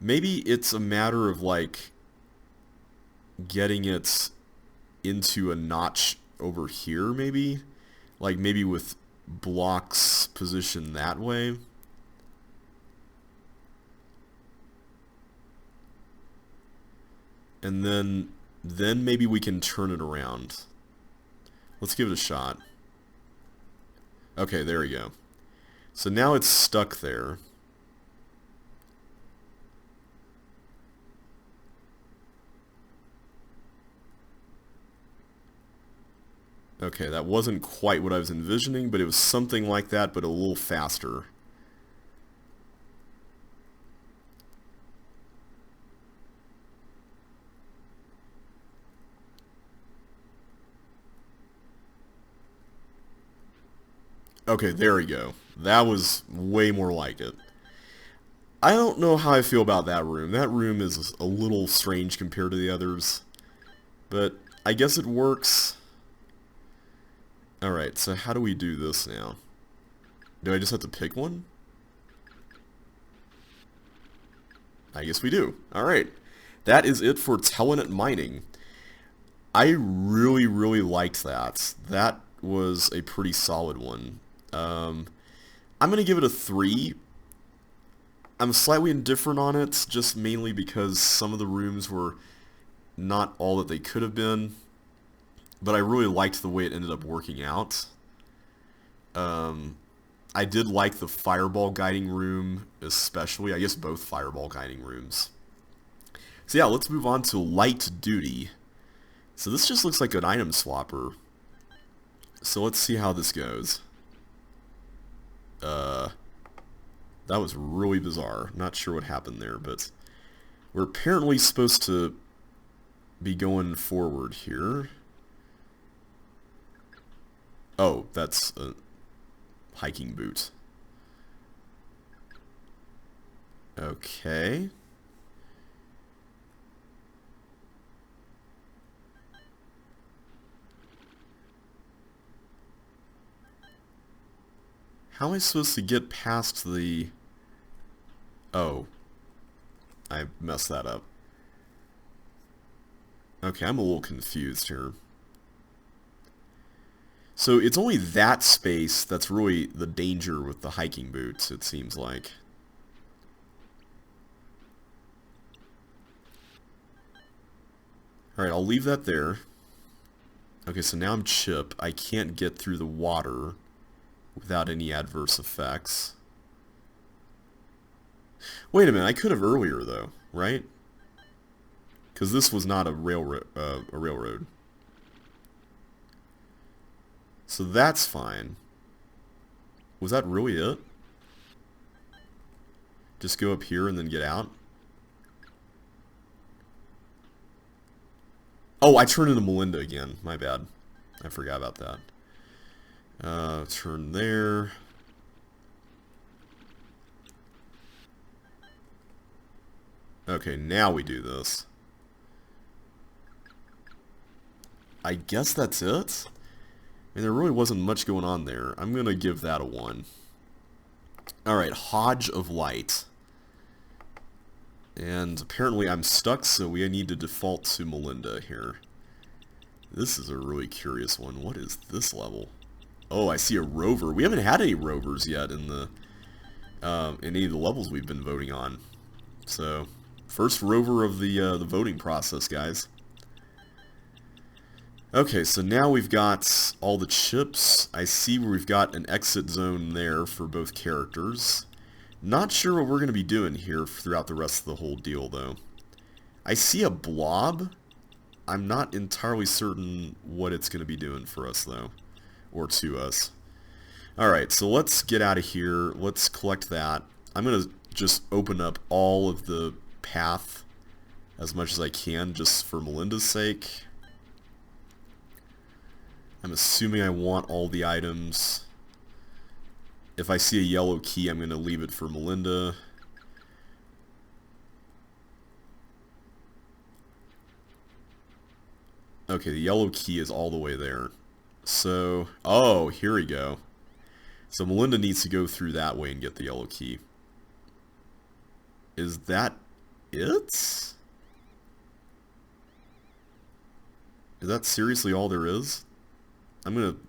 Maybe it's a matter of like getting it into a notch over here, maybe? Like maybe with blocks positioned that way. And then maybe we can turn it around. Let's give it a shot. Okay, there we go. So now it's stuck there. Okay, that wasn't quite what I was envisioning, but it was something like that, but a little faster. Okay, there we go. That was way more like it. I don't know how I feel about that room. That room is a little strange compared to the others. But I guess it works. Alright, so how do we do this now? Do I just have to pick one? I guess we do. Alright. That is it for Telenet Mining. I really, really liked that. That was a pretty solid one. I'm going to give it a 3. I'm slightly indifferent on it, just mainly because some of the rooms were not all that they could have been. But I really liked the way it ended up working out. I did like the fireball guiding room, especially. I guess both fireball guiding rooms. So yeah, let's move on to light duty. So this just looks like an item swapper. So let's see how this goes. That was really bizarre. Not sure what happened there, but we're apparently supposed to be going forward here. Oh, that's a hiking boot. Okay. How am I supposed to get past the... Oh. I messed that up. Okay, I'm a little confused here. So it's only that space that's really the danger with the hiking boots, it seems like. Alright, I'll leave that there. Okay, so now I'm Chip. I can't get through the water without any adverse effects. Wait a minute, I could have earlier though, right? Because this was not a railroad. So that's fine. Was that really it? Just go up here and then get out? Oh, I turned into Melinda again. My bad. I forgot about that. Turn there. Okay, now we do this. I guess that's it? And there really wasn't much going on there. I'm going to give that a 1. Alright, Hodge of Light. And apparently I'm stuck, so we need to default to Melinda here. This is a really curious one. What is this level? Oh, I see a rover. We haven't had any rovers yet in the in any of the levels we've been voting on. So, first rover of the voting process, guys. Okay, so now we've got all the chips. I see where we've got an exit zone there for both characters. Not sure what we're going to be doing here throughout the rest of the whole deal, though. I see a blob. I'm not entirely certain what it's going to be doing for us, though. Or to us. Alright, so let's get out of here. Let's collect that. I'm going to just open up all of the path as much as I can, just for Melinda's sake. I'm assuming I want all the items. If I see a yellow key, I'm going to leave it for Melinda. Okay, the yellow key is all the way there. So, oh, here we go. So Melinda needs to go through that way and get the yellow key. Is that it? Is that seriously all there is? I'm going to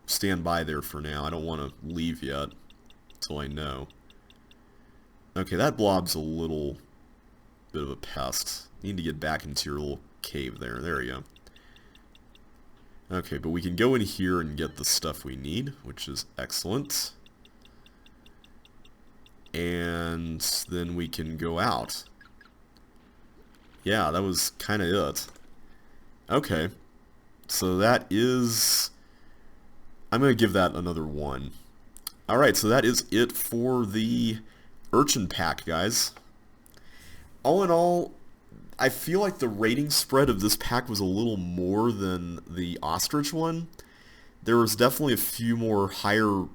stand by there for now. I don't want to leave yet until I know. Okay, that blob's a little bit of a pest. You need to get back into your little cave there. There you go. Okay, but we can go in here and get the stuff we need, which is excellent. And then we can go out. Yeah, that was kind of it. Okay. So that is... I'm going to give that another 1. Alright, so that is it for the Urchin pack, guys. All in all, I feel like the rating spread of this pack was a little more than the Ostrich one. There was definitely a few more higher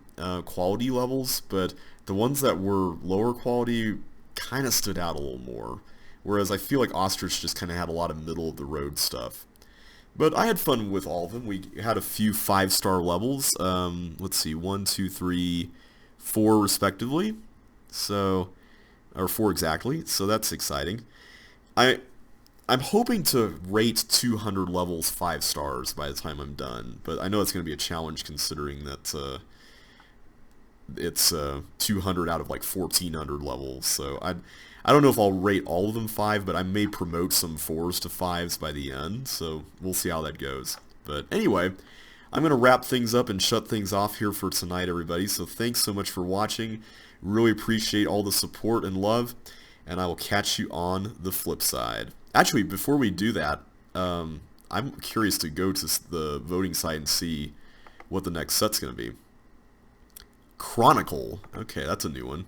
quality levels, but the ones that were lower quality kind of stood out a little more. Whereas I feel like Ostrich just kind of had a lot of middle of the road stuff. But I had fun with all of them. We had a few 5-star levels. Let's see, 1, 2, 3, 4 respectively. So, or 4 exactly. So that's exciting. I I'm hoping to rate 200 levels 5 stars by the time I'm done. But I know it's going to be a challenge considering that it's 200 out of like 1400 levels. So I don't know if I'll rate all of them 5, but I may promote some 4s to 5s by the end, so we'll see how that goes. But anyway, I'm going to wrap things up and shut things off here for tonight, everybody. So thanks so much for watching. Really appreciate all the support and love, and I will catch you on the flip side. Actually, before we do that, I'm curious to go to the voting site and see what the next set's going to be. Chronicle. Okay, that's a new one.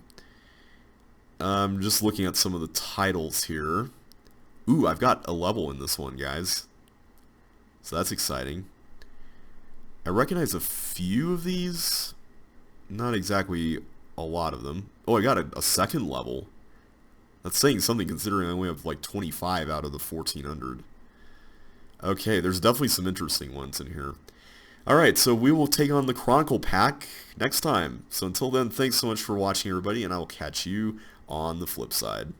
I'm just looking at some of the titles here. Ooh, I've got a level in this one, guys. So that's exciting. I recognize a few of these. Not exactly a lot of them. Oh, I got a second level. That's saying something considering I only have like 25 out of the 1400. Okay, there's definitely some interesting ones in here. Alright, so we will take on the Chronicle pack next time. So until then, thanks so much for watching, everybody, and I will catch you on the flip side.